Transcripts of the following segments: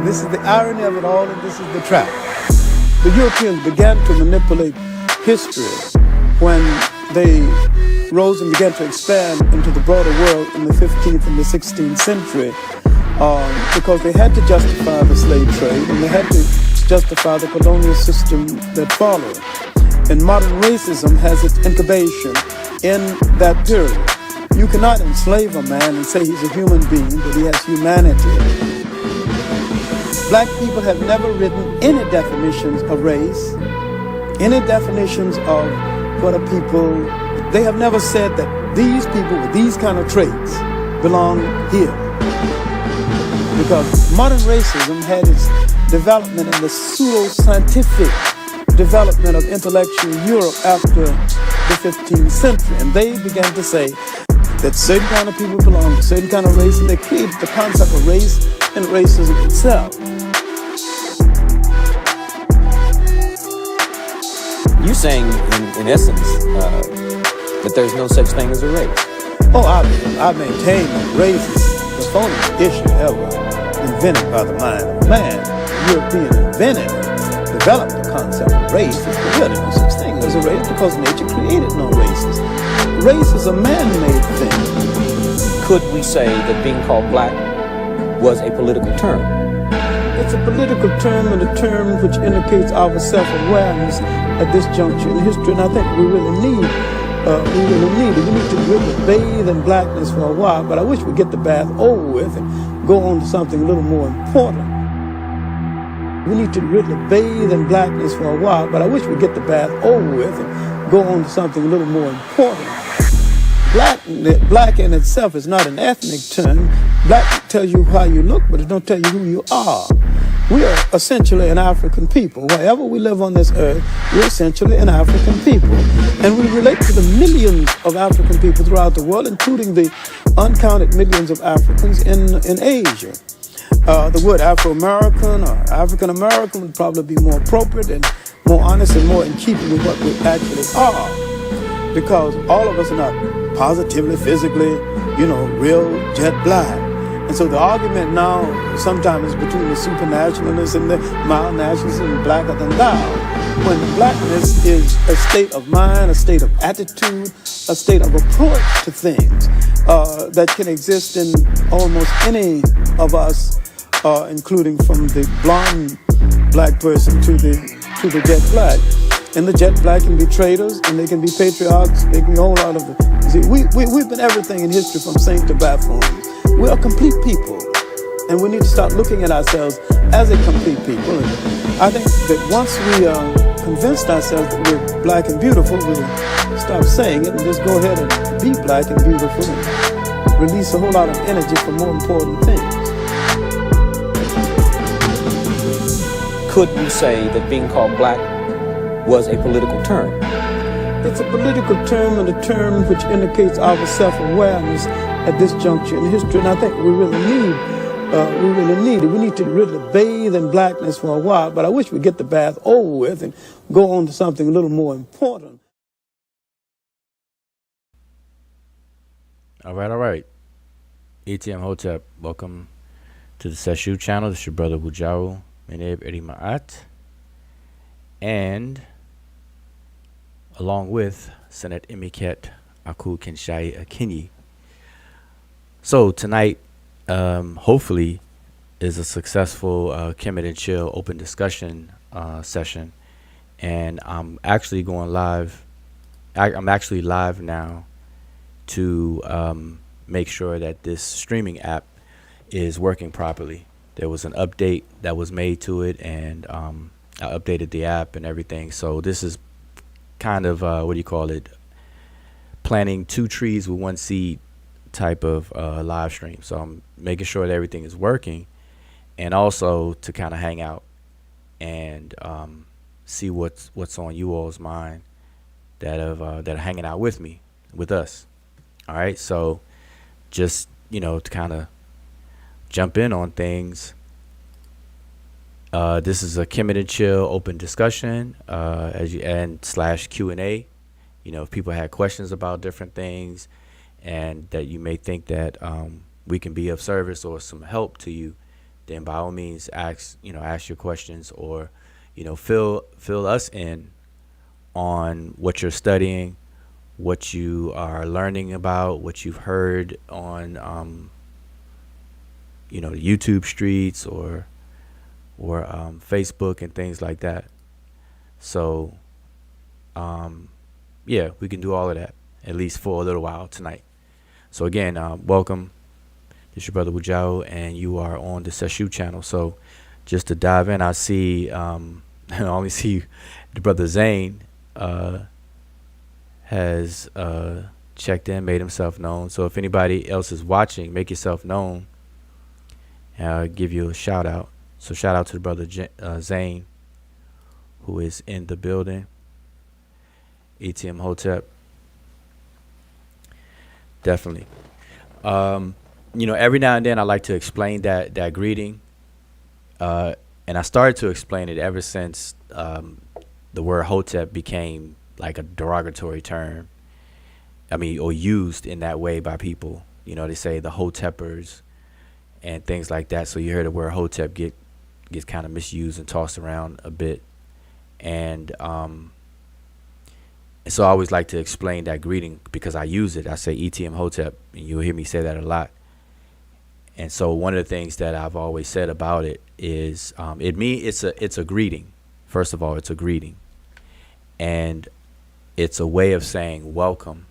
This is the irony of it all, and this is the trap. The Europeans began to manipulate history when they rose and began to expand into the broader world in the 15th and the 16th century because they had to justify the slave trade and they had to justify the colonial system that followed. And modern racism has its incubation in that period. You cannot enslave a man and say he's a human being, but he has humanity. Black people have never written any definitions of race, any definitions of what a people. They have never said that these people with these kind of traits belong here. Because modern racism had its development in the pseudo-scientific development of intellectual Europe after the 15th century. And they began to say that certain kind of people belong to certain kind of race, and they created the concept of race and racism itself. You're saying, in essence, that there's no such thing as a race. Oh, I maintain that race is the phoniest issue ever invented by the mind of man. European invented, developed the concept of race. There's really no such thing as a race because nature created no races. Race is a man-made thing. Could we say that being called black was a political term? It's a political term and a term which indicates our self-awareness at this juncture in history, and I think we really need it. We need to really bathe in blackness for a while, but I wish we'd get the bath over with and go on to something a little more important. We need to really bathe in blackness for a while, but I wish we'd get the bath over with and go on to something a little more important. Black in itself is not an ethnic term. Black tells you how you look, but it don't tell you who you are. We are essentially an African people. Wherever we live on this earth, we're essentially an African people. And we relate to the millions of African people throughout the world, including the uncounted millions of Africans in Asia. The word Afro-American or African-American would probably be more appropriate and more honest and more in keeping with what we actually are. Because all of us are not positively, physically, real jet black. And so the argument now sometimes is between the supernationalists and the mild nationalists and blacker than thou. When blackness is a state of mind, a state of attitude, a state of approach to things that can exist in almost any of us, including from the blonde black person to the jet black. And the jet black can be traitors, and they can be patriarchs, they can be a whole lot of it. See, we've been everything in history from saint to buffoon. We are complete people, and we need to start looking at ourselves as a complete people. And I think that once we convinced ourselves that we're black and beautiful, we'll stop saying it and just go ahead and be black and beautiful and release a whole lot of energy for more important things. Could we say that being called black was a political term? It's a political term and a term which indicates our self-awareness at this juncture in history, and I think we really need it. We need to really bathe in blackness for a while, but I wish we'd get the bath over with and go on to something a little more important. All right. ATM Hotep, welcome to the Sesh channel. This is your brother Wujaru Meneb Eri Ma'at, and along with Senet Imiket Aku Kenshai Akinyi. So tonight, hopefully, is a successful Kemet and Chill open discussion session, and I'm actually going live. I'm actually live now to make sure that this streaming app is working properly. There was an update that was made to it, and I updated the app and everything. So this is kind of planting two trees with one seed type of live stream. So I'm making sure that everything is working, and also to kind of hang out and see what's on you all's mind that are hanging out with us. All right, so just to kind of jump in on things. This is a Kemet and Chill open discussion, / Q&A. If people had questions about different things, and that you may think that we can be of service or some help to you, then by all means ask your questions, or fill us in on what you're studying, what you are learning about, what you've heard on the YouTube streets, or Facebook and things like that. So yeah, we can do all of that, at least for a little while tonight. So again, welcome. This is your brother Wujao, and you are on the Sesh channel. So just to dive in, I see I only see the brother Zane has checked in, made himself known. So if anybody else is watching, make yourself known. I'll give you a shout out. So shout out to the brother Zane, who is in the building. ATM Hotep. Definitely. Every now and then I like to explain that greeting. And I started to explain it ever since the word hotep became like a derogatory term. Or used in that way by people. They say the hotepers and things like that. So you hear the word hotep gets kind of misused and tossed around a bit. And so I always like to explain that greeting because I use it. I say ETM hotep, and you'll hear me say that a lot. And so one of the things that I've always said about it is it's a greeting. First of all, it's a greeting. And it's a way of saying welcome.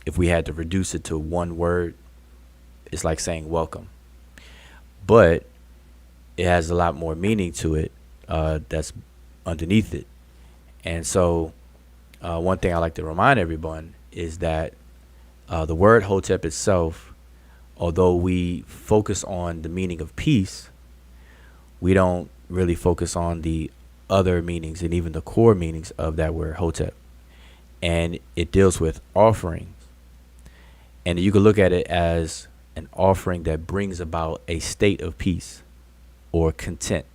If we had to reduce it to one word, it's like saying welcome. But it has a lot more meaning to it that's underneath it. And so one thing I like to remind everyone is that the word hotep itself, although we focus on the meaning of peace, we don't really focus on the other meanings and even the core meanings of that word hotep. And it deals with offerings. And you can look at it as an offering that brings about a state of peace or content,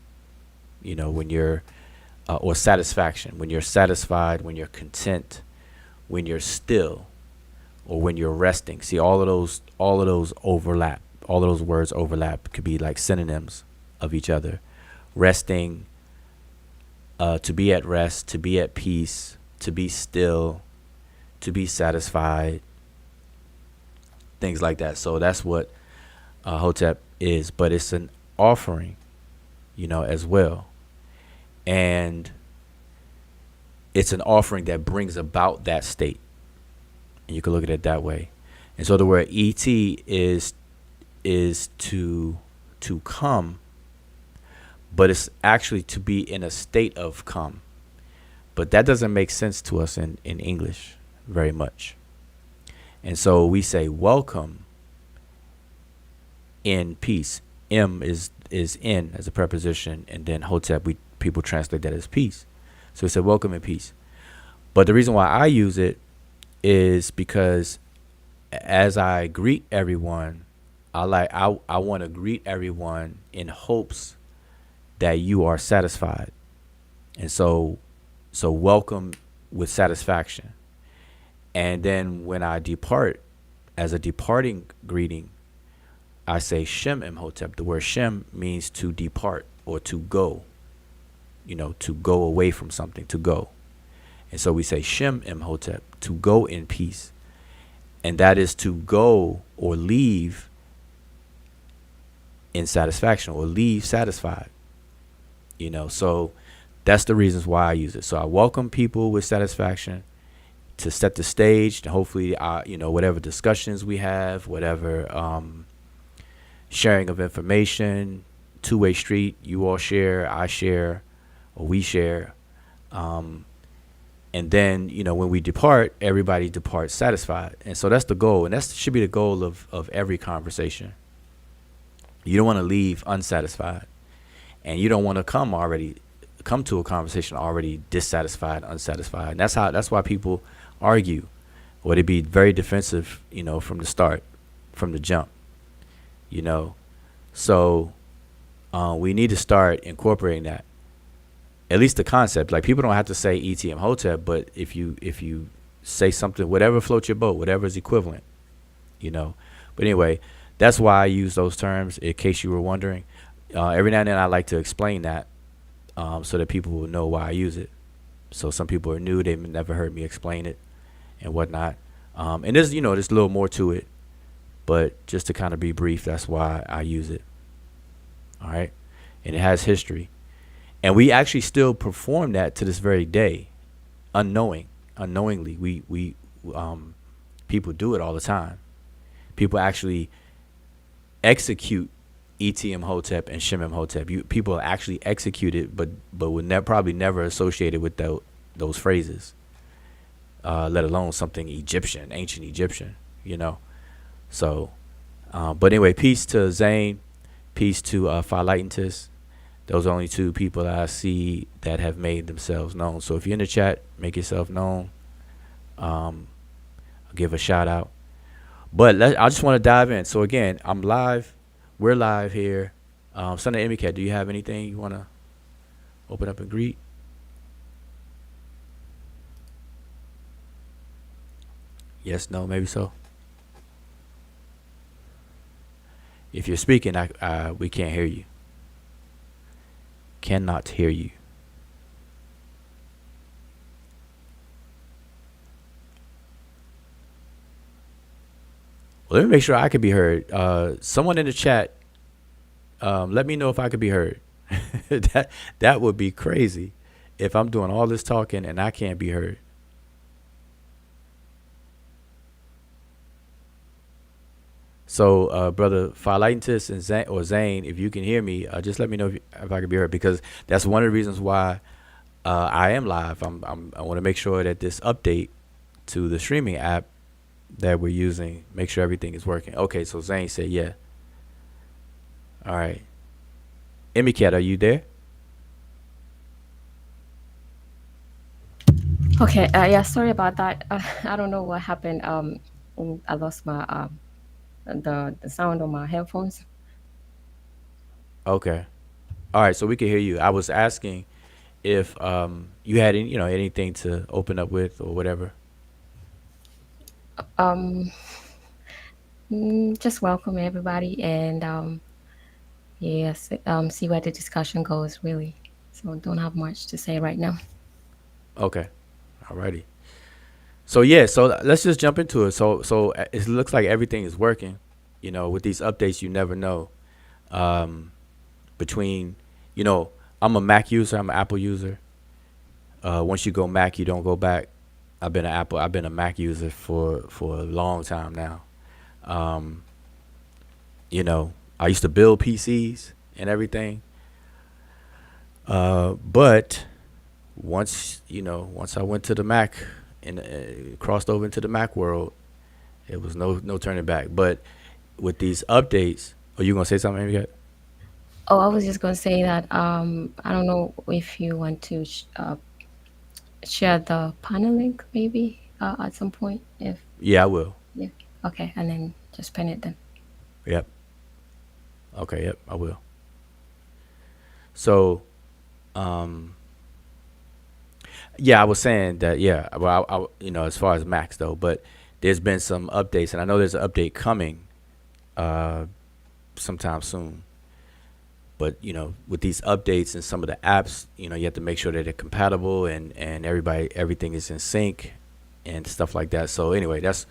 when you're, or satisfaction, when you're satisfied, when you're content, when you're still, or when you're resting. See, all of those overlap. All of those words overlap. Could be like synonyms of each other. Resting, to be at rest, to be at peace, to be still, to be satisfied, things like that. So that's what hotep is, but it's an offering, as well. And it's an offering that brings about that state. And you can look at it that way. And so the word ET is to come, but it's actually to be in a state of come. But that doesn't make sense to us in English very much. And so we say welcome in peace. M is in as a preposition, and then hotep, people translate that as peace. So we say welcome in peace. But the reason why I use it is because as I greet everyone, I want to greet everyone in hopes that you are satisfied. And so welcome with satisfaction. And then when I depart, as a departing greeting, I say Shem Imhotep. The word Shem means to depart or to go, to go away from something, to go. And so we say Shem Imhotep, to go in peace. And that is to go or leave in satisfaction or leave satisfied. So that's the reasons why I use it. So I welcome people with satisfaction to set the stage, to hopefully, whatever discussions we have, whatever sharing of information, two-way street, you all share, I share, or we share. And then, when we depart, everybody departs satisfied. And so that's the goal. And that should be the goal of every conversation. You don't want to leave unsatisfied. And you don't want to come to a conversation already dissatisfied, unsatisfied. And that's why people argue, or they be very defensive, from the start, from the jump, So we need to start incorporating that. At least the concept. Like, people don't have to say ETM hotep, but if you say something, whatever floats your boat, whatever is equivalent, But anyway, that's why I use those terms, in case you were wondering. every now and then I like to explain that so that people will know why I use it. So some people are new; they've never heard me explain it and whatnot. And there's there's a little more to it, but just to kind of be brief, that's why I use it. All right, and it has history, and we actually still perform that to this very day, unknowingly. We people do it all the time. People actually execute ETM Hotep and Shemem Hotep. People actually execute it, but would probably never associate it with those phrases, let alone something Egyptian, ancient Egyptian, So, but anyway, peace to Zane, peace to Fallacies. Those are only two people that I see that have made themselves known. So if you're in the chat, make yourself known. I'll give a shout out. But I just want to dive in. So again, I'm live. We're live here. Son of Emicat, do you have anything you want to open up and greet? Yes, no, maybe so. If you're speaking, we can't hear you. Cannot hear you. Well, let me make sure I can be heard. Someone in the chat, let me know if I could be heard. that would be crazy if I'm doing all this talking and I can't be heard. So, brother Fallacies and Zane, if you can hear me, just let me know if I can be heard, because that's one of the reasons why I am live. I want to make sure that this update to the streaming app that we're using, make sure everything is working. Okay, so Zane said yeah. All right. Emicat, are you there? Okay, yeah, sorry about that. I don't know what happened. I lost my the sound on my headphones. Okay. All right, so we can hear you. I was asking if you had anything to open up with or whatever. Just welcome everybody, and yes, see where the discussion goes, really. So don't have much to say right now. Okay. Alrighty. So yeah, so let's just jump into it. So it looks like everything is working. With these updates, you never know. Between, I'm a Mac user, I'm an Apple user. Once you go Mac, you don't go back. I've been a Mac user for a long time now. I used to build PCs and everything. But once I went to the Mac and crossed over into the Mac world, it was no turning back. But with these updates, are you gonna say something, Amy? Oh, I was just gonna say that I don't know if you want to share the panel link maybe at some point. Yeah, I will. Yeah. Okay, and then just pin it then. Yep. Okay. Yep, I will. So, yeah, I was saying that. Yeah, well, as far as Macs though, but there's been some updates, and I know there's an update coming, sometime soon. But with these updates and some of the apps, you have to make sure that they're compatible and everything is in sync and stuff like that. So anyway, that's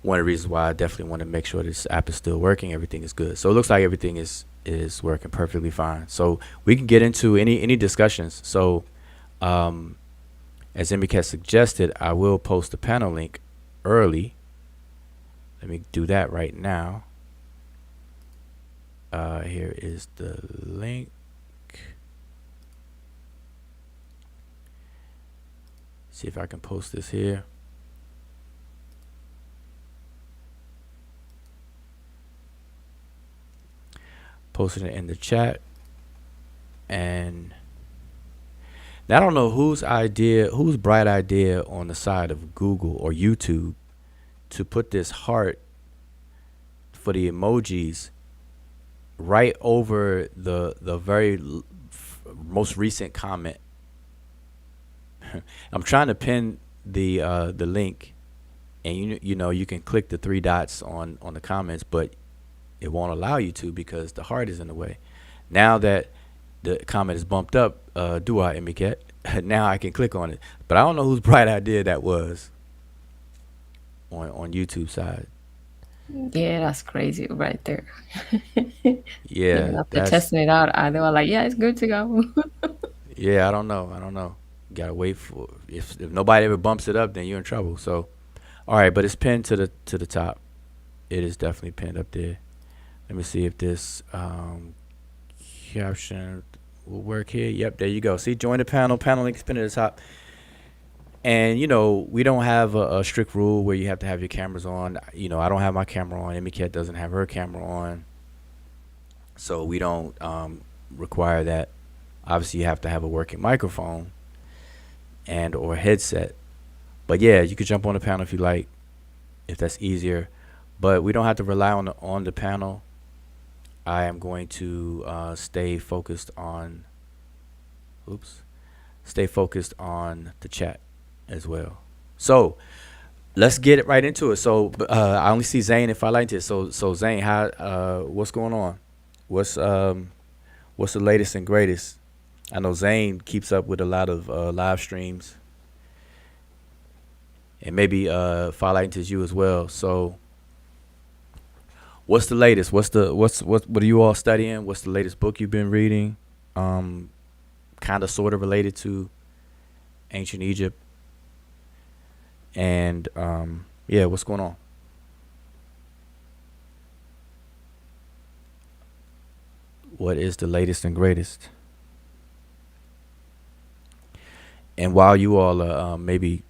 one of the reasons why I definitely want to make sure this app is still working. Everything is good. So it looks like everything is working perfectly fine. So we can get into any discussions. So as Emicat suggested, I will post the panel link early. Let me do that right now. Here is the link. See if I can post this here. Posting it in the chat. And now I don't know whose bright idea on the side of Google or YouTube to put this heart for the emojis right over the very most recent comment. I'm trying to pin the link, and you can click the three dots on the comments, but it won't allow you to because the heart is in the way. Now that the comment is bumped up, do I Emiket? Now I can click on it. But I don't know whose bright idea that was on YouTube side. Yeah, that's crazy right there. Even Yeah, after that's testing it out, they were like, "Yeah, it's good to go." yeah. I don't know. I don't know. Gotta wait for if nobody ever bumps it up, then you're in trouble. So, all right, but it's pinned to the top. It is definitely pinned up there. Let me see if this caption will work here. Yep, there you go. See, join the panel. Panel link is pinned at the top. And we don't have a strict rule where you have to have your cameras on. I don't have my camera on. Emiket doesn't have her camera on, so we don't require that. Obviously, you have to have a working microphone and or headset. But yeah, you could jump on the panel if you like, if that's easier. But we don't have to rely on the panel. I am going to stay focused on the chat as well. So let's get it right into it. So I only see Zane if I like it. So Zane, how what's going on? What's the latest and greatest? I know Zane keeps up with a lot of live streams, and maybe Firelight is you as well. So what's the latest? What are you all studying? What's the latest book you've been reading? Kind of sort of related to ancient Egypt. And yeah, what's going on? What is the latest and greatest? And while you all are maybe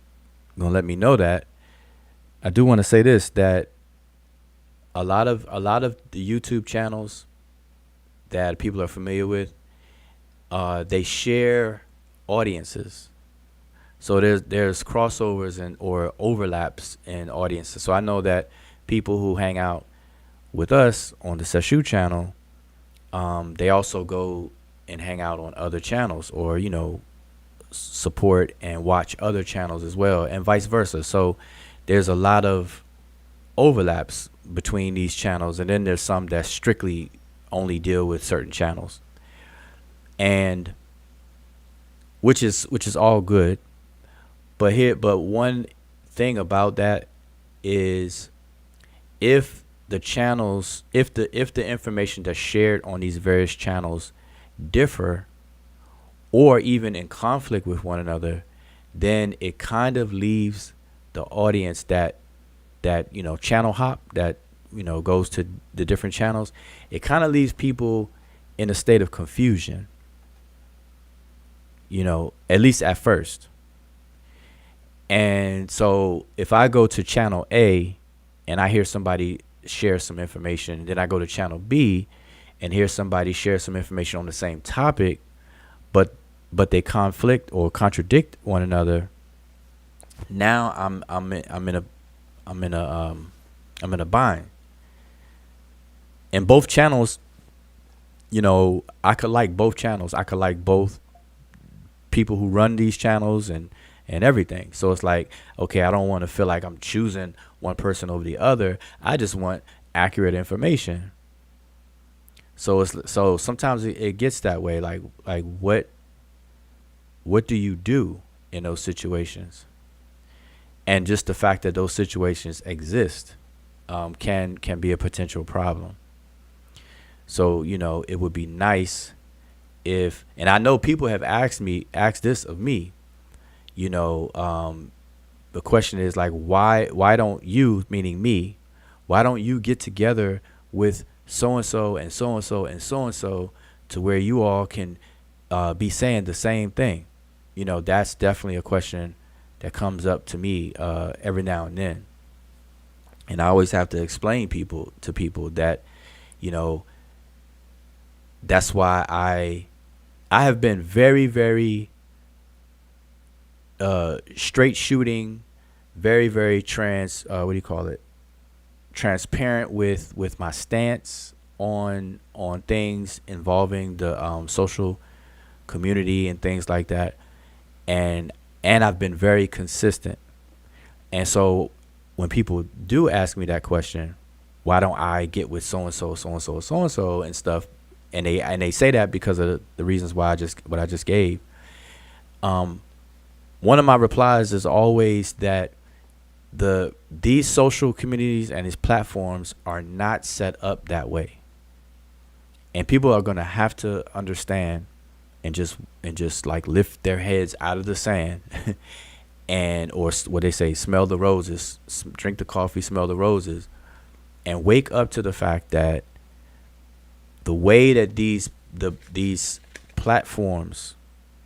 gonna let me know that, I do want to say this, that a lot of the YouTube channels that people are familiar with, they share audiences. So there's crossovers or overlaps in audiences. So I know that people who hang out with us on the Sesh channel, they also go and hang out on other channels, or support and watch other channels as well, and vice versa. So there's a lot of overlaps between these channels, and then there's some that strictly only deal with certain channels, and which is all good. But one thing about that is, if the information that's shared on these various channels differ or even in conflict with one another, then it kind of leaves the audience that channel hop, that goes to the different channels. It kind of leaves people in a state of confusion, at least at first. And so if I go to channel A and I hear somebody share some information, then I go to channel B and hear somebody share some information on the same topic, but they conflict or contradict one another, now I'm in a bind. And both channels, I could like both channels. I could like both people who run these channels and everything. So it's like, okay, I don't want to feel like I'm choosing one person over the other. I just want accurate information. So sometimes it gets that way. Like what do you do in those situations? And just the fact that those situations exist can be a potential problem. So it would be nice if, and I know people have asked this of me. The question is like, why don't you, meaning me, why don't you get together with so-and-so and so-and-so and so-and-so to where you all can be saying the same thing? That's definitely a question that comes up to me every now and then. And I always have to explain to people that, that's why I have been very, very straight shooting, very, very transparent with my stance on things involving the social community and things like that, and I've been very consistent. And so when people do ask me that question, why don't I get with so and so and stuff, they say that because of the reasons why what I just gave. One of my replies is always that these social communities and these platforms are not set up that way, and people are going to have to understand and just like lift their heads out of the sand and or what they say, smell the roses, drink the coffee, smell the roses, and wake up to the fact that the way that these platforms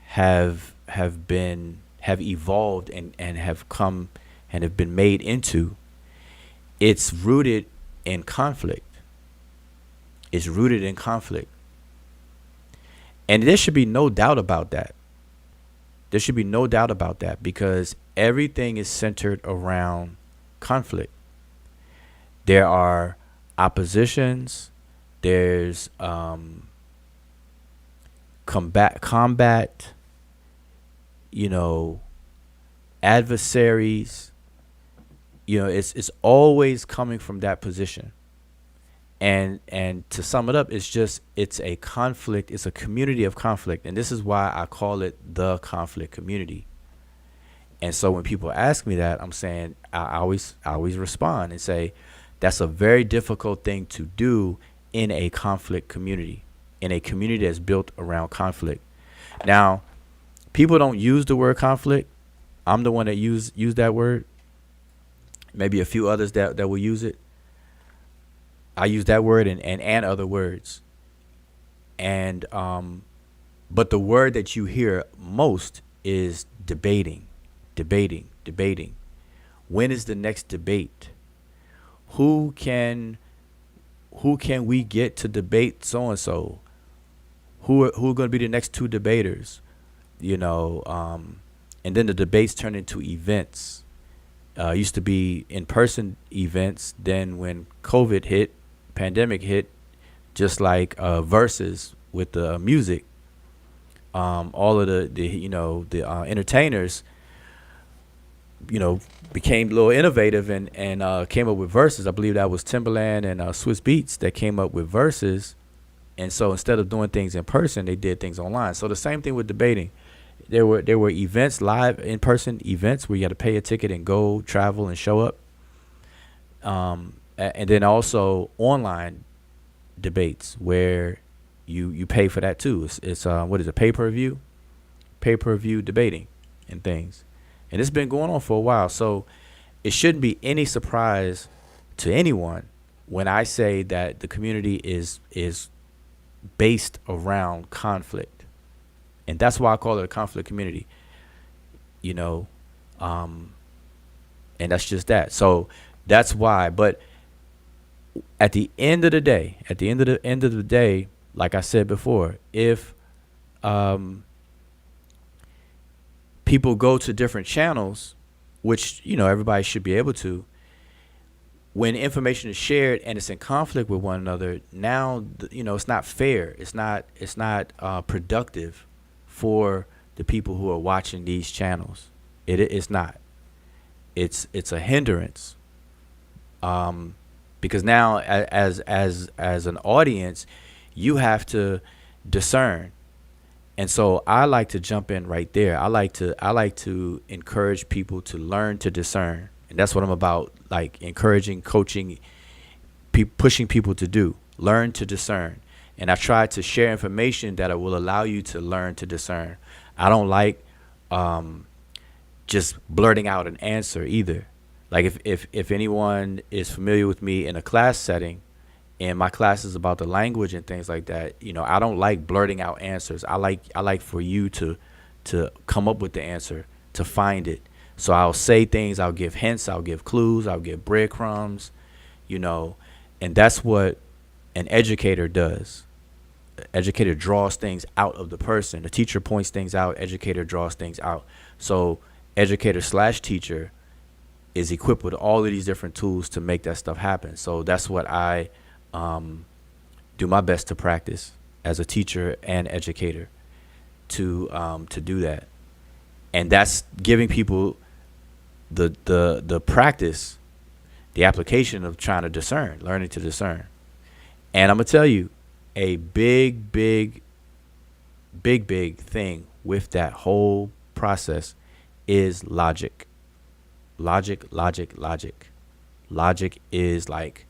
have evolved and have come and have been made into, it's rooted in conflict. It's rooted in conflict. And there should be no doubt about that. There should be no doubt about that, because everything is centered around conflict. There are oppositions. There's combat, adversaries. It's always coming from that position. And to sum it up, it's a conflict. It's a community of conflict. And this is why I call it the conflict community. And so when people ask me that, I'm saying, I always respond and say, that's a very difficult thing to do in a conflict community, in a community that's built around conflict. Now, people don't use the word conflict. I'm the one that use that word. Maybe a few others that will use it. I use that word and other words. And but the word that you hear most is debating. When is the next debate? Who can we get to debate so and so? Who are going to be the next two debaters? And then the debates turn into events. Used to be in-person events. Then when pandemic hit, just like verses with the music, all of the entertainers, became a little innovative and came up with verses. I believe that was Timberland and Swiss Beats that came up with verses. And so instead of doing things in person, they did things online. So the same thing with debating. There were events, live in-person events where you had to pay a ticket and go, travel, and show up. And then also online debates where you pay for that too. It's what is it, pay-per-view debating and things. And it's been going on for a while. So it shouldn't be any surprise to anyone when I say that the community is based around conflict. And that's why I call it a conflict community, and that's just that. So that's why. But at the end of the day, like I said before, if people go to different channels, which everybody should be able to, when information is shared and it's in conflict with one another, now it's not fair. It's not productive for the people who are watching these channels. It's not. It's a hindrance. Because now as an audience, you have to discern. And so I like to jump in right there. I like to encourage people to learn to discern. And that's what I'm about, like encouraging, coaching, pushing people to do. Learn to discern. And I try to share information that will allow you to learn to discern. I don't like just blurting out an answer either. Like if anyone is familiar with me in a class setting, and my class is about the language and things like that, I don't like blurting out answers. I like for you to come up with the answer, to find it. So I'll say things, I'll give hints, I'll give clues, I'll give breadcrumbs, and that's what an educator does. Educator draws things out of the person. The teacher points things out. Educator draws things out. So educator / teacher is equipped with all of these different tools to make that stuff happen. So that's what I do my best to practice as a teacher and educator to do that. And that's giving people the practice, the application of trying to discern, learning to discern. And I'm gonna tell you, a big thing with that whole process is logic. Logic is like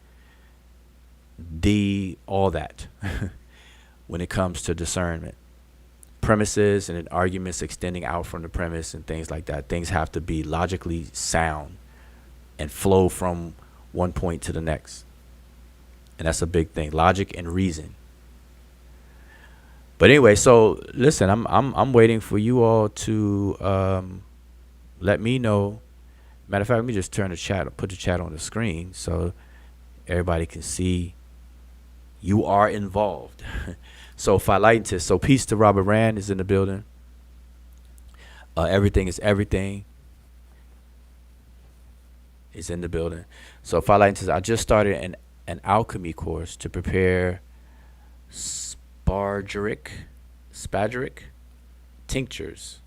the all that when it comes to discernment. Premises and arguments extending out from the premise and things like that. Things have to be logically sound and flow from one point to the next. And that's a big thing. Logic and reason. But anyway, so listen, I'm waiting for you all to let me know. Matter of fact, let me just turn the chat, put the chat on the screen so everybody can see you are involved. So Philaitis, so peace to Robert Rand is in the building. Everything is everything is in the building. So Philaitis, I just started an alchemy course to prepare spagyric tinctures.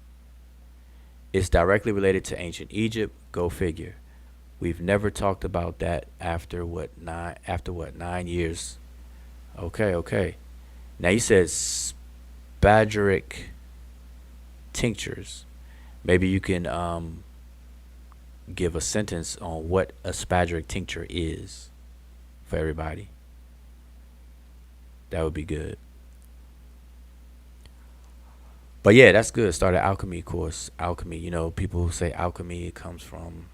It's directly related to ancient Egypt. Go figure. We've never talked about that after 9 years. Okay. Now you said spagyric tinctures. Maybe you can give a sentence on what a spagyric tincture is for everybody. That would be good. But yeah, that's good. Start an alchemy course. Alchemy, people who say alchemy, it comes from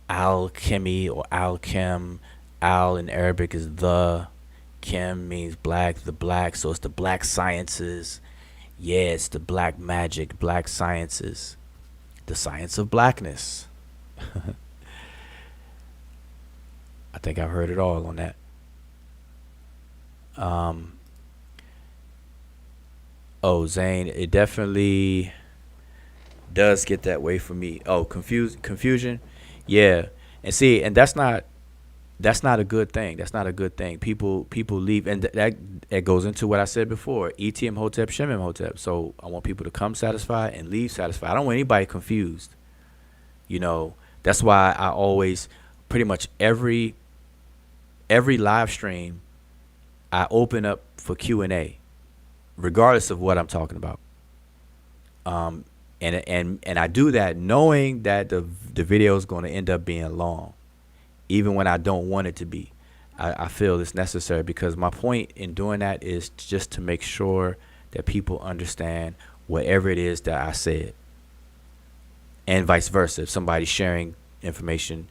alchemy or alchem. Al in Arabic is the. Chem means black, the black. So it's the black sciences. Yeah, it's the black magic, black sciences. The science of blackness. I think I've heard it all on that. Zane, it definitely does get that way for me. Confusion. Yeah. And see, and that's not a good thing. That's not a good thing. People leave, and that goes into what I said before. ETM hotep, Shemem hotep. So I want people to come satisfied and leave satisfied. I don't want anybody confused. That's why I always, pretty much every live stream, I open up for Q&A, regardless of what I'm talking about. And I do that knowing that the video is going to end up being long, even when I don't want it to be. I feel it's necessary because my point in doing that is just to make sure that people understand whatever it is that I said, and vice versa. If somebody's sharing information,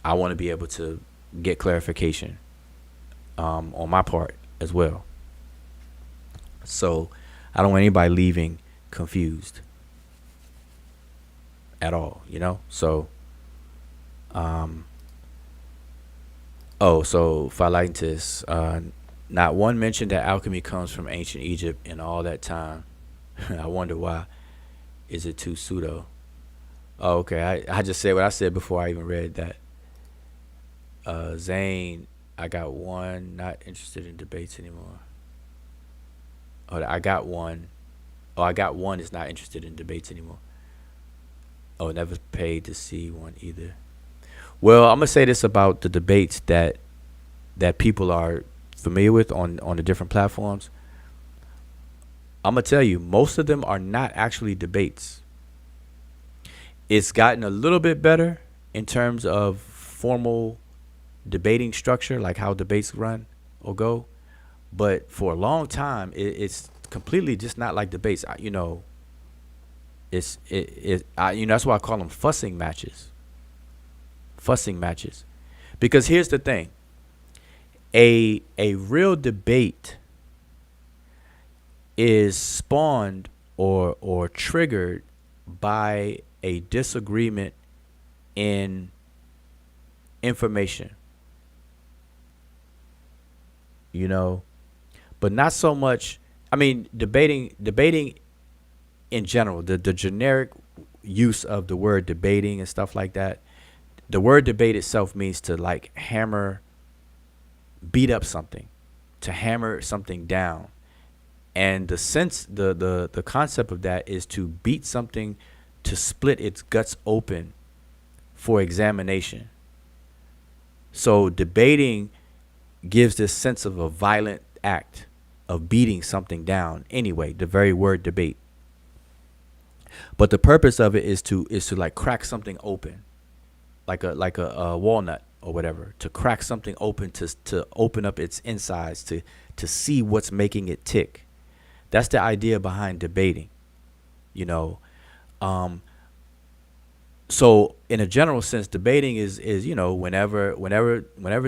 I want to be able to get clarification on my part as well. So I don't want anybody leaving confused at all, So, so Philaitis, not one mention that alchemy comes from ancient Egypt in all that time. I wonder why. Is it too pseudo? Oh, okay. I just said what I said before I even read that. Zane, I got one, not interested in debates anymore. I got one is not interested in debates anymore. Never paid to see one either. Well, I'm gonna say this about the debates that people are familiar with on the different platforms. I'm gonna tell you, most of them are not actually debates. It's gotten a little bit better in terms of formal debating structure, like how debates run or go. But for a long time, it's completely just not like debates. That's why I call them fussing matches. Because here's the thing. A real debate is spawned or triggered by a disagreement in information. But not so much. I mean, debating in general, the generic use of the word debating and stuff like that. The word debate itself means to beat up something, to hammer something down. And the concept of that is to beat something, to split its guts open for examination. So debating gives this sense of a violent act. of beating something down anyway, the very word debate. But the purpose of it is to like crack something open, like a walnut or whatever, to crack something open, to open up its insides, to see what's making it tick. That's the idea behind debating, you know. So in a general sense, debating is you know, whenever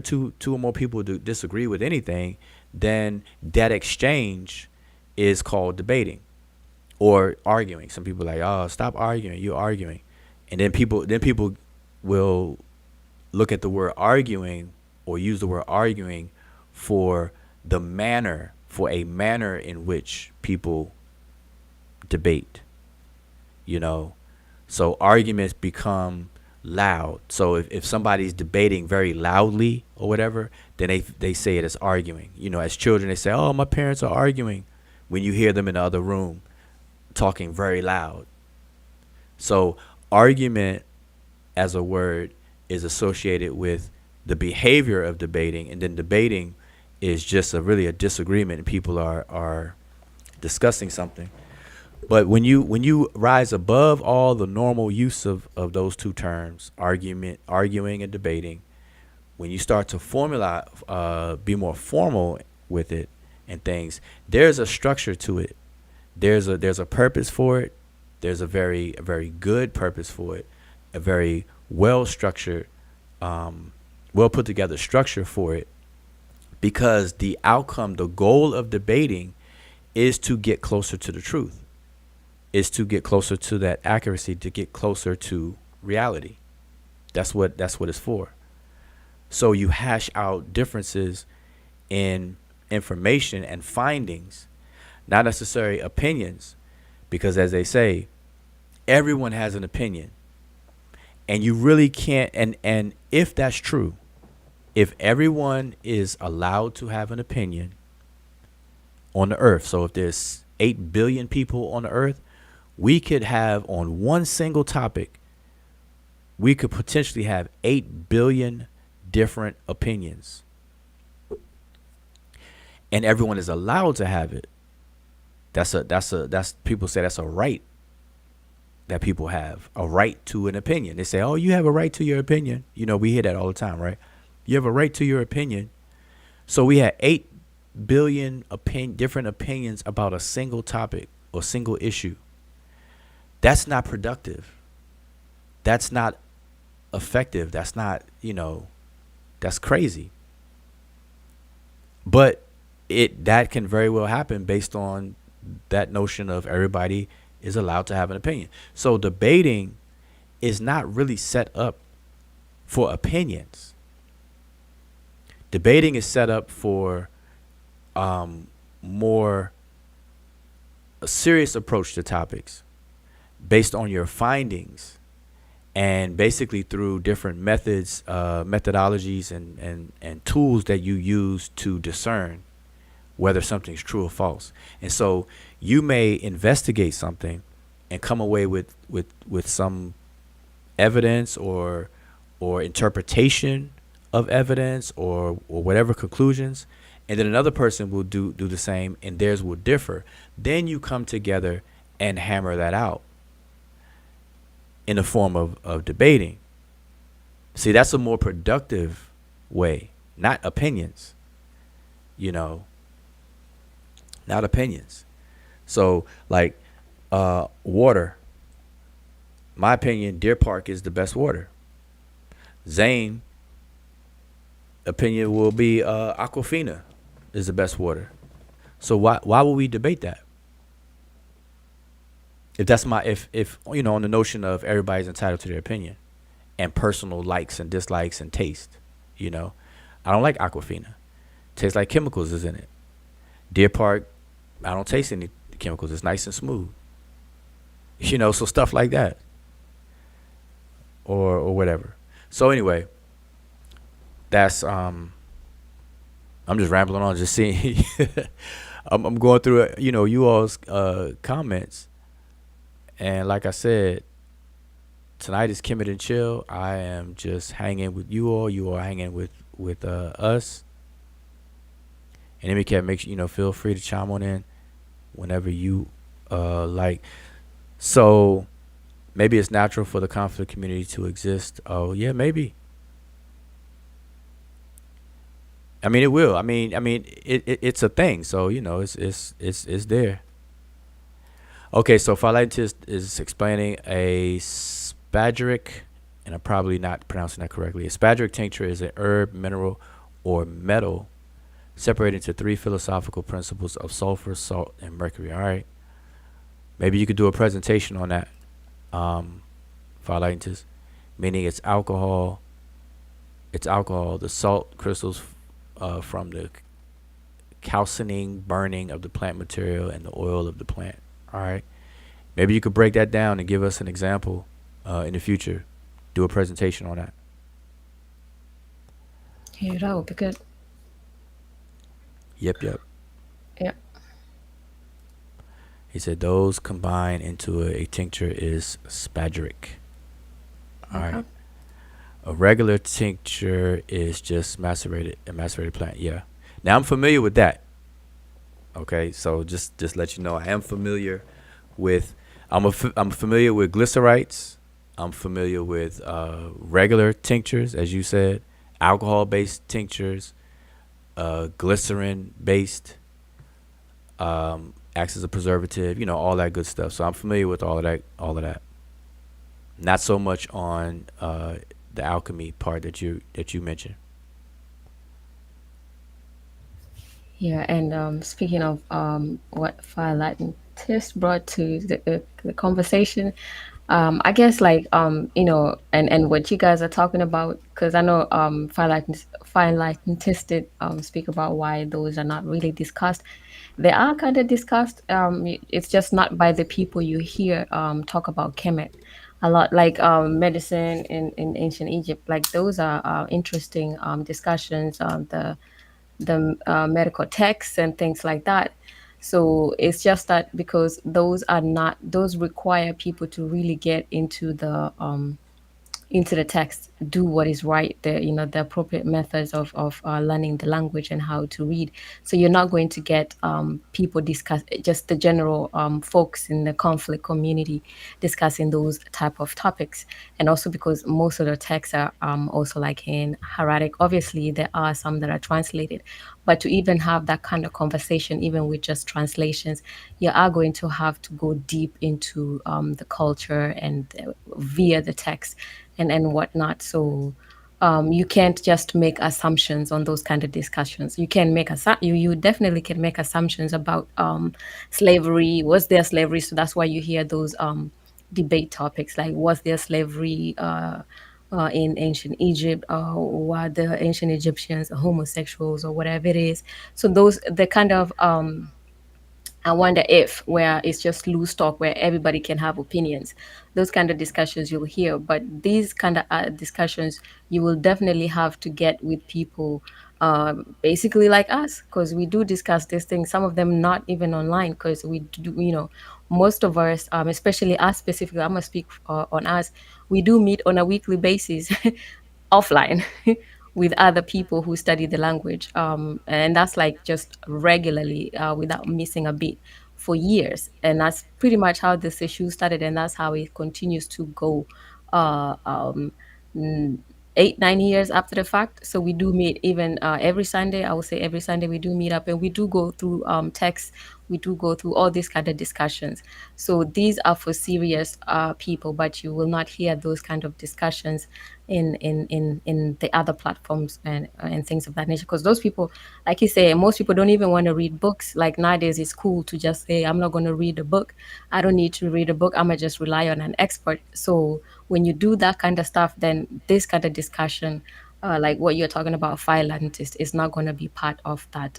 two or more people disagree with anything, then that exchange is called debating or arguing. Some people are like, oh, stop arguing, you're arguing. And then people will look at the word arguing or use the word arguing for a manner in which people debate, you know. So arguments become loud. So if somebody's debating very loudly or whatever, then they say it as arguing. You know, as children, they say, oh, my parents are arguing, when you hear them in the other room talking very loud. So argument as a word is associated with the behavior of debating, and then debating is just really a disagreement, and people are discussing something. But when you rise above all the normal use of those two terms, arguing and debating, when you start to be more formal with it and things, there's a structure to it. There's a purpose for it. There's a very good purpose for it. A very well structured, well put together structure for it, because the outcome, the goal of debating, is to get closer to the truth. Is to get closer to that accuracy, to get closer to reality. That's what it's for. So you hash out differences in information and findings, not necessarily opinions, because as they say, everyone has an opinion. And you really can't, and if that's true, if everyone is allowed to have an opinion on the earth, so if there's 8 billion people on the earth, we could have on one single topic, we could potentially have 8 billion different opinions. And everyone is allowed to have it. That's people say that's a right that people have, a right to an opinion. They say, oh, you have a right to your opinion. You know, we hear that all the time, right? You have a right to your opinion. So we had 8 billion different opinions about a single topic or single issue. That's not productive. That's not effective. That's not, you know, that's crazy. But that can very well happen based on that notion of everybody is allowed to have an opinion. So debating is not really set up for opinions. Debating is set up for more a serious approach to topics based on your findings, and basically through different methods, methodologies and tools that you use to discern whether something's true or false. And so you may investigate something and come away with some evidence or interpretation of evidence or whatever conclusions, and then another person will do the same, and theirs will differ. Then you come together and hammer that out in the form of debating. See, that's a more productive way, not opinions, you know, not opinions. So like water, my opinion, Deer Park is the best water. Zane opinion will be Aquafina is the best water. So why would we debate that? If that's if you know, on the notion of everybody's entitled to their opinion and personal likes and dislikes and taste, you know, I don't like Aquafina. Tastes like chemicals is in it. Deer Park, I don't taste any chemicals. It's nice and smooth. You know, so stuff like that. Or whatever. So anyway, that's I'm just rambling on, just seeing I'm going through you know, you all's comments. And like I said, tonight is Kemet and Chill. I am just hanging with you all. You are hanging with us. Enemy Cat, make sure, feel free to chime on in whenever you like. So maybe it's natural for the conflict community to exist. Oh yeah, maybe. I mean, it will. It's a thing. So it's there. Okay, so phylactist is explaining a spagyric, and I'm probably not pronouncing that correctly. A spagyric tincture is an herb, mineral, or metal separated into three philosophical principles of sulfur, salt, and mercury. All right. Maybe you could do a presentation on that. Phylactist, meaning it's alcohol. It's alcohol. The salt crystals from the calcining burning of the plant material and the oil of the plant. All right. Maybe you could break that down and give us an example in the future. Do a presentation on that. Yeah, that would be good. Yep. Yeah. He said those combined into a tincture is spagyric. All Okay. right. A regular tincture is just a macerated plant. Yeah. Now I'm familiar with that. Okay, so just let you know, I am familiar with. I'm familiar with glycerites. I'm familiar with regular tinctures, as you said, alcohol-based tinctures, glycerin-based, acts as a preservative. All that good stuff. So I'm familiar with all of that. All of that. Not so much on the alchemy part that you mentioned. Yeah, and speaking of what Philatelist brought to the conversation, I guess like and what you guys are talking about, because I know Philatelist did speak about why those are not really discussed. They are kind of discussed. It's just not by the people you hear talk about Kemet a lot, like medicine in ancient Egypt. Like those are interesting discussions. The medical texts and things like that. So it's just that because those require people to really get into the text, do what is right, the appropriate methods of learning the language and how to read. So you're not going to get people discuss, just the general folks in the conflict community discussing those type of topics. And also because most of the texts are also like in Hieratic. Obviously there are some that are translated, but to even have that kind of conversation, even with just translations, you are going to have to go deep into the culture and via the text and whatnot. So you can't just make assumptions on those kind of discussions. You can make you definitely can make assumptions about slavery. Was there slavery? So that's why you hear those debate topics like, was there slavery in ancient Egypt? Were the ancient Egyptians homosexuals or whatever it is? So those the kind of I wonder if, where it's just loose talk where everybody can have opinions, those kind of discussions you'll hear. But these kind of discussions, you will definitely have to get with people basically like us, because we do discuss these things, some of them not even online, because we do, most of us, especially us specifically, I'm going to speak on us, we do meet on a weekly basis offline with other people who study the language. And that's like just regularly without missing a beat for years. And that's pretty much how this issue started. And that's how it continues to go uh, um, 8, 9 years after the fact. So we do meet even every Sunday. I would say every Sunday we do meet up and we do go through texts. We do go through all these kind of discussions. So these are for serious people, but you will not hear those kind of discussions in the other platforms and things of that nature. Because those people, like you say, most people don't even want to read books. Like nowadays, it's cool to just say, I'm not going to read a book. I don't need to read a book. I'm going to just rely on an expert. So when you do that kind of stuff, then this kind of discussion, like what you're talking about, violent is not going to be part of that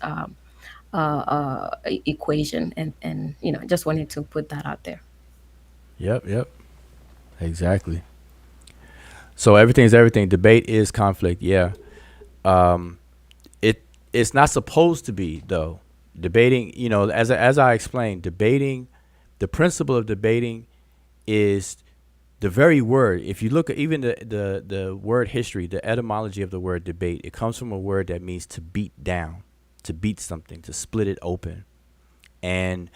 equation. And just wanted to put that out there. Yep. Exactly. So everything's everything. Debate is conflict. Yeah. It's not supposed to be though. Debating, as I explained, debating, the principle of debating is the very word. If you look at even the word history, the etymology of the word debate, it comes from a word that means to beat down, to beat something, to split it open. And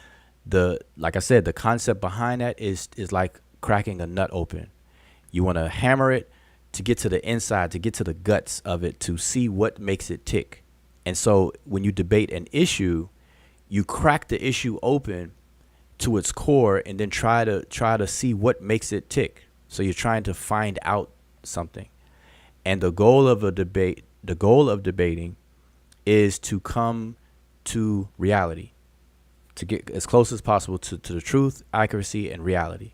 like I said, the concept behind that is like cracking a nut open. You want to hammer it to get to the inside, to get to the guts of it, to see what makes it tick. And so when you debate an issue, you crack the issue open to its core and then try to see what makes it tick. So you're trying to find out something. And the goal of debating is to come to reality, to get as close as possible to the truth, accuracy, and reality.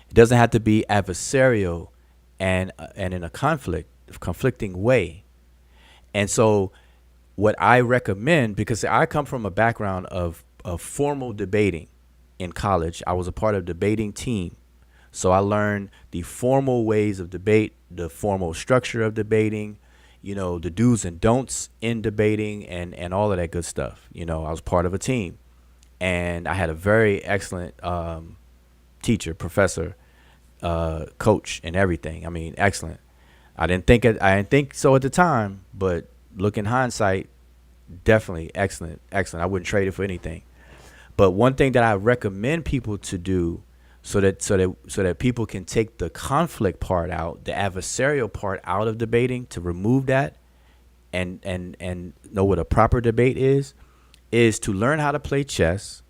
It doesn't have to be adversarial and in a conflicting way. And so what I recommend, because I come from a background of formal debating in college. I was a part of the debating team. So I learned the formal ways of debate, the formal structure of debating, the do's and don'ts in debating and all of that good stuff. I was part of a team, and I had a very excellent teacher, professor, coach, and everything. I mean, excellent. I didn't think so at the time, but looking hindsight, definitely excellent. I wouldn't trade it for anything. But one thing that I recommend people to do so that people can take the conflict part out, the adversarial part out of debating, to remove that and know what a proper debate is to learn how to play chess.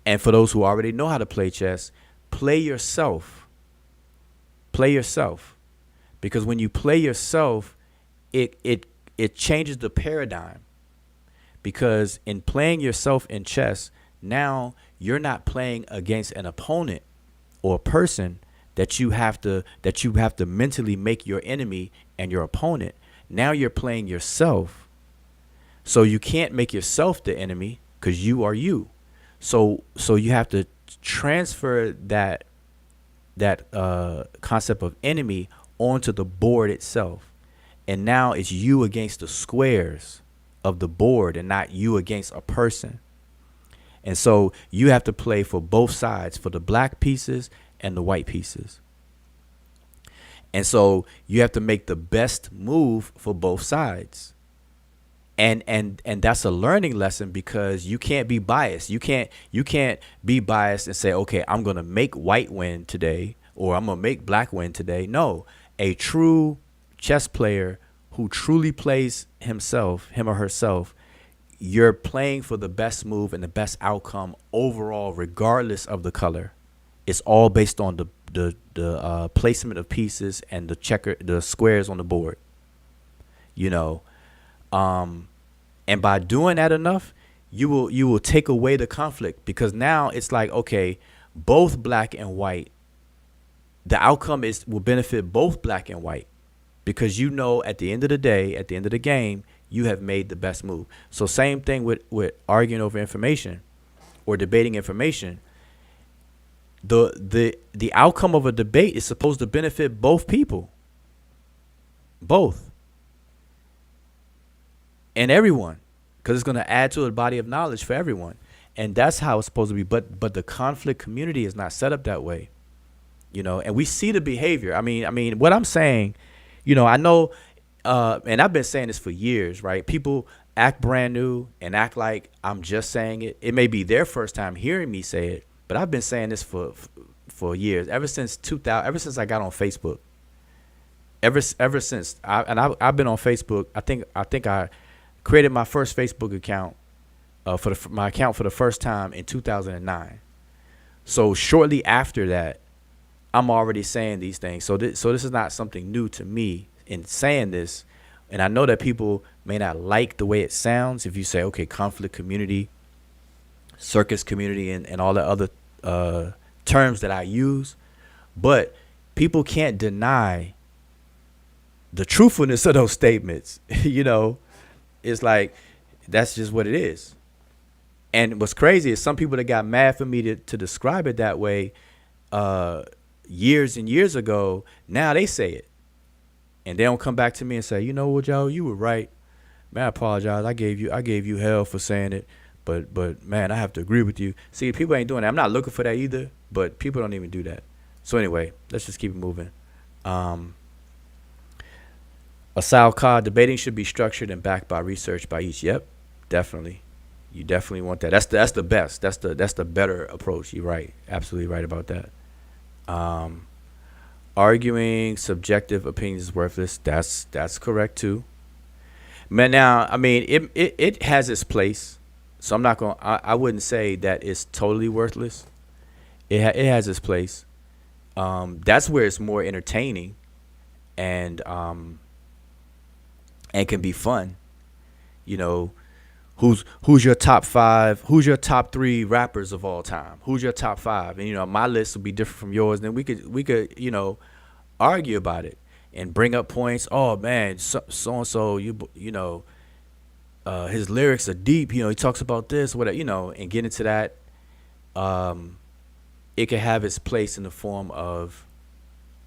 And for those who already know how to play chess, play yourself. Because when you play yourself, it changes the paradigm. Because in playing yourself in chess, now you're not playing against an opponent or a person that you have to mentally make your enemy and your opponent. Now you're playing yourself. So you can't make yourself the enemy because you are you. So you have to transfer that concept of enemy onto the board itself. And now it's you against the squares of the board and not you against a person. And so you have to play for both sides, for the black pieces and the white pieces. And so you have to make the best move for both sides. And that's a learning lesson, because you can't be biased. You can't be biased and say, okay, I'm going to make white win today, or I'm going to make black win today. No, a true chess player who truly plays him or herself, you're playing for the best move and the best outcome overall, regardless of the color. It's all based on the placement of pieces and the squares on the board. And by doing that enough, you will take away the conflict, because now it's like, okay, both black and white, the outcome will benefit both black and white, because at the end of the day, at the end of the game, you have made the best move. So same thing with arguing over information or debating information. The outcome of a debate is supposed to benefit both people. Both. And everyone, because it's going to add to a body of knowledge for everyone. And that's how it's supposed to be. But the conflict community is not set up that way, and we see the behavior. I mean, what I'm saying, I know, and I've been saying this for years, right? People act brand new and act like I'm just saying it. It may be their first time hearing me say it, but I've been saying this for years, ever since 2000, ever since I got on Facebook. Ever since I've been on Facebook. I think I created my first Facebook account my account for the first time in 2009. So shortly after that, I'm already saying these things. So this is not something new to me in saying this. And I know that people may not like the way it sounds if you say, okay, conflict community, circus community, and all the other terms that I use. But people can't deny the truthfulness of those statements. It's like, that's just what it is. And what's crazy is some people that got mad for me to describe it that way years and years ago, now they say it. And they don't come back to me and say, you know what, Joe, you were right. Man, I apologize. I gave you hell for saying it. But man, I have to agree with you. See, people ain't doing that. I'm not looking for that either, but people don't even do that. So anyway, let's just keep it moving. Asal Ka, debating should be structured and backed by research by each. Yep, definitely. You definitely want that. That's the best. That's the better approach. You're right. Absolutely right about that. Arguing subjective opinions is worthless. That's correct too. Man, now I mean it has its place. So I'm not going. I wouldn't say that it's totally worthless. It has its place. That's where it's more entertaining, and can be fun. You know, who's your top 5? Who's your top 3 rappers of all time? Who's your top 5? And my list will be different from yours. Then we could argue about it and bring up points. Oh man, so and so his lyrics are deep. He talks about this, whatever. And get into that. It can have its place in the form of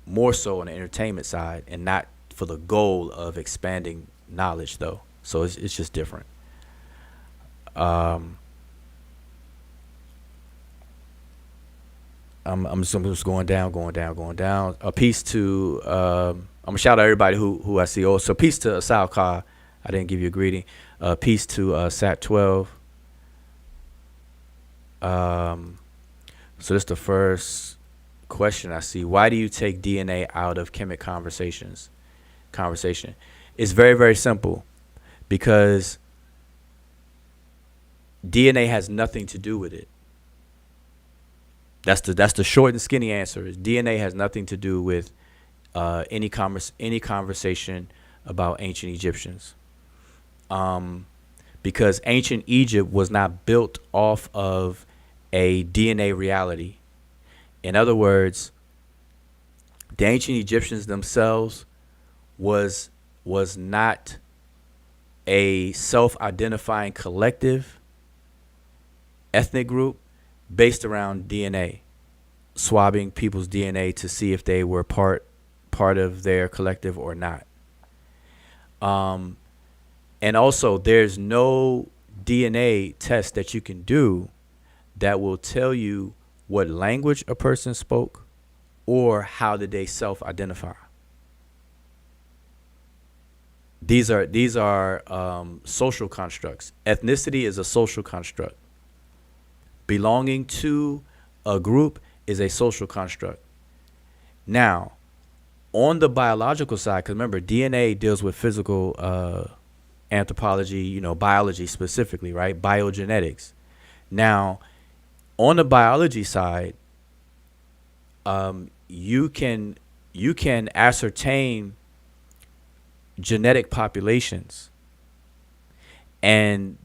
more so on the entertainment side, and not for the goal of expanding knowledge, though. So it's just different. I'm just going down. A peace to I'm gonna shout out everybody who I see. Also, peace to Asal Ka. I didn't give you a greeting. Peace to Sat 12. So this is the first question I see. Why do you take DNA out of Kemet conversation? It's very, very simple, because DNA has nothing to do with it. That's the short and skinny answer. Is DNA has nothing to do with any conversation about ancient Egyptians. Because ancient Egypt was not built off of a DNA reality. In other words, the ancient Egyptians themselves was not a self-identifying collective ethnic group based around DNA, swabbing people's DNA to see if they were part of their collective or not. And also, there's no DNA test that you can do that will tell you what language a person spoke or how did they self-identify. These are social constructs. Ethnicity is a social construct. Belonging to a group is a social construct. Now, on the biological side, because remember, DNA deals with physical anthropology, biology specifically, right? Biogenetics. Now, on the biology side, you can ascertain genetic populations, and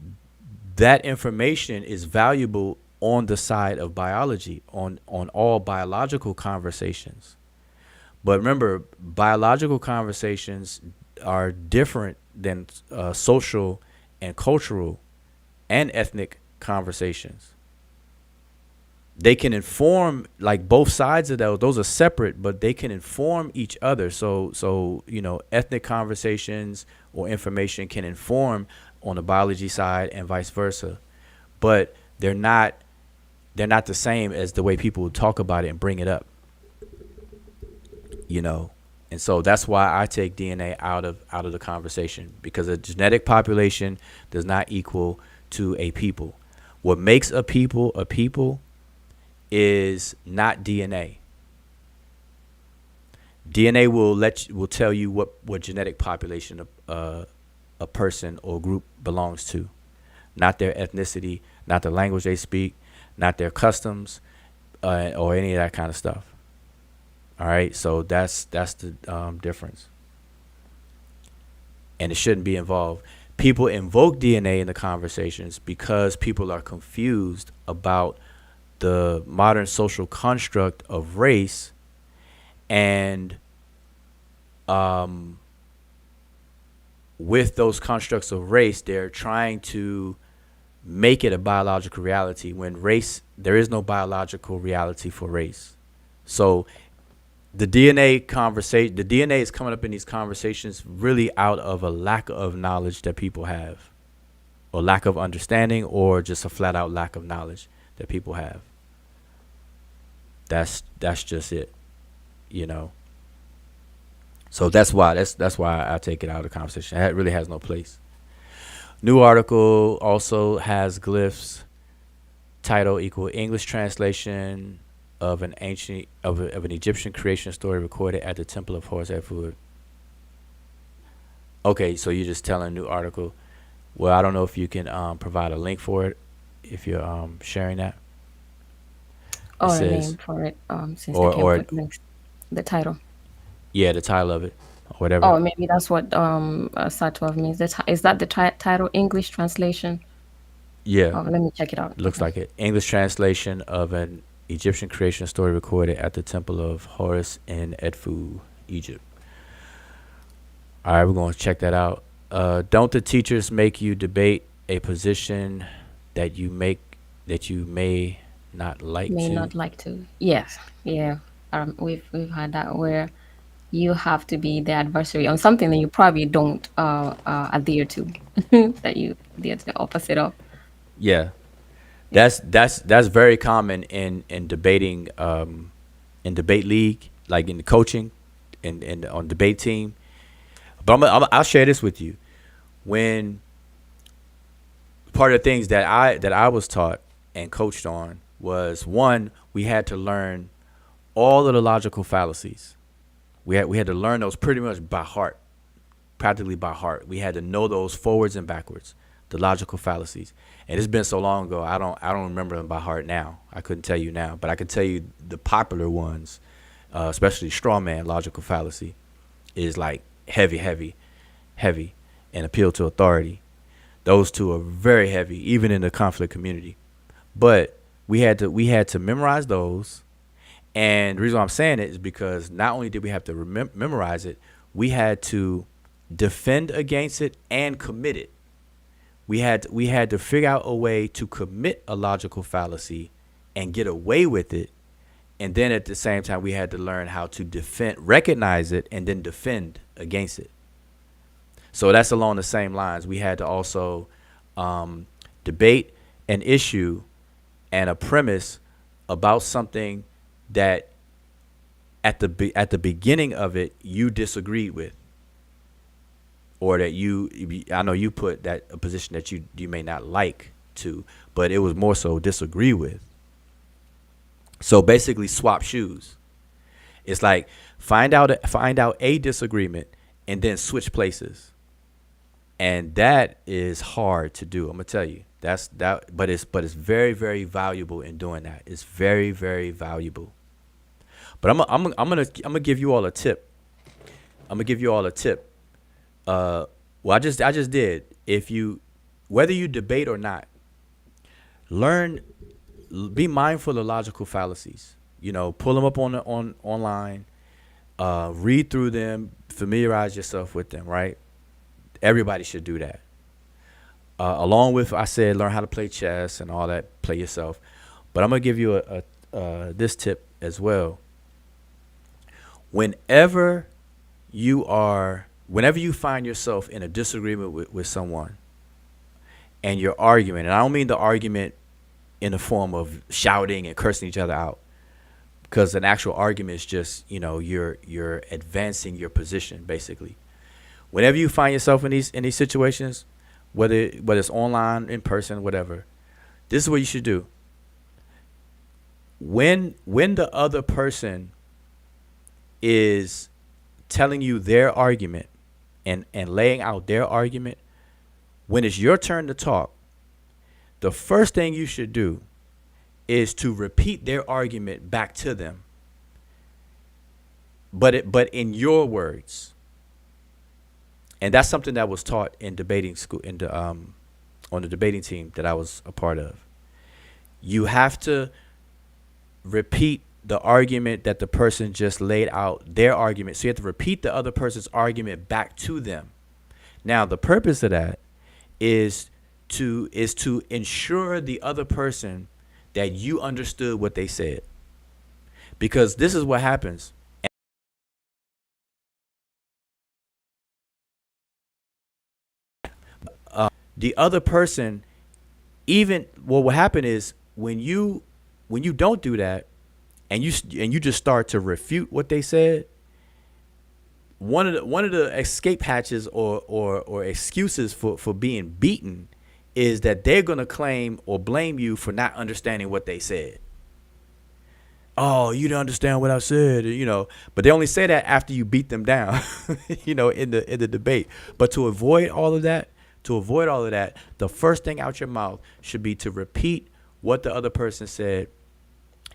that information is valuable on the side of biology, on all biological conversations. But remember, biological conversations are different than social and cultural and ethnic conversations. They can inform, like, both sides of those are separate, but they can inform each other. So ethnic conversations or information can inform on the biology side and vice versa, but they're not the same as the way people talk about it and bring it up. And so that's why I take DNA out of the conversation, because a genetic population does not equal to a people. What makes a people is not DNA. DNA will tell you what genetic population a person or group belongs to, not their ethnicity, not the language they speak, not their customs, or any of that kind of stuff. All right, so that's the difference, and it shouldn't be involved. People invoke DNA in the conversations because people are confused about the modern social construct of race, and with those constructs of race, they're trying to make it a biological reality when there is no biological reality for race. So the DNA is coming up in these conversations really out of a lack of knowledge that people have, or lack of understanding, or just a flat out lack of knowledge that people have. That's just it, So that's why I take it out of the conversation. It really has no place. New article also has glyphs. Title equal English translation of an ancient of an Egyptian creation story recorded at the Temple of Horus at Food. Okay, so you're just telling a new article. Well, I don't know if you can provide a link for it if you're sharing that. It Or a says name for it, since they can't or put links. The title. yeah, the title of it or whatever. Oh, maybe that's what Sat12 means. Is that the title English translation? Yeah, Oh, let me check it out. looks Okay. like it. English translation of an Egyptian creation story recorded at the Temple of Horus in Edfu, Egypt. All right, we're going to check that out. Don't the teachers make you debate a position that you may not like May to? not like to. Yes. Yeah. We've had that where you have to be the adversary on something that you probably don't adhere to, that you adhere to the opposite of. Yeah, Yeah. that's very common in debating in debate league, like in the coaching and on debate team. But I'll share this with you. When part of the things that I was taught and coached on was, one, we had to learn all of the logical fallacies. We had to learn those pretty much by heart, practically by heart. We had to know those forwards and backwards, the logical fallacies. And it's been so long ago, I don't remember them by heart now. I couldn't tell you now, but I could tell you the popular ones, especially straw man logical fallacy, is like heavy, and appeal to authority. Those two are very heavy, even in the conflict community. But we had to memorize those. And the reason why I'm saying it is because not only did we have to memorize it, we had to defend against it and commit it. We had to figure out a way to commit a logical fallacy and get away with it. And then at the same time, we had to learn how to recognize it, and then defend against it. So that's along the same lines. We had to also debate an issue and a premise about something that at the beginning of it you disagreed with, or that I know you put that a position that you may not like to, but it was more so disagree with. So basically, swap shoes. It's like find out a disagreement and then switch places. And that is hard to do. I'm gonna tell you but it's very, very valuable in doing that. It's very, very valuable. But I'm gonna give you all a tip. I'm gonna give you all a tip. Well, I just did. Whether you debate or not, be mindful of logical fallacies. Pull them up online, read through them, familiarize yourself with them. Right. Everybody should do that. Along with, I said, learn how to play chess and all that, play yourself. But I'm going to give you this tip as well. Whenever you find yourself in a disagreement with someone and you're arguing, and I don't mean the argument in the form of shouting and cursing each other out, because an actual argument is just, you're advancing your position, basically. Whenever you find yourself in these situations, whether it's online, in person, whatever, this is what you should do. When the other person is telling you their argument and laying out their argument, when it's your turn to talk, the first thing you should do is to repeat their argument back to them, but in your words. And that's something that was taught in debating school, on the debating team that I was a part of. You have to repeat the argument that the person just laid out, their argument. So you have to repeat the other person's argument back to them. Now, the purpose of that is to ensure the other person that you understood what they said. Because this is what happens. The other person, what happened is when you don't do that, and you just start to refute what they said, one of the escape hatches or excuses for being beaten is that they're gonna claim or blame you for not understanding what they said. Oh, you didn't understand what I said, but they only say that after you beat them down, in the debate. But to avoid all of that, the first thing out your mouth should be to repeat what the other person said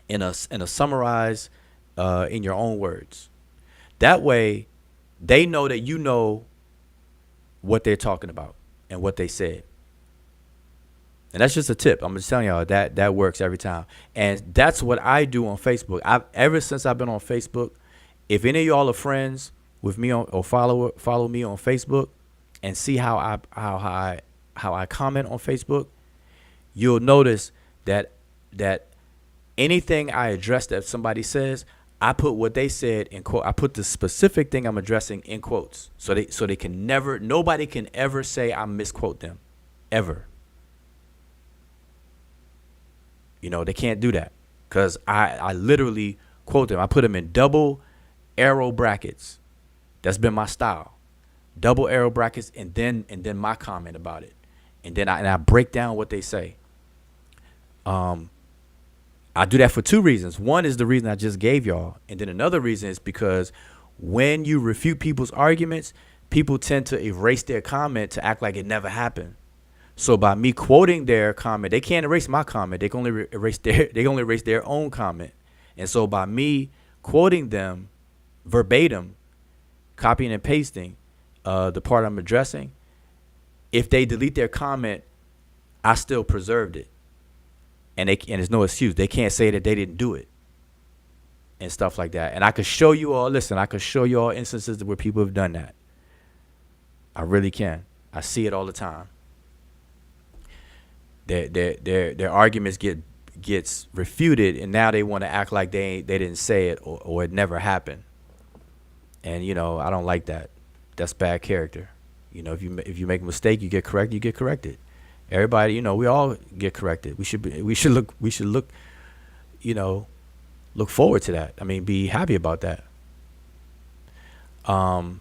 in a summarized in your own words. That way, they know that you know what they're talking about and what they said. And that's just a tip. I'm just telling y'all that works every time. And that's what I do on Facebook. Ever since I've been on Facebook, if any of y'all are friends with me or follow me on Facebook and see how I comment on Facebook, you'll notice that anything I address that somebody says, I put what they said in quote. I put the specific thing I'm addressing in quotes, so they can never, nobody can ever say I misquote them, ever. They can't do that because I literally quote them. I put them in double arrow brackets. That's been my style. Double arrow brackets and then my comment about it, and then I break down what they say. I do that for two reasons. One is the reason I just gave y'all. And then another reason is because when you refute people's arguments, people tend to erase their comment to act like it never happened. So by me quoting their comment, they can't erase my comment. They can only erase their own comment. And so by me quoting them verbatim, copying and pasting the part I'm addressing, if they delete their comment, I still preserved it. And there's no excuse. They can't say that they didn't do it and stuff like that. And I could show you all instances where people have done that. I really can. I see it all the time. Their arguments gets refuted, and now they want to act like they didn't say it or it never happened. And I don't like that. That's bad character. If you make a mistake, you get corrected. Everybody, we all get corrected. We should look forward to that. I mean, be happy about that. The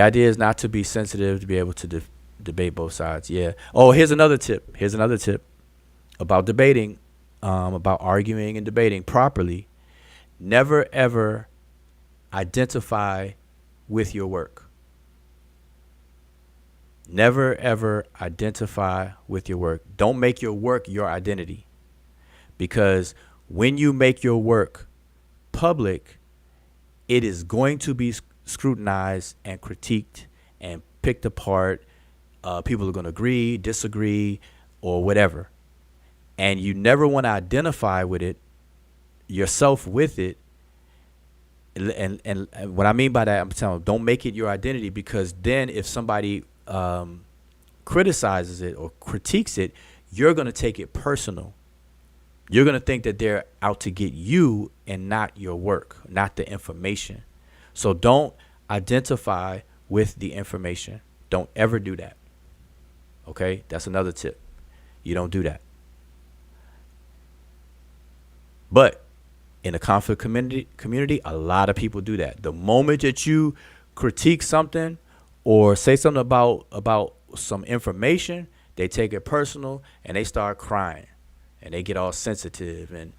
idea is not to be sensitive, to be able to debate both sides. Yeah. Oh, here's another tip about debating, about arguing and debating properly. Never, ever identify with your work. Never, ever identify with your work. Don't make your work your identity. Because when you make your work public, it is going to be scrutinized and critiqued and picked apart. People are going to agree, disagree, or whatever. And you never want to identify with it, yourself with it. And what I mean by that, I'm telling you, don't make it your identity, because then if somebody criticizes it or critiques it, you're going to take it personal. You're going to think that they're out to get you and not your work, not the information. So don't identify with the information. Don't ever do that. Okay? That's another tip. You don't do that. But in the conflict community, a lot of people do that. The moment that you critique something or say something about some information, they take it personal and they start crying and they get all sensitive and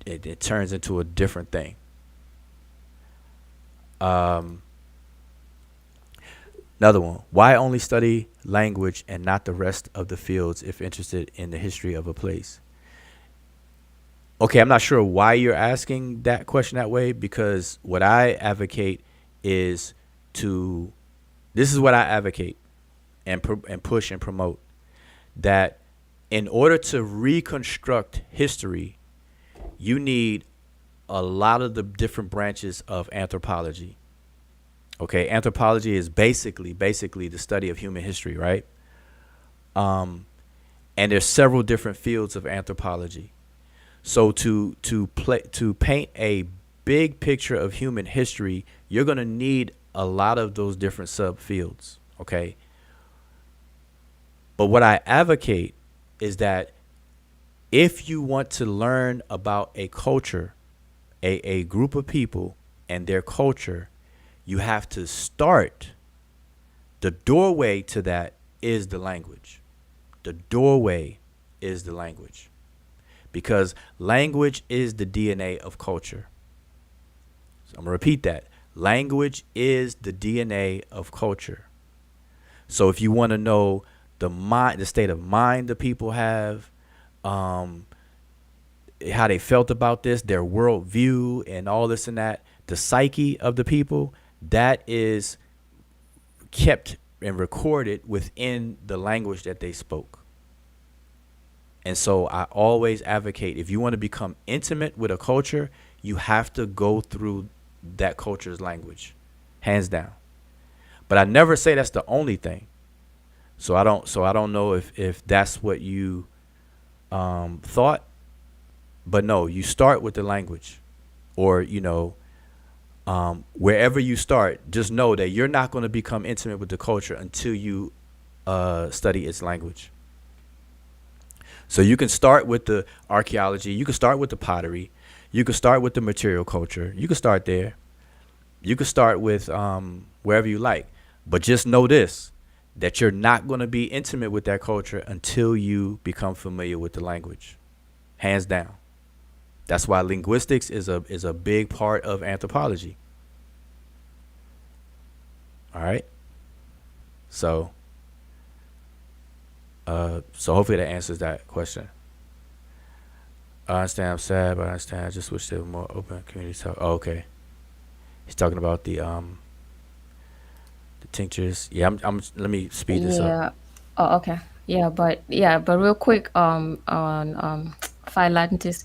it turns into a different thing. Another one. Why only study language and not the rest of the fields if interested in the history of a place? Okay, I'm not sure why you're asking that question that way, because what I advocate is this is what I advocate and push and promote, that in order to reconstruct history, you need a lot of the different branches of anthropology. Okay, anthropology is basically the study of human history, right? And there's several different fields of anthropology. So to paint a big picture of human history, you're going to need a lot of those different subfields, okay? But what I advocate is that if you want to learn about a culture, a group of people, and their culture, you have to start. The doorway to that is the language. The doorway is the language. Because language is the DNA of culture. So I'm going to repeat that. Language is the DNA of culture. So if you want to know the state of mind the people have, how they felt about this, their worldview, and all this and that, the psyche of the people, that is kept and recorded within the language that they spoke. And so I always advocate, if you want to become intimate with a culture, you have to go through that culture's language, hands down. But I never say that's the only thing. So I don't know if that's what you thought. But no, you start with the language, or wherever you start, just know that you're not going to become intimate with the culture until you study its language. So you can start with the archaeology, you can start with the pottery, you can start with the material culture, you can start there, you can start with wherever you like. But just know this, that you're not going to be intimate with that culture until you become familiar with the language, hands down. That's why linguistics is a big part of anthropology. All right. So hopefully that answers that question. I understand. I'm sad, but I understand. I just wish there were more open community talk. Oh, okay. He's talking about the tinctures. Yeah. I'm. Let me speed this up. Yeah. Oh, okay. But real quick, on Phyllantis,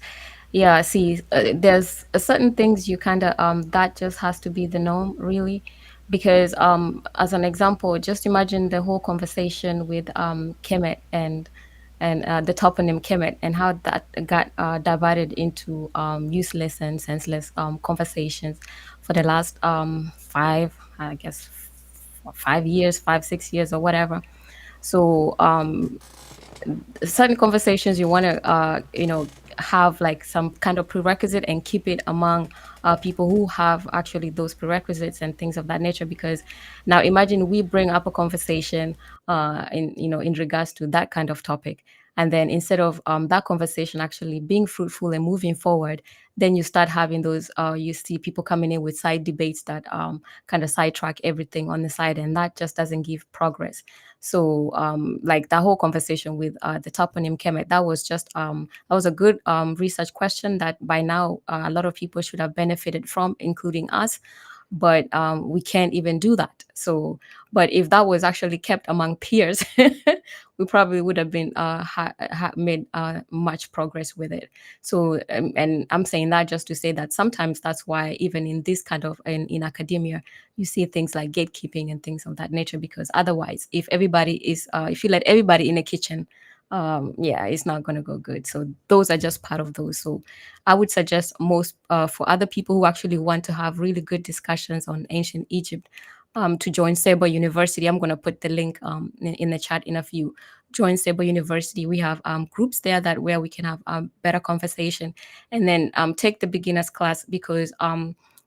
yeah. See, there's certain things you kind of that just has to be the norm, really, because as an example, just imagine the whole conversation with Kemet and the toponym Kemet, and how that got divided into useless and senseless conversations for the last 5 years, 5, 6 years, or whatever. So certain conversations you want to have like some kind of prerequisite and keep it among people who have actually those prerequisites and things of that nature, because now imagine we bring up a conversation in regards to that kind of topic, and then instead of that conversation actually being fruitful and moving forward, then you start having those you see people coming in with side debates that kind of sidetrack everything on the side, and that just doesn't give progress. So like that whole conversation with the toponym Kemet, that was a good research question that by now a lot of people should have benefited from, including us. But we can't even do that. So, but if that was actually kept among peers, we probably would have been made much progress with it. So, and I'm saying that just to say that sometimes that's why even in this kind of in academia, you see things like gatekeeping and things of that nature, because otherwise, if you let everybody in a kitchen, yeah, it's not going to go good. So those are just part of those. So I would suggest most for other people who actually want to have really good discussions on ancient Egypt, to join Sebo University. I'm going to put the link in the chat in a few. Join Sebo University. We have groups there that where we can have better conversation, and then take the beginners class, because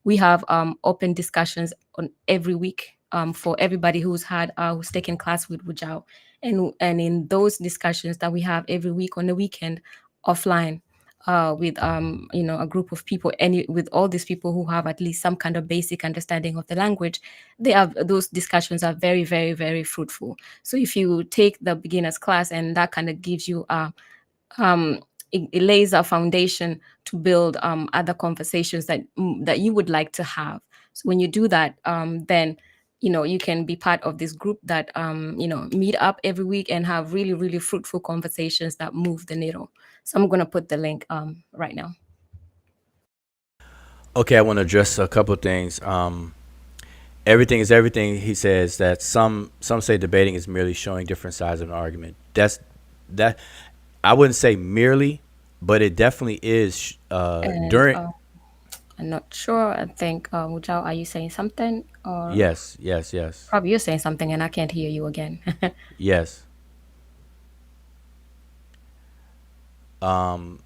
we have open discussions on every week for everybody who's taken class with Wujao, and in those discussions that we have every week on the weekend offline, with a group of people, and with all these people who have at least some kind of basic understanding of the language, those discussions are very, very, very fruitful. So if you take the beginners class, and that kind of gives you um it lays a foundation to build other conversations that you would like to have. So when you do that, then you can be part of this group that meet up every week and have really, really fruitful conversations that move the needle. So I'm going to put the link right now. Okay, I want to address a couple of things. Everything is everything. He says that some say debating is merely showing different sides of an argument. That I wouldn't say merely, but it definitely is. During I'm not sure. I think Wujao, are you saying something, or yes. probably you're saying something and I can't hear you again? Yes. Hopefully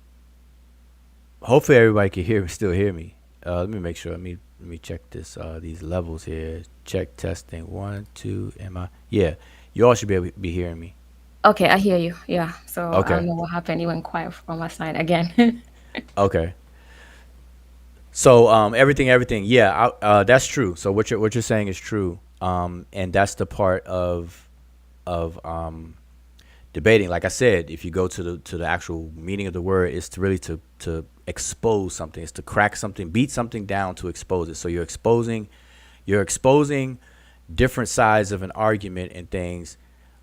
everybody can still hear me. Let me make sure. Let me Let me check this. These levels here. Check testing. 1, 2. Am I? Yeah. You all should be able to be hearing me. Okay, I hear you. Yeah. So I don't Okay. know what happened. It went quiet from my side again. Okay. So everything. Yeah, that's true. So what you're saying is true. And that's the part of debating. Like I said, if you go to the actual meaning of the word, it's to really to expose something. It's to crack something, beat something down to expose it. So you're exposing different sides of an argument and things,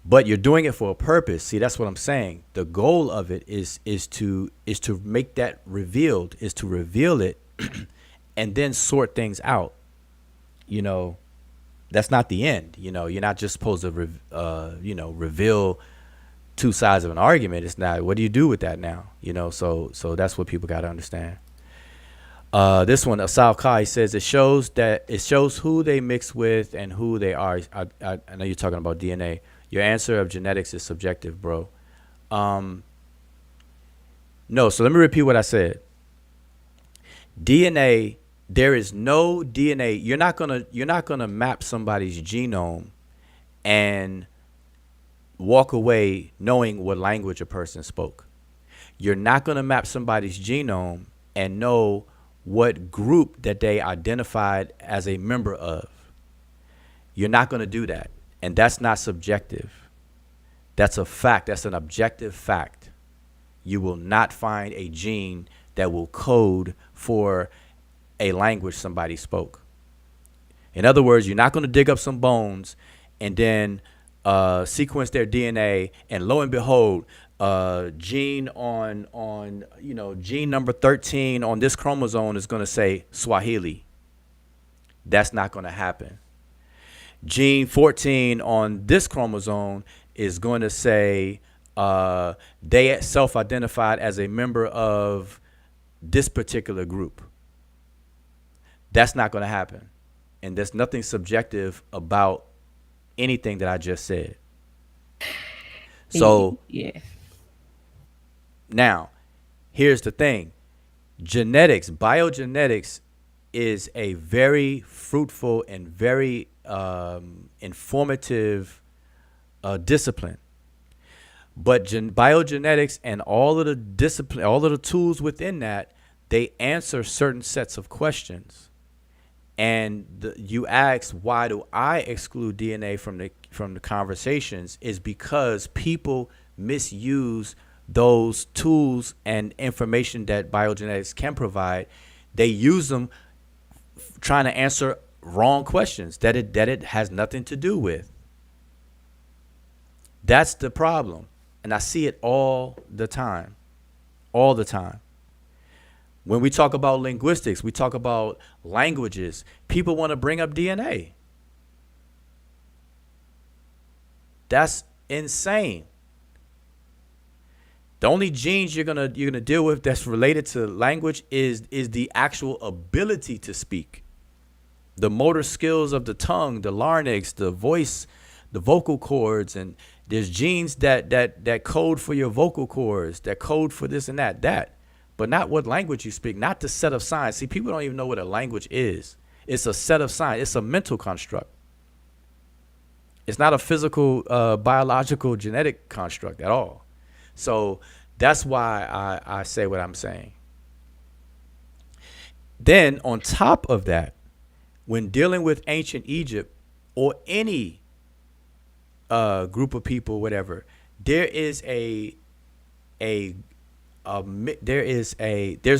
but you're doing it for a purpose. See, that's what I'm saying. The goal of it is to make that revealed, is to reveal it and then sort things out. You know, that's not the end. You know, you're not just supposed to reveal two sides of an argument. It's not. What do you do with that now? You know, so that's what people got to understand. This one, Asal Kai says it shows who they mix with and who they are. I know you're talking about DNA. Your answer of genetics is subjective, bro. No, so let me repeat what I said. DNA, there is no DNA. You're not gonna map somebody's genome and walk away knowing what language a person spoke. You're not gonna map somebody's genome and know what group that they identified as a member of. You're not gonna do that. And that's not subjective. That's a fact. That's an objective fact. You will not find a gene that will code for a language somebody spoke. In other words, you're not going to dig up some bones and then sequence their DNA, and lo and behold, gene gene number 13 on this chromosome is going to say Swahili. That's not going to happen. Gene 14 on this chromosome is going to say they self-identified as a member of this particular group. That's not going to happen. And there's nothing subjective about anything that I just said. So yeah. Now, here's the thing. Biogenetics is a very fruitful and very informative discipline. But biogenetics and all of the tools within that, they answer certain sets of questions. And you ask, why do I exclude DNA from the conversations? Is because people misuse those tools and information that biogenetics can provide. They use them trying to answer wrong questions that it has nothing to do with. That's the problem. And I see it all the time. All the time. When we talk about linguistics, we talk about languages, people want to bring up DNA. That's insane. The only genes you're gonna deal with that's related to language is the actual ability to speak. The motor skills of the tongue, the larynx, the voice, the vocal cords, and there's genes that code for your vocal cords, that code for this and that. But not what language you speak, not the set of signs. See, people don't even know what a language is. It's a set of signs. It's a mental construct. It's not a physical, biological, genetic construct at all. So that's why I say what I'm saying. Then on top of that, when dealing with ancient Egypt or any group of people, whatever, there's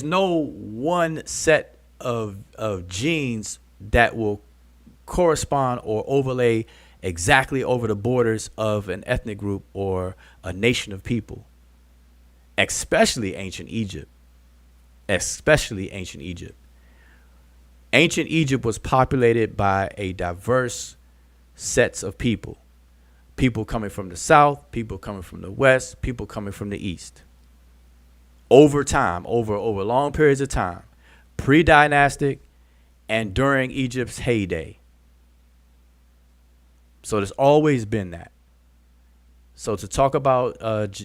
no one set of genes that will correspond or overlay exactly over the borders of an ethnic group or a nation of people, especially ancient Egypt. Ancient Egypt was populated by a diverse sets of people. People coming from the south, people coming from the west, people coming from the east. Over time, over long periods of time, pre-dynastic and during Egypt's heyday. So there's always been that. So to talk about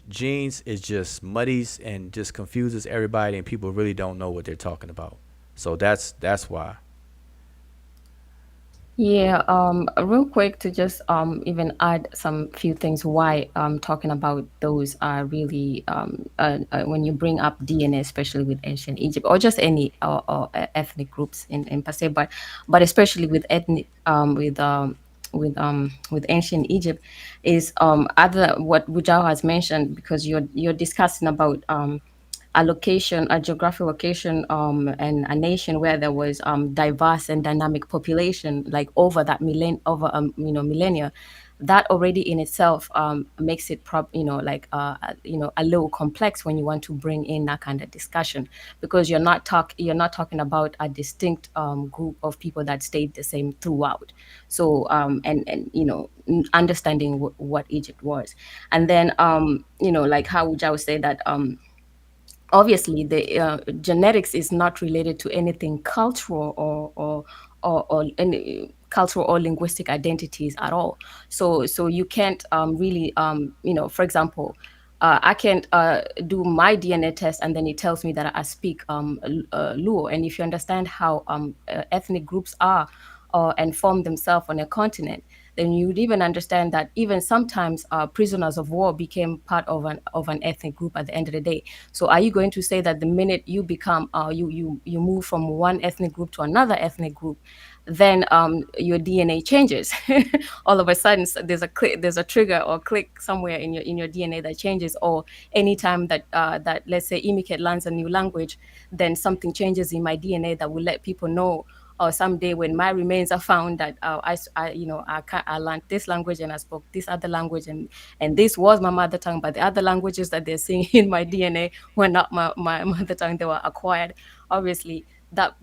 genes is just muddies and just confuses everybody, and people really don't know what they're talking about. So that's why. Yeah, real quick to just even add some few things why talking about those are really when you bring up DNA, especially with ancient Egypt or just any ethnic groups in per se, but especially with ethnic with ancient Egypt is other what Wujao has mentioned, because you're discussing about a location, a geographic location, and a nation where there was diverse and dynamic population, like over that millennia, that already in itself makes it a little complex when you want to bring in that kind of discussion, because you're not talking about a distinct group of people that stayed the same throughout. So and understanding what Egypt was, and then like how Ujao said that obviously the genetics is not related to anything cultural or any cultural or linguistic identities at all. So you can't really for example, I can't do my DNA test and then it tells me that I speak Luo. And if you understand how ethnic groups are and form themselves on a continent, then you would even understand that even sometimes prisoners of war became part of an ethnic group at the end of the day. So are you going to say that the minute you become you move from one ethnic group to another ethnic group, then your DNA changes? All of a sudden, there's a trigger or click somewhere in your DNA that changes. Or anytime that let's say Imiket learns a new language, then something changes in my DNA that will let people know. Or someday when my remains are found that I learned this language and I spoke this other language, and this was my mother tongue, but the other languages that they're seeing in my DNA were not my mother tongue, they were acquired. Obviously, that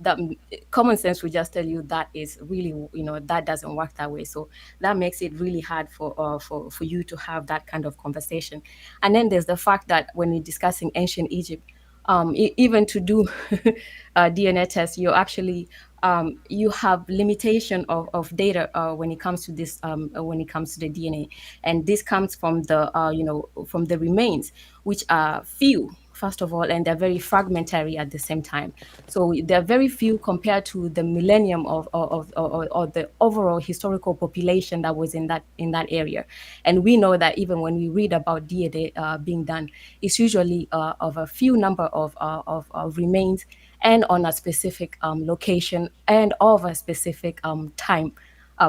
common sense would just tell you that is really, that doesn't work that way. So that makes it really hard for you to have that kind of conversation. And then there's the fact that when you're discussing ancient Egypt, even to do DNA tests, you actually you have limitation of data when it comes to this when it comes to the DNA, and this comes from the from the remains, which are few first of all, and they're very fragmentary at the same time. So they're very few compared to the millennium of the overall historical population that was in that area. And we know that even when we read about DNA being done, it's usually of a few number of remains and on a specific location and of a specific time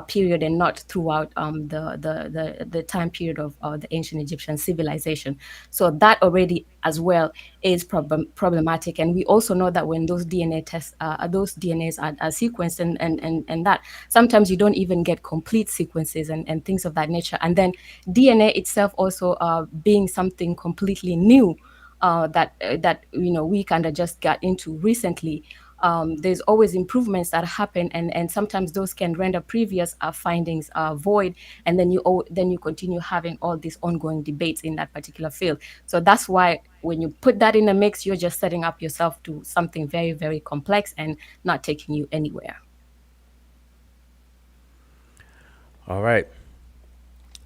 period, and not throughout the time period of the ancient Egyptian civilization. So that already as well is problematic. And we also know that when those DNA tests, those DNAs are sequenced and that sometimes you don't even get complete sequences and things of that nature. And then DNA itself also being something completely new that we kind of just got into recently. There's always improvements that happen, and sometimes those can render previous findings void, and then you continue having all these ongoing debates in that particular field. So that's why when you put that in the mix, you're just setting up yourself to something very, very complex and not taking you anywhere. All right.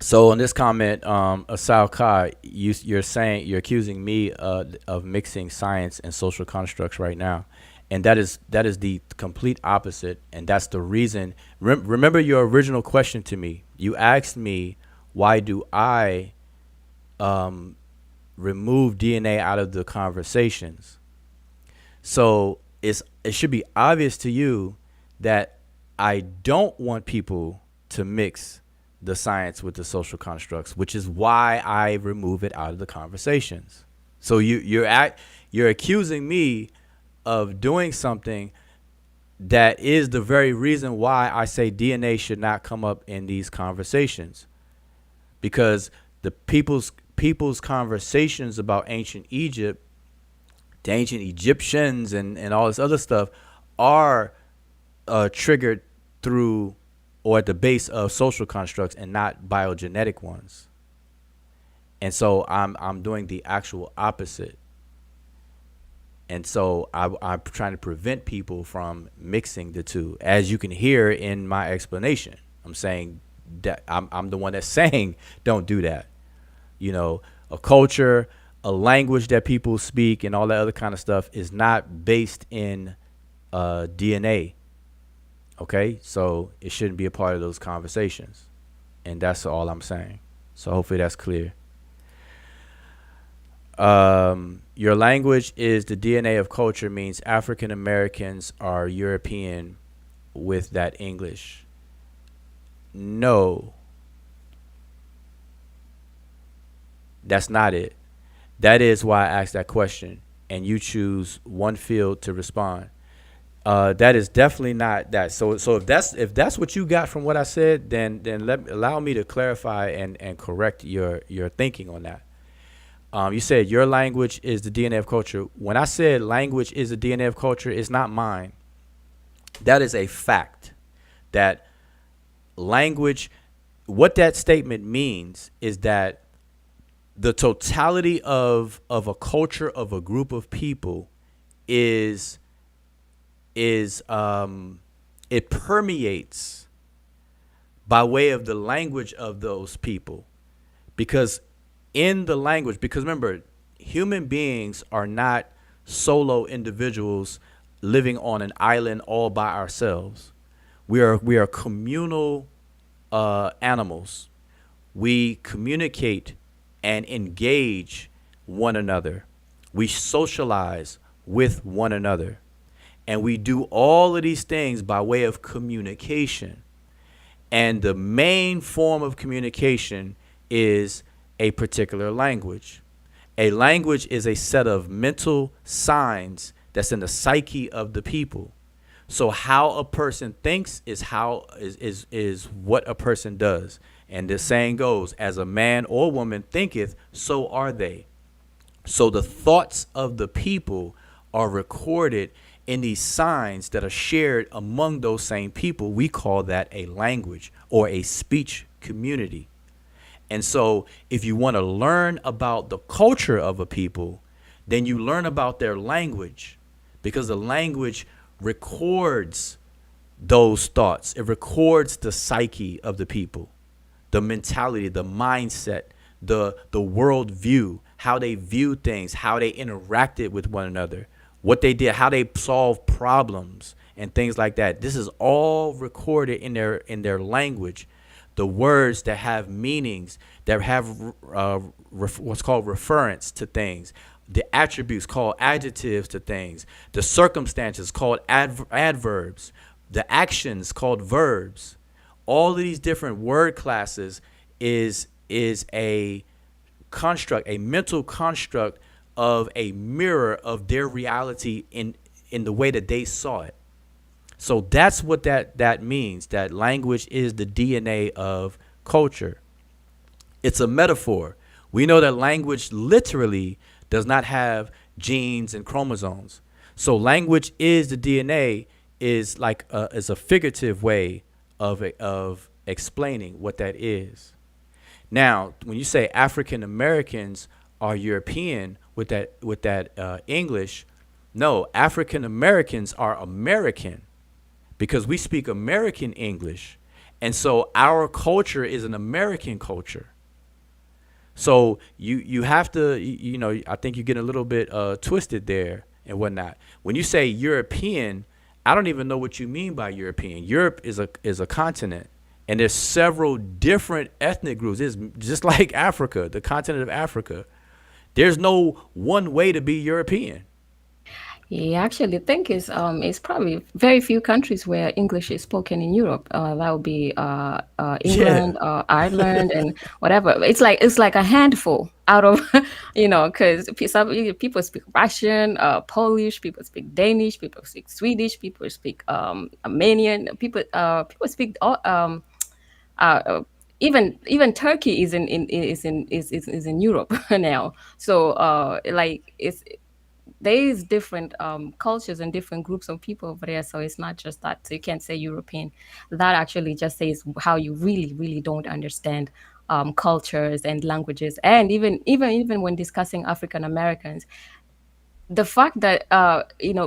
So on this comment, Asal Kai, you're accusing me of mixing science and social constructs right now, and that is the complete opposite, and that's the reason. Remember your original question to me. You asked me why do I remove DNA out of the conversations. So it should be obvious to you that I don't want people to mix the science with the social constructs, which is why I remove it out of the conversations. So you're accusing me of doing something that is the very reason why I say DNA should not come up in these conversations, because the people's conversations about ancient Egypt, the ancient Egyptians, and all this other stuff are triggered through or at the base of social constructs and not biogenetic ones. And so I'm doing the actual opposite. And so I'm trying to prevent people from mixing the two. As you can hear in my explanation, I'm saying that I'm the one that's saying don't do that. A culture, a language that people speak, and all that other kind of stuff is not based in DNA. Okay, so it shouldn't be a part of those conversations, and that's all I'm saying. So hopefully that's clear. Your language is the DNA of culture means African Americans are European with that English. No, that's not it. That is why I asked that question, and you choose one field to respond. That is definitely not that. So if that's what you got from what I said, then allow me to clarify and correct your thinking on that. You said your language is the DNA of culture. When I said language is the DNA of culture, it's not mine. That is a fact. That language, what that statement means is that the totality of a culture of a group of people is it permeates by way of the language of those people, because in the language, because remember, human beings are not solo individuals living on an island all by ourselves. We are communal animals. We communicate and engage one another. We socialize with one another. And we do all of these things by way of communication. And the main form of communication is a particular language. A language is a set of mental signs that's in the psyche of the people. So how a person thinks is what a person does. And the saying goes, as a man or woman thinketh, so are they. So the thoughts of the people are recorded in these signs that are shared among those same people. We call that a language or a speech community. And so if you want to learn about the culture of a people, then you learn about their language, because the language records those thoughts. It records the psyche of the people, the mentality, the mindset, the world view, how they view things, how they interacted with one another, what they did, how they solved problems and things like that. This is all recorded in their language. The words that have meanings, that have what's called reference to things, the attributes called adjectives to things, the circumstances called adverbs, the actions called verbs. All of these different word classes is a construct, a mental construct of a mirror of their reality in the way that they saw it. So that's what that means, that language is the DNA of culture. It's a metaphor. We know that language literally does not have genes and chromosomes. So language is the DNA is like is a figurative way of explaining what that is. Now, when you say African Americans are European with that English, no, African Americans are American, because we speak American English. And so our culture is an American culture. So you have to, I think you get a little bit twisted there and whatnot. When you say European, I don't even know what you mean by European. Europe is a continent, and there's several different ethnic groups. It's just like Africa, the continent of Africa. There's no one way to be European. Yeah, actually, I think it's probably very few countries where English is spoken in Europe. That would be Yeah. England, Ireland, and whatever. It's like a handful out of, because some people speak Russian, Polish, people speak Danish, people speak Swedish, people speak Armenian, people speak uh, uh, even Turkey is in Europe now. So like it's there is different cultures and different groups of people over there. So it's not just that. So you can't say European. That actually just says how you really, really don't understand cultures and languages. And even when discussing African Americans, the fact that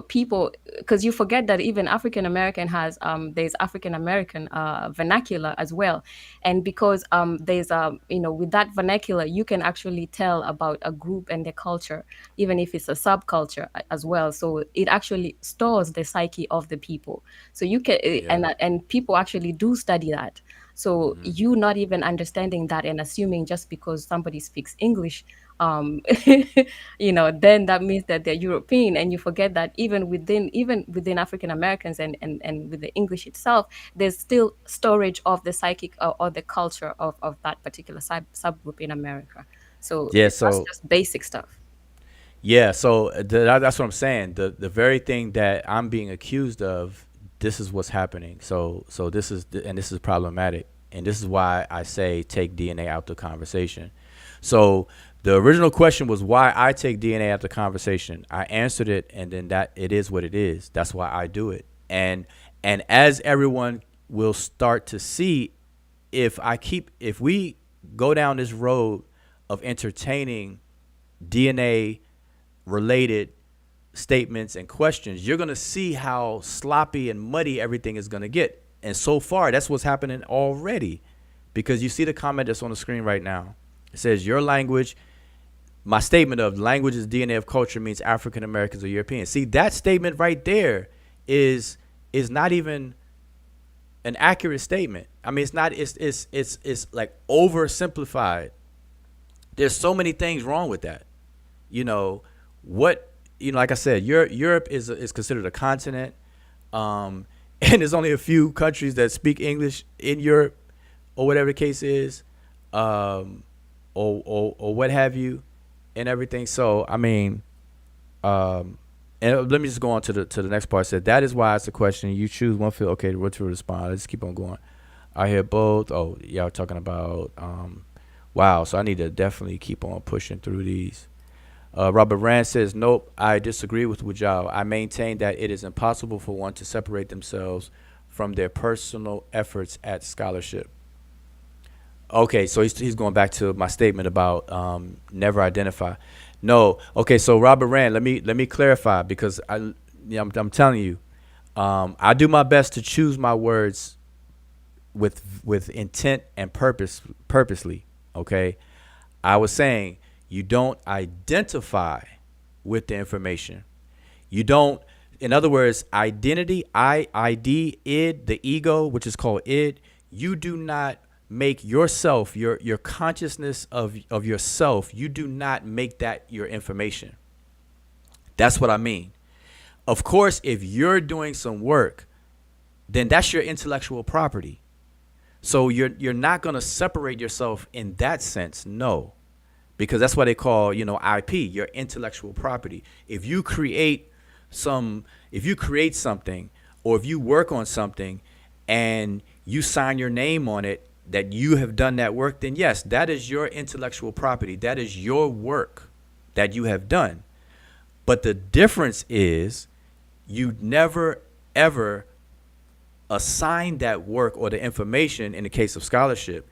people, because you forget that even African American has there's African American vernacular as well. And because there's with that vernacular you can actually tell about a group and their culture, even if it's a subculture as well. So it actually stores the psyche of the people. So you can Yeah. and people actually do study that. So Hmm. you not even understanding that and assuming just because somebody speaks English, um then that means that they're European. And you forget that even within African Americans and with the English itself, there's still storage of the psychic or the culture of that particular subgroup in America. So Yeah. that's So just basic stuff. yeah. So that's what I'm saying. The very thing that I'm being accused of, this is what's happening. So this is and this is problematic, and this is why I say take DNA out the conversation. So the original question was why I take DNA out the conversation. I answered it, and then that it is what it is. That's why I do it. And as everyone will start to see, if we go down this road of entertaining DNA related statements and questions, you're going to see how sloppy and muddy everything is going to get. And so far, that's what's happening already. Because you see the comment that's on the screen right now. It says, your language, my statement of language is DNA of culture means African Americans or Europeans. See, that statement right there is not even an accurate statement. I mean, it's not, it's like oversimplified. There's so many things wrong with that. You know, like I said, Europe is considered a continent, and there's only a few countries that speak English in Europe, or whatever the case is, or what have you, and everything. So I mean, and let me just go on to the next part. It said that is why it's a question. You choose one field. Okay, what to respond? Let's keep on going. I hear both. Oh, y'all talking about wow. So I need to definitely keep on pushing through these. Robert Rand says, nope, I disagree with Wujao. I maintain that it is impossible for one to separate themselves from their personal efforts at scholarship. Okay, so he's going back to my statement about never identify. No, okay, so Robert Rand, let me clarify, because I'm telling you, I do my best to choose my words with intent and purposely. Okay, I was saying you don't identify with the information. You don't, in other words, identity, ID, id, the ego, which is called id, you do not make yourself, your consciousness of yourself, you do not make that your information. That's what I mean. Of course, if you're doing some work, then that's your intellectual property. So you're not going to separate yourself in that sense, no. Because that's what they call, IP, your intellectual property. If you create something, or if you work on something and you sign your name on it that you have done that work, then yes, that is your intellectual property. That is your work that you have done. But the difference is you never, ever assign that work or the information, in the case of scholarship,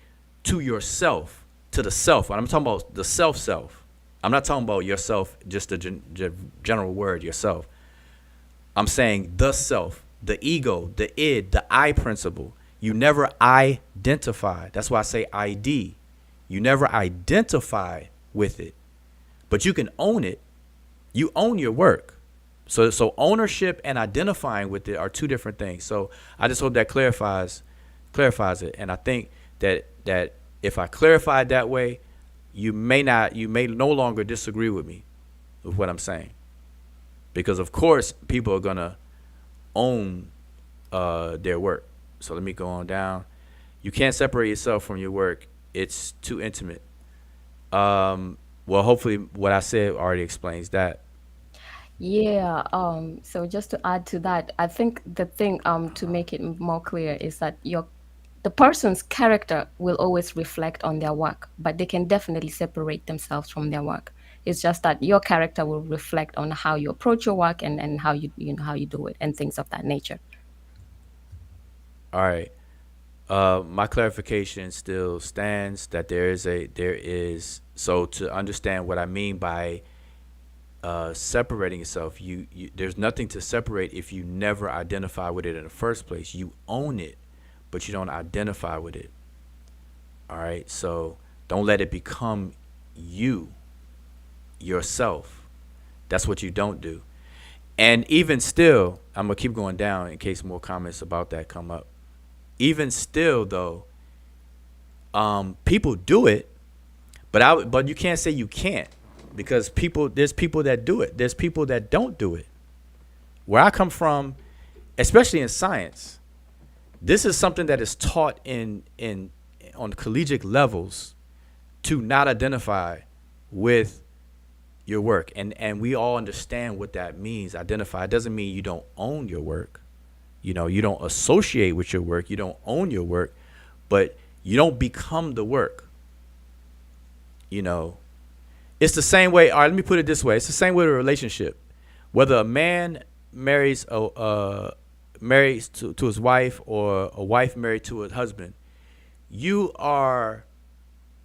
to yourself. To the self. I'm talking about the self. I'm not talking about yourself, just the general word, yourself. I'm saying the self, the ego, the id, the I principle. You never identify. That's why I say ID. You never identify with it, but you can own it. You own your work. So ownership and identifying with it are two different things. So I just hope that clarifies it. And I think that if I clarify it that way, you may no longer disagree with me with what I'm saying. Because of course people are gonna own their work. So let me go on down. You can't separate yourself from your work. It's too intimate. Well, hopefully what I said already explains that. Yeah, so just to add to that, I think the thing to make it more clear is that the person's character will always reflect on their work, but they can definitely separate themselves from their work. It's just that your character will reflect on how you approach your work and how how you do it and things of that nature. All right. My clarification still stands that there is so to understand what I mean by separating yourself. There's nothing to separate if you never identify with it in the first place. You own it, but you don't identify with it. All right, so don't let it become you, yourself. That's what you don't do. And even still, I'm gonna keep going down in case more comments about that come up. Even still, though, people do it, but you can't say you can't, because there's people that do it. There's people that don't do it. Where I come from, especially in science, this is something that is taught on collegiate levels, to not identify with your work. And we all understand what that means. Identify. It doesn't mean you don't own your work. You don't associate with your work. You don't own your work, but you don't become the work. It's the same way. All right, let me put it this way. It's the same way with a relationship. Whether a man marries to his wife, or a wife married to her husband, you are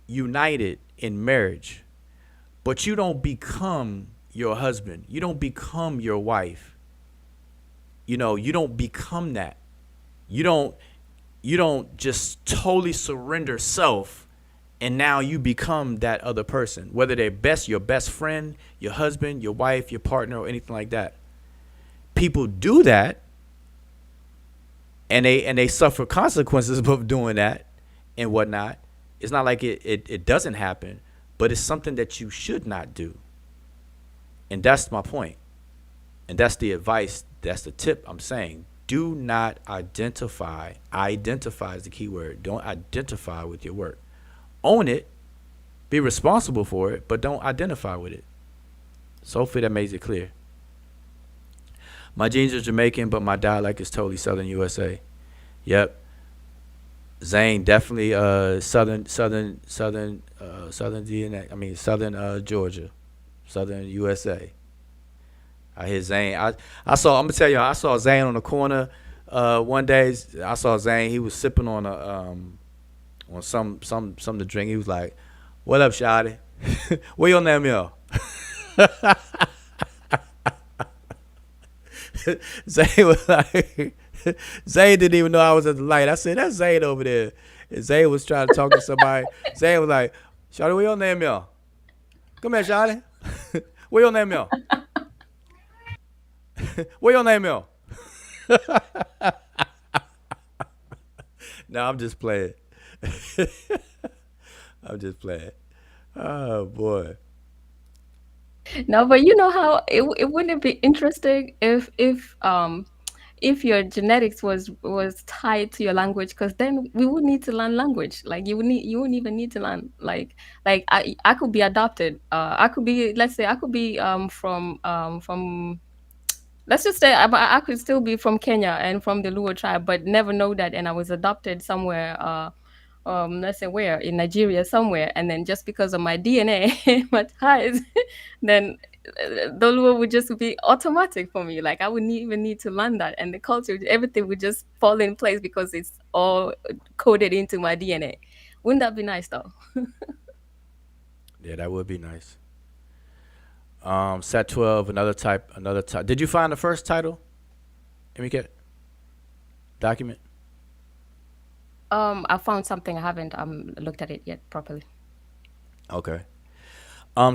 united in marriage, but you don't become your husband. You don't become your wife. You don't become that. You don't just totally surrender self, and now you become that other person, whether they're your best friend, your husband, your wife, your partner, or anything like that. People do that, and they suffer consequences of doing that and whatnot. It's not like it doesn't happen, but it's something that you should not do. And that's my point. And that's the advice. That's the tip I'm saying. Do not identify. Identify is the key word. Don't identify with your work. Own it. Be responsible for it, but don't identify with it. So hopefully that makes it clear. My genes are Jamaican, but my dialect is totally Southern USA. Yep. Zane, definitely southern DNA. I mean southern Georgia, Southern USA. I hear Zane. I'm gonna tell you, I saw Zane on the corner one day. I saw Zane. He was sipping on some to drink. He was like, "What up, shawty? Where your name is?" Zane was like, Zane didn't even know I was at the light. I said, "That's Zane over there." And Zane was trying to talk to somebody. Zane was like, "Shawty, where your name is? Come here, shawty. Where your name is? Where your name is?" No, I'm just playing. I'm just playing. Oh boy. No, but you know how it wouldn't be interesting if your genetics was tied to your language, because then we would need to learn language. Like you wouldn't even need to learn like I could be adopted. I could be, let's say I could be from, let's just say I could still be from Kenya and from the Luo tribe, but never know that, and I was adopted somewhere. Let's say where in Nigeria somewhere, and then just because of my DNA, my ties, then the Luo would just be automatic for me. Like I wouldn't even need to learn that, and the culture, everything would just fall in place because it's all coded into my DNA. Wouldn't that be nice though? Yeah, that would be nice. Set 12, another type. Did you find the first title? Let me get document. I found something. I haven't looked at it yet properly. Okay.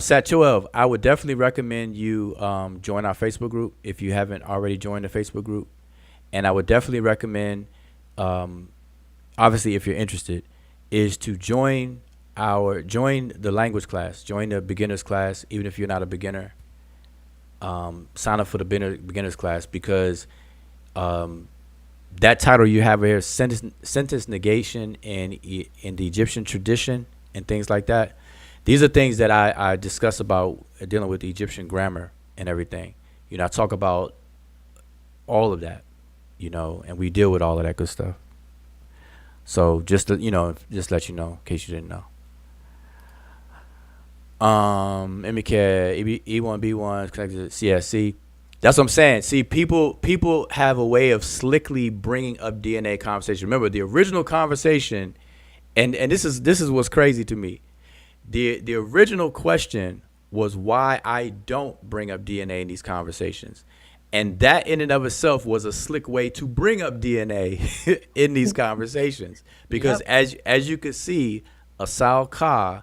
Sat 12, I would definitely recommend you join our Facebook group if you haven't already joined the Facebook group. And I would definitely recommend, obviously if you're interested, is to join the language class, join the beginners class, even if you're not a beginner. Sign up for the beginners class, because that title you have here, sentence negation in the Egyptian tradition and things like that. These are things that I discuss about dealing with the Egyptian grammar and everything. I talk about all of that, and we deal with all of that good stuff. So just let you know, in case you didn't know. MEK, E1, B1 connected to CSC. That's what I'm saying. See, people have a way of slickly bringing up DNA conversation. Remember the original conversation, and this is what's crazy to me. The original question was why I don't bring up DNA in these conversations. And that in and of itself was a slick way to bring up DNA in these conversations. Because as you could see, Asal Ka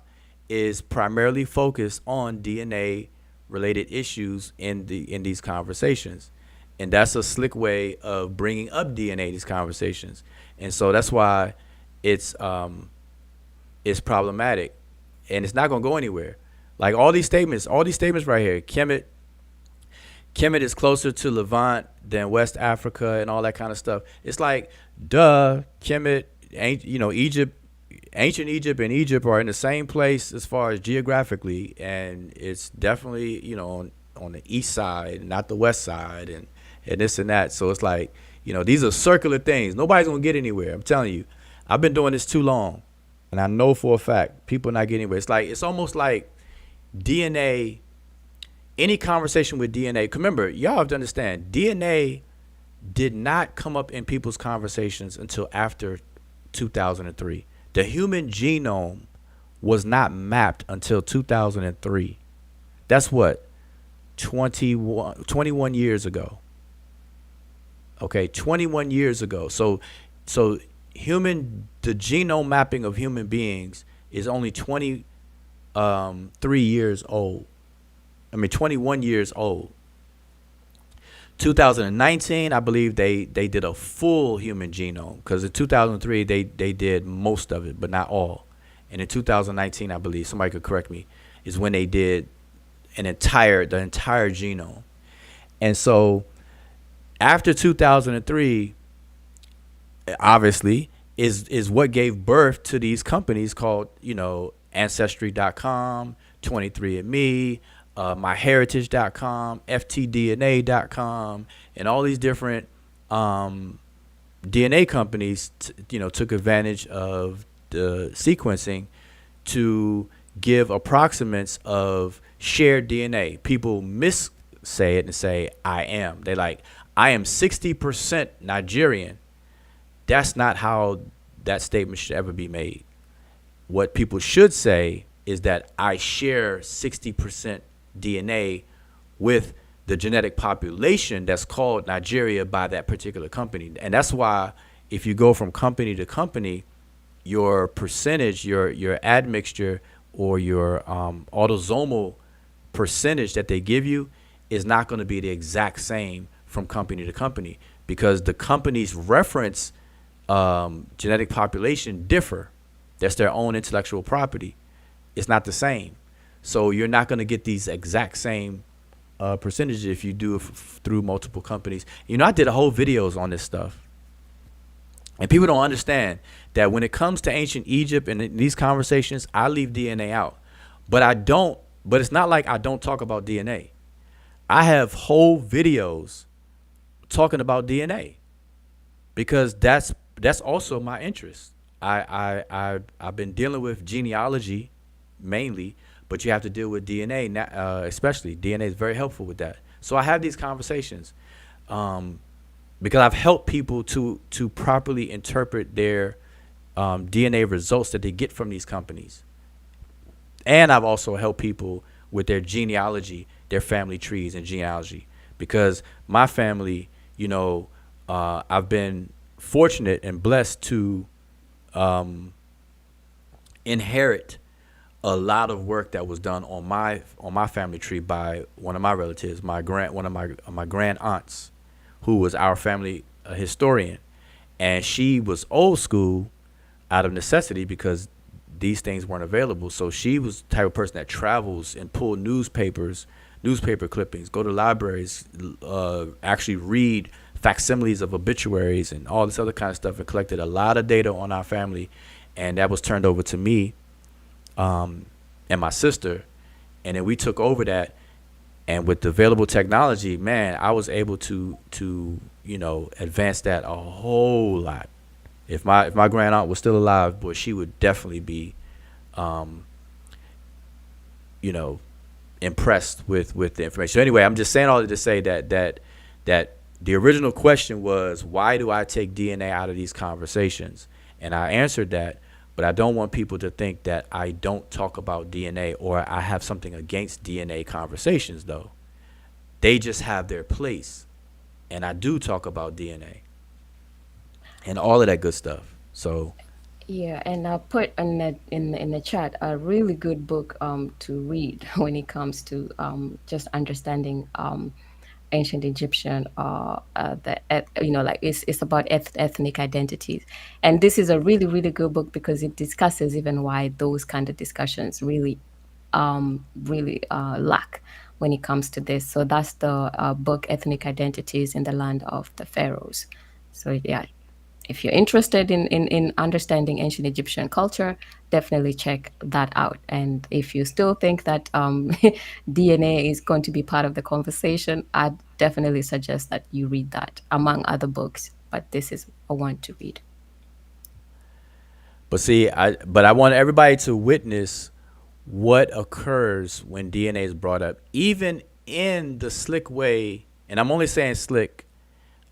is primarily focused on DNA related issues in these conversations. And that's a slick way of bringing up DNA in these conversations. And so that's why it's problematic, and it's not going to go anywhere. Like all these statements right here, Kemet is closer to Levant than West Africa and all that kind of stuff. It's like, duh, Kemet, Egypt, ancient Egypt and Egypt are in the same place as far as geographically, and it's definitely, on the east side, not the west side, and this and that. So it's like, these are circular things. Nobody's going to get anywhere. I'm telling you, I've been doing this too long, and I know for a fact people not getting anywhere. It's almost like DNA, any conversation with DNA. Remember, y'all have to understand, DNA did not come up in people's conversations until after 2003. The human genome was not mapped until 2003. That's what, 21 years ago. Okay, 21 years ago. So the genome mapping of human beings is only 23 years old. 21 years old. 2019, I believe they did a full human genome, because in 2003 they did most of it, but not all. And in 2019, I believe, somebody could correct me, is when they did the entire genome. And so after 2003, obviously, is what gave birth to these companies called, Ancestry.com, 23andMe, MyHeritage.com, FTDNA.com, and all these different DNA companies, took advantage of the sequencing to give approximates of shared DNA. People say it and say, I am. They like, I am 60% Nigerian. That's not how that statement should ever be made. What people should say is that I share 60% DNA with the genetic population that's called Nigeria by that particular company. And that's why if you go from company to company, your percentage, your admixture or your autosomal percentage that they give you is not going to be the exact same from company to company, because the company's reference genetic population differ. That's their own intellectual property. It's not the same. So you're not going to get these exact same percentages if you do it through multiple companies. I did a whole videos on this stuff. And people don't understand that when it comes to ancient Egypt and in these conversations, I leave DNA out. But it's not like I don't talk about DNA. I have whole videos talking about DNA, because that's also my interest. I've been dealing with genealogy mainly, but you have to deal with DNA, especially. DNA is very helpful with that. So I have these conversations because I've helped people to properly interpret their DNA results that they get from these companies. And I've also helped people with their genealogy, their family trees and genealogy, because my family, I've been fortunate and blessed to inherit a lot of work that was done on my family tree by one of my relatives, one of my grand aunts, who was our family historian, and she was old school out of necessity because these things weren't available. So she was the type of person that travels and pull newspaper clippings, go to libraries, actually read facsimiles of obituaries and all this other kind of stuff, and collected a lot of data on our family, and that was turned over to me and my sister, and then we took over that. And with the available technology, man, I was able to advance that a whole lot. If my grand aunt was still alive, boy, she would definitely be impressed with the information. So anyway, I'm just saying all that to say that the original question was, why do I take DNA out of these conversations? And I answered that But I don't want people to think that I don't talk about DNA or I have something against DNA conversations, though. They just have their place. And I do talk about DNA and all of that good stuff. So, Yeah, and I put in the chat a really good book to read when it comes to just understanding ancient Egyptian like it's about ethnic identities, and this is a really good book because it discusses even why those kind of discussions really lack when it comes to this. So that's the book Ethnic Identities in the Land of the Pharaohs. So yeah, if you're interested in understanding ancient Egyptian culture, definitely check that out. And if you still think that DNA is going to be part of the conversation, I'd definitely suggest that you read that among other books. But this is a one to read. but see, I want everybody to witness what occurs when DNA is brought up, even in the slick way. And I'm only saying slick,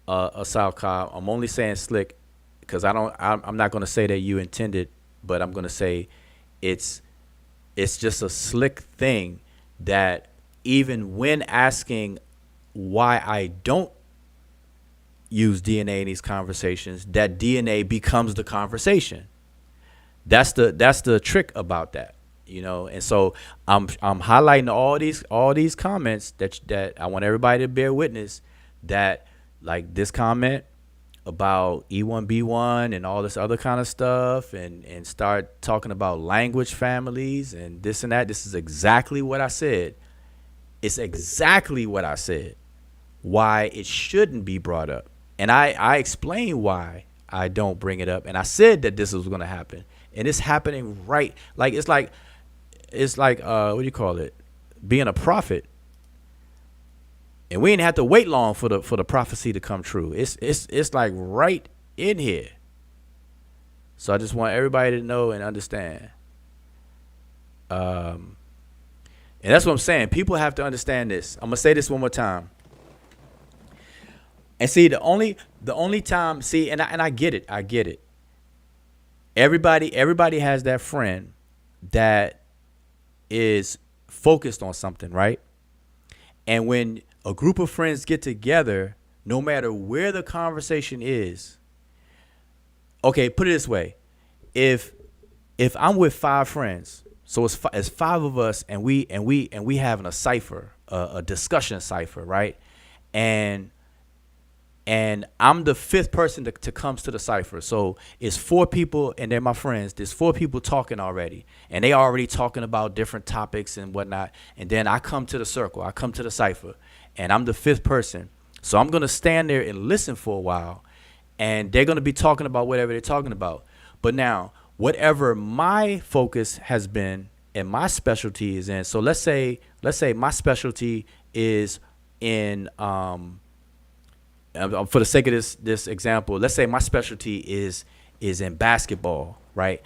Asal Ka. I'm only saying slick because I'm not going to say that you intended, but I'm going to say it's just a slick thing that even when asking why I don't use DNA in these conversations, that DNA becomes the conversation. That's the trick about that, And so I'm highlighting all these comments that I want everybody to bear witness that, like this comment about E1B1 and all this other kind of stuff, and start talking about language families and this and that. This is exactly what I said. It's exactly what I said. Why it shouldn't be brought up. And I explained why I don't bring it up. And I said that this was going to happen. And it's happening right. It's like what do you call it? Being a prophet. And we didn't have to wait long for the prophecy to come true. It's like right in here. So I just want everybody to know and understand. And that's what I'm saying. People have to understand this. I'm gonna say this one more time. And see, the only time, see, and I get it. I get it. Everybody has that friend that is focused on something, right? And when a group of friends get together, no matter where the conversation is, okay, put it this way. If I'm with 5 friends, so it's 5 of us, and we having a cipher, a discussion cipher, right? And I'm the 5th person to comes to the cipher. So it's 4 people, and they're my friends. There's 4 people talking already, and they already talking about different topics and whatnot. And then I come to the circle. I come to the cipher, and I'm the 5th person. So I'm gonna stand there and listen for a while, and they're gonna be talking about whatever they're talking about. But now, whatever my focus has been and my specialty is in. So let's say my specialty is in for the sake of this example, let's say my specialty is in basketball, right?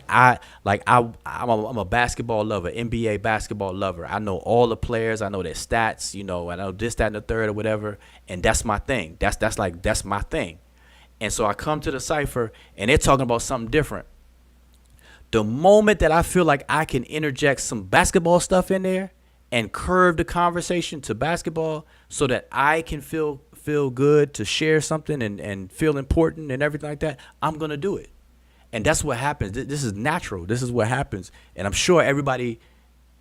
I'm a basketball lover, NBA basketball lover. I know all the players, I know their stats, I know this, that, and the third or whatever, and that's my thing. That's my thing. And so I come to the cipher, and they're talking about something different. The moment that I feel like I can interject some basketball stuff in there and curve the conversation to basketball so that I can feel good to share something and feel important and everything like that, I'm going to do it. And that's what happens. This is natural. This is what happens. And I'm sure everybody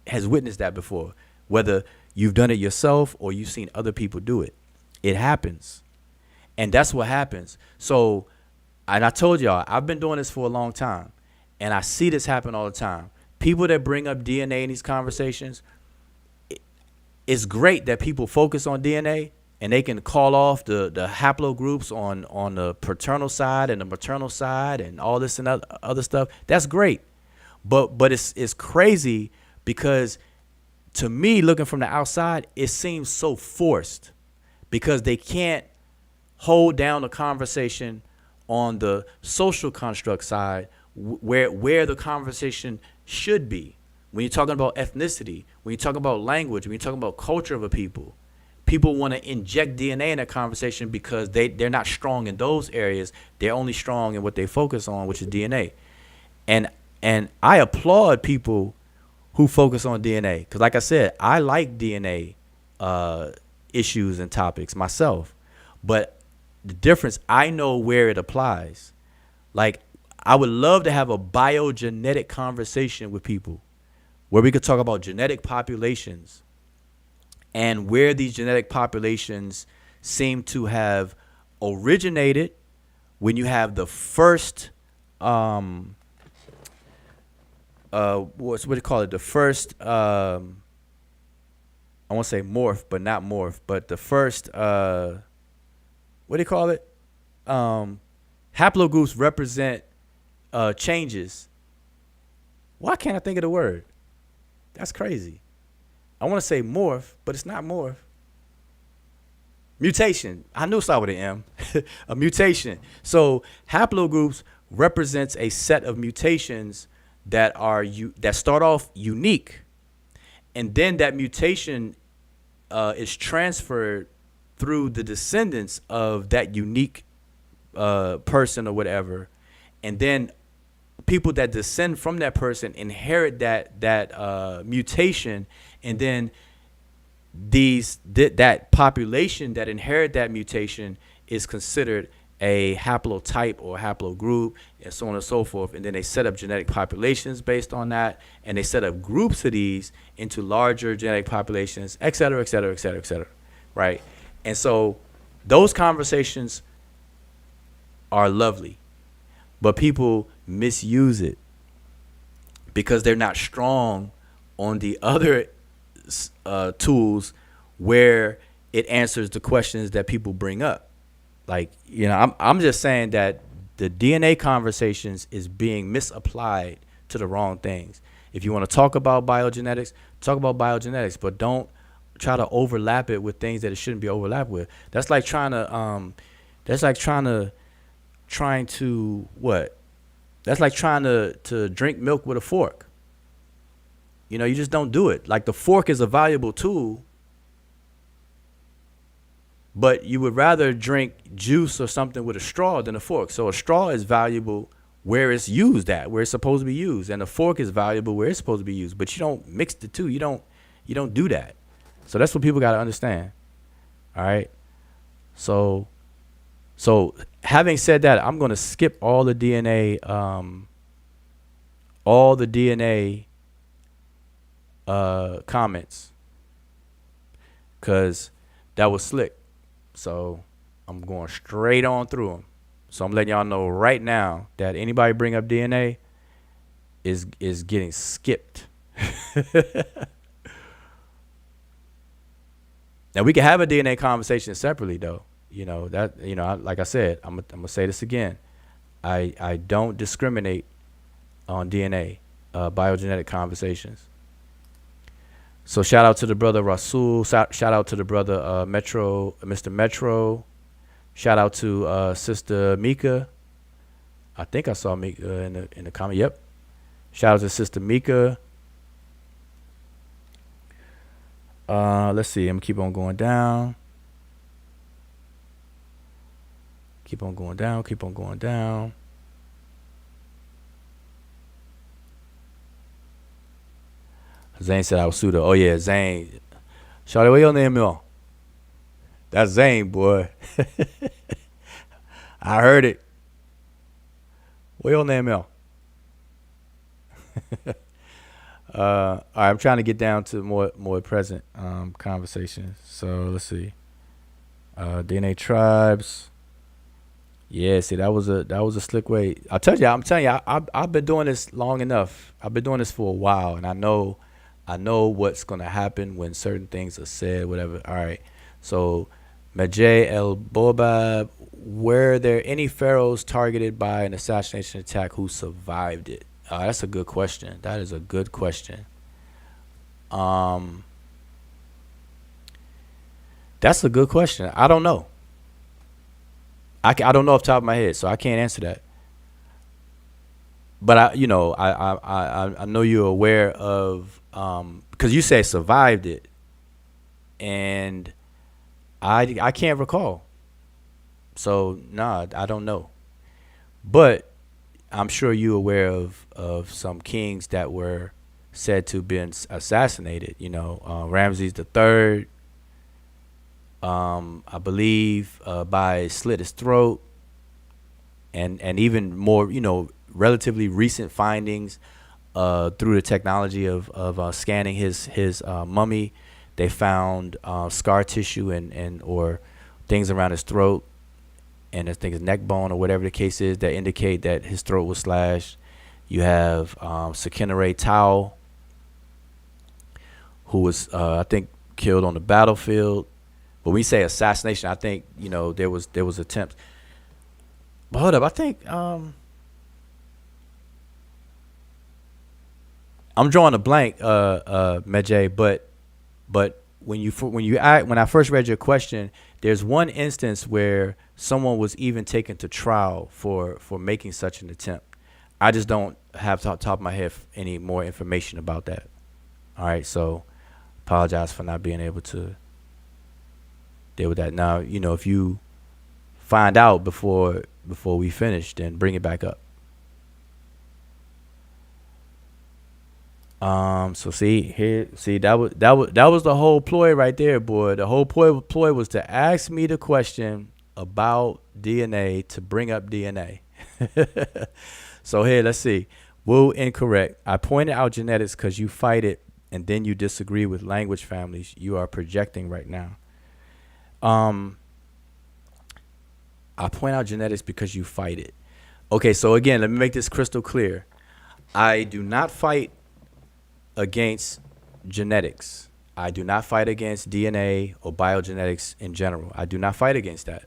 has witnessed that before, whether you've done it yourself or you've seen other people do it. It happens. And that's what happens. So, and I told y'all, I've been doing this for a long time, and I see this happen all the time. People that bring up DNA in these conversations, it's great that people focus on DNA, and they can call off the haplogroups on the paternal side and the maternal side and all this and other stuff. That's great. But it's crazy because to me, looking from the outside, it seems so forced because they can't hold down the conversation on the social construct side where the conversation should be. When you're talking about ethnicity, when you're talking about language, when you're talking about culture of a people want to inject DNA in that conversation because they're not strong in those areas. They're only strong in what they focus on, which is DNA. and I applaud people who focus on DNA, because like I said, I like DNA issues and topics myself, but the difference, I know where it applies. Like, I would love to have a biogenetic conversation with people where we could talk about genetic populations and where these genetic populations seem to have originated when you have the first what do you call it? The first I want to say morph, but not morph, but the first what do you call it? Haplogroups represent changes. Why can't I think of the word? That's crazy. I want to say morph, but it's not morph. Mutation. I knew it started with an M. A mutation. So haplogroups represents a set of mutations that are that start off unique, and then that mutation is transferred through the descendants of that unique person or whatever, and then people that descend from that person inherit that mutation, and then that population that inherit that mutation is considered a haplotype or haplogroup, and so on and so forth. And then they set up genetic populations based on that, and they set up groups of these into larger genetic populations, et cetera, et cetera, et cetera, et cetera, right? And so those conversations are lovely, but people misuse it because they're not strong on the other tools where it answers the questions that people bring up. Like, you know, I'm just saying that the DNA conversations is being misapplied to the wrong things. If you want to talk about biogenetics, talk about biogenetics, but don't try to overlap it with things that it shouldn't be overlapped with. That's like trying to drink milk with a fork. You know, you just don't do it. Like, the fork is a valuable tool, but you would rather drink juice or something with a straw than a fork. So a straw is valuable where it's used at, where it's supposed to be used, and a fork is valuable where it's supposed to be used. But you don't mix the two. You don't do that. So that's what people got to understand. All right. So having said that, I'm going to skip all the DNA comments, because that was slick. So I'm going straight on through them. So I'm letting y'all know right now that anybody bring up DNA is getting skipped. Now we can have a DNA conversation separately, though. You know that. You know, like I said, I'm gonna say this again. I don't discriminate on DNA biogenetic conversations. So shout out to the brother Rasul. Shout out to the brother Mr. Metro. Shout out to Sister Mika. I think I saw Mika in the comment. Yep. Shout out to Sister Mika. Let's see. I'm gonna keep on going down. Keep on going down. Keep on going down. Zane said I was pseudo. Oh yeah, Zane. Shawty, what your name is? That's Zane, boy. I heard it. What your name is? All right, I'm trying to get down to more present conversations. So let's see. DNA tribes. Yeah, see, that was a slick way. I'm telling you, I've been doing this long enough. I've been doing this for a while, and I know what's gonna happen when certain things are said, whatever. All right. So Majay El Bobab, were there any pharaohs targeted by an assassination attack who survived it? That's a good question. That is a good question. That's a good question. I don't know. I don't know off the top of my head, so I can't answer that. But I know you're aware of, because you say survived it, and I can't recall. So nah, I don't know. But I'm sure you're aware of some kings that were said to have been assassinated. You know, Ramses the Third, I believe, by slit his throat, and even more, you know, relatively recent findings through the technology of scanning his mummy. They found scar tissue and or things around his throat, and I think his neck bone or whatever the case is, that indicate that his throat was slashed. You have Sekenere Tao, who was I think killed on the battlefield. But when we say assassination, I think, you know, there was attempts. But hold up, I think I'm drawing a blank, Medew, but when I first read your question, there's one instance where someone was even taken to trial for making such an attempt. I just don't have top of my head any more information about that. All right, so apologize for not being able to deal with that. Now, you know, if you find out before we finish, then bring it back up. So that was the whole ploy right there, boy. The whole ploy was to ask me the question about DNA, to bring up DNA. So here, let's see. Woo, incorrect. I pointed out genetics because you fight it, and then you disagree with language families. You are projecting right now. I point out genetics because you fight it. Okay, so again, let me make this crystal clear. I do not fight against genetics. I do not fight against DNA or biogenetics in general. I do not fight against that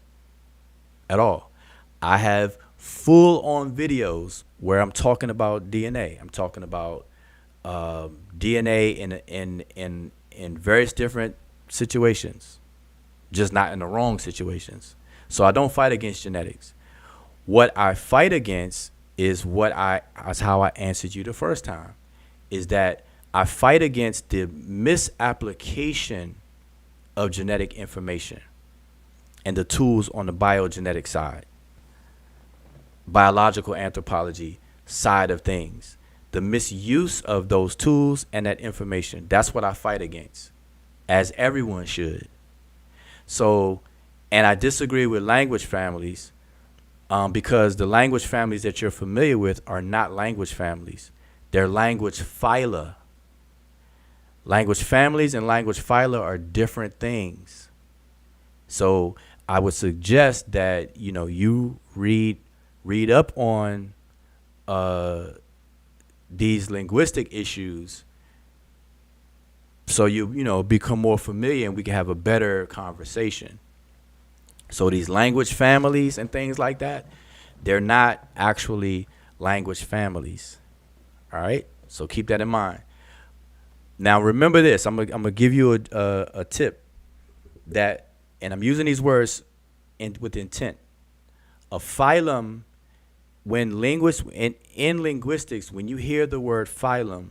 at all. I have full-on videos where I'm talking about DNA. I'm talking about DNA in various different situations, just not in the wrong situations. So I don't fight against genetics. What I fight against is how I answered you the first time, is that I fight against the misapplication of genetic information and the tools on the biogenetic side, biological anthropology side of things. The misuse of those tools and that information, that's what I fight against, as everyone should. So, and I disagree with language families because the language families that you're familiar with are not language families. They're language phyla. Language families and language phyla are different things. So I would suggest that, you know, you read up on these linguistic issues, so you know, become more familiar and we can have a better conversation. So these language families and things like that, they're not actually language families. All right, so keep that in mind. Now remember this. I'm gonna give you a tip that, and I'm using these words with intent. A phylum, in linguistics, when you hear the word phylum,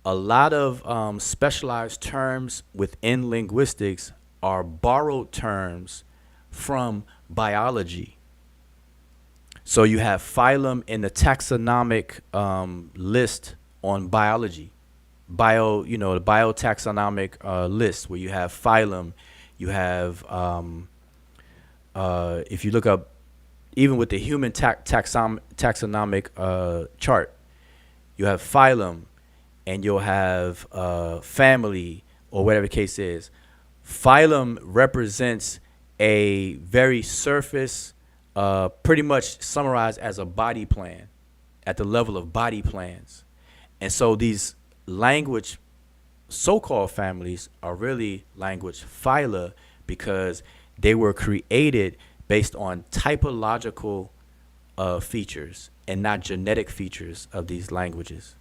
a lot of specialized terms within linguistics are borrowed terms from biology. So you have phylum in the taxonomic list on biology. The biotaxonomic list, where you have phylum, you have if you look up, even with the human taxonomic chart, you have phylum, and you'll have family, or whatever the case is. Phylum represents a very surface, pretty much summarized as a body plan, at the level of body plans. And so these language so-called families are really language phyla, because they were created based on typological features and not genetic features of these languages.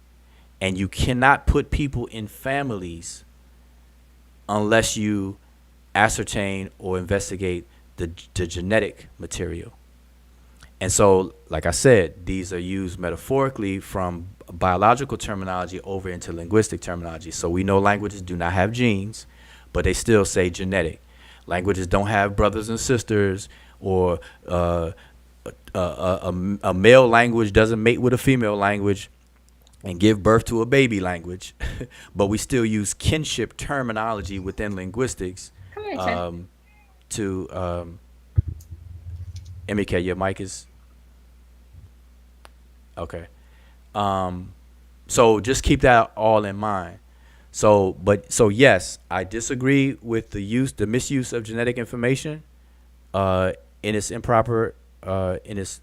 And you cannot put people in families unless you ascertain or investigate the genetic material. And so, like I said, these are used metaphorically from biological terminology over into linguistic terminology. So we know languages do not have genes, but they still say genetic. Languages don't have brothers and sisters or a male language doesn't mate with a female language and give birth to a baby language, but we still use kinship terminology within linguistics That makes sense. to MK, your mic is okay. So just keep that all in mind. So yes, I disagree with the misuse of genetic information in its improper, in its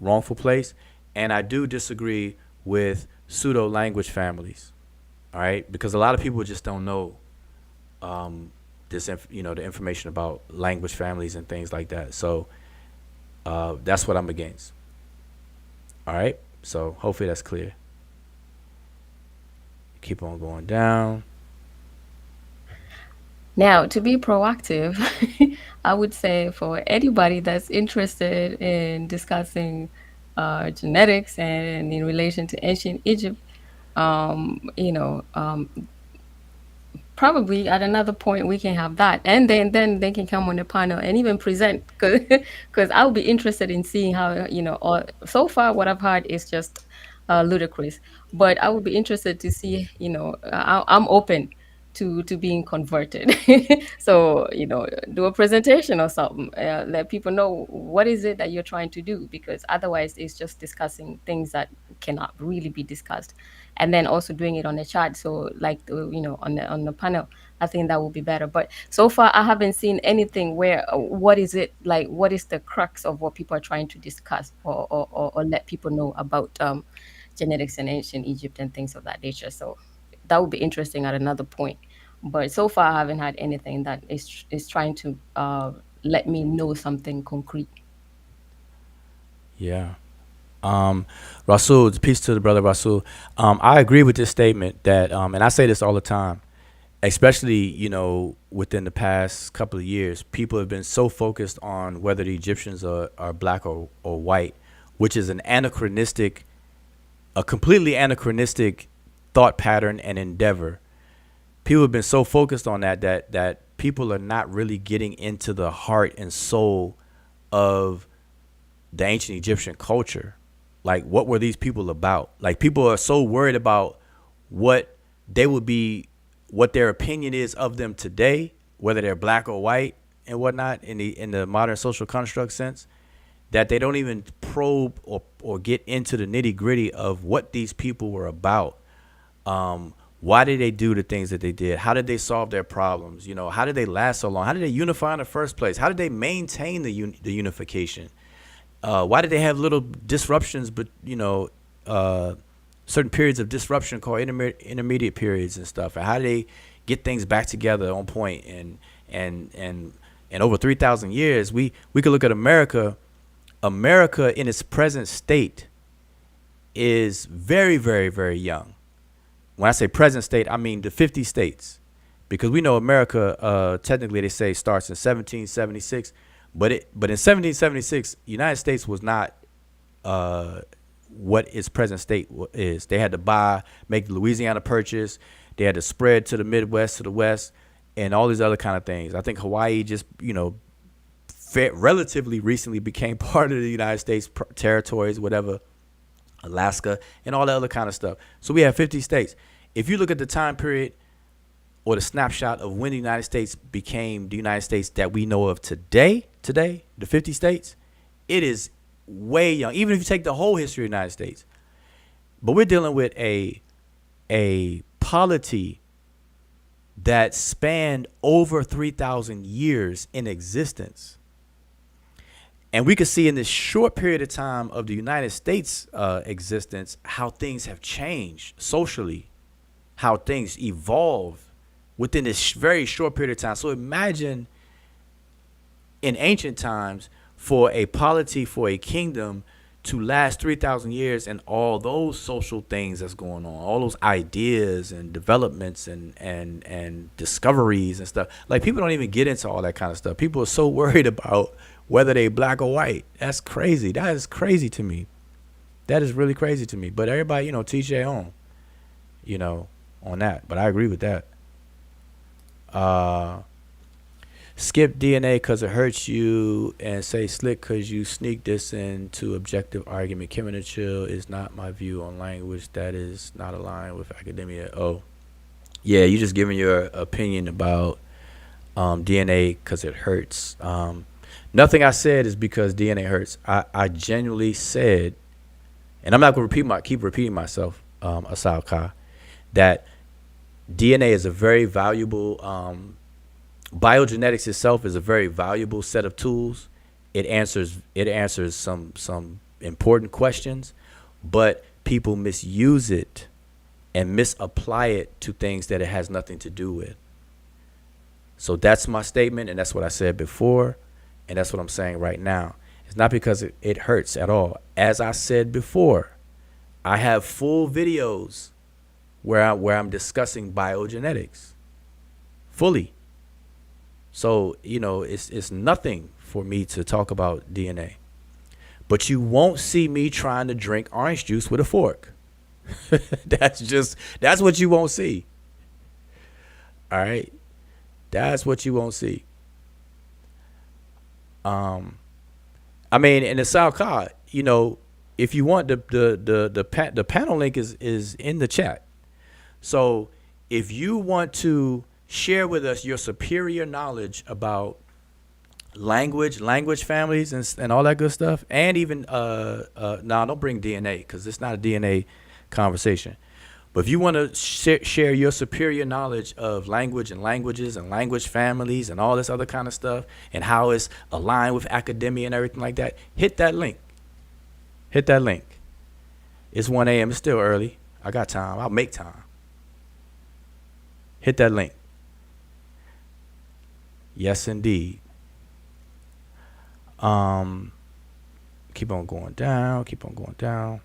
wrongful place, and I do disagree with pseudo language families. All right, because a lot of people just don't know the information about language families and things like that. So that's what I'm against. All right, so hopefully that's clear. Keep on going down. Now, to be proactive, I would say for anybody that's interested in discussing genetics and in relation to ancient Egypt, you know, probably at another point we can have that, and then they can come on the panel and even present, because I'll be interested in seeing how, so far what I've heard is just ludicrous, but I would be interested to see, I'm open to being converted. So, do a presentation or something, let people know what is it that you're trying to do, because otherwise it's just discussing things that cannot really be discussed, and then also doing it on the chat. So like on the panel, I think that would be better. But so far I haven't seen anything where what is it like, what is the crux of what people are trying to discuss, or let people know about genetics in ancient Egypt and things of that nature. So that would be interesting at another point. But so far I haven't had anything that is trying to let me know something concrete. Yeah. Rasul, peace to the brother Rasul. I agree with this statement that, and I say this all the time, especially, within the past couple of years, people have been so focused on whether the Egyptians are black or white, which is a completely anachronistic thought pattern and endeavor. People have been so focused on that people are not really getting into the heart and soul of the ancient Egyptian culture. Like, what were these people about? Like, people are so worried about what their opinion is of them today, whether they're black or white and whatnot, in the modern social construct sense, that they don't even probe or get into the nitty gritty of what these people were about. Why did they do the things that they did? How did they solve their problems? How did they last so long? How did they unify in the first place? How did they maintain the unification? Why did they have little disruptions, but certain periods of disruption called intermediate periods and stuff? And how did they get things back together on point? And over 3,000 years, we could look at America. America in its present state is very, very, very young. When I say present state, I mean the 50 states, because we know America, technically they say starts in 1776. But in 1776, the United States was not what its present state is. They had to make the Louisiana Purchase. They had to spread to the Midwest, to the West, and all these other kind of things. I think Hawaii just, relatively recently became part of the United States territories, whatever, Alaska, and all that other kind of stuff. So we have 50 states. If you look at the time period or the snapshot of when the United States became the United States that we know of today, the 50 states, it is way young, even if you take the whole history of the United States. But we're dealing with a polity that spanned over 3,000 years in existence. And we could see in this short period of time of the United States existence how things have changed socially, how things evolved within this very short period of time. So imagine in ancient times for a polity, for a kingdom to last 3,000 years, and all those social things that's going on, all those ideas and developments and discoveries and stuff. Like, people don't even get into all that kind of stuff. People are so worried about whether they black or white. That's crazy. That is crazy to me. That is really crazy to me. But everybody, teach their own, on that. But I agree with that. skip DNA because it hurts you, and say slick because you sneak this into objective argument. Kemet and chill is not my view on language that is not aligned with academia. Oh, yeah, you just giving your opinion about DNA because it hurts. Nothing I said is because DNA hurts. I genuinely said, and I'm not going to keep repeating myself, Asal Ka, that DNA is a very valuable, biogenetics itself is a very valuable set of tools. It answers some important questions, but people misuse it and misapply it to things that it has nothing to do with. So that's my statement, and that's what I said before, and that's what I'm saying right now. It's not because it hurts at all. As I said before, I have full videos where I'm discussing biogenetics fully. So, it's nothing for me to talk about DNA. But you won't see me trying to drink orange juice with a fork. That's what you won't see. All right? That's what you won't see. In the South Card, if you want the panel link is in the chat. So if you want to share with us your superior knowledge about language families and all that good stuff, and even don't bring DNA because it's not a DNA conversation. But if you want to share your superior knowledge of language and languages and language families and all this other kind of stuff and how it's aligned with academia and everything like that, hit that link. It's 1 a.m. It's still early. I got time. I'll make time. Hit that link. Yes, indeed. Keep on going down.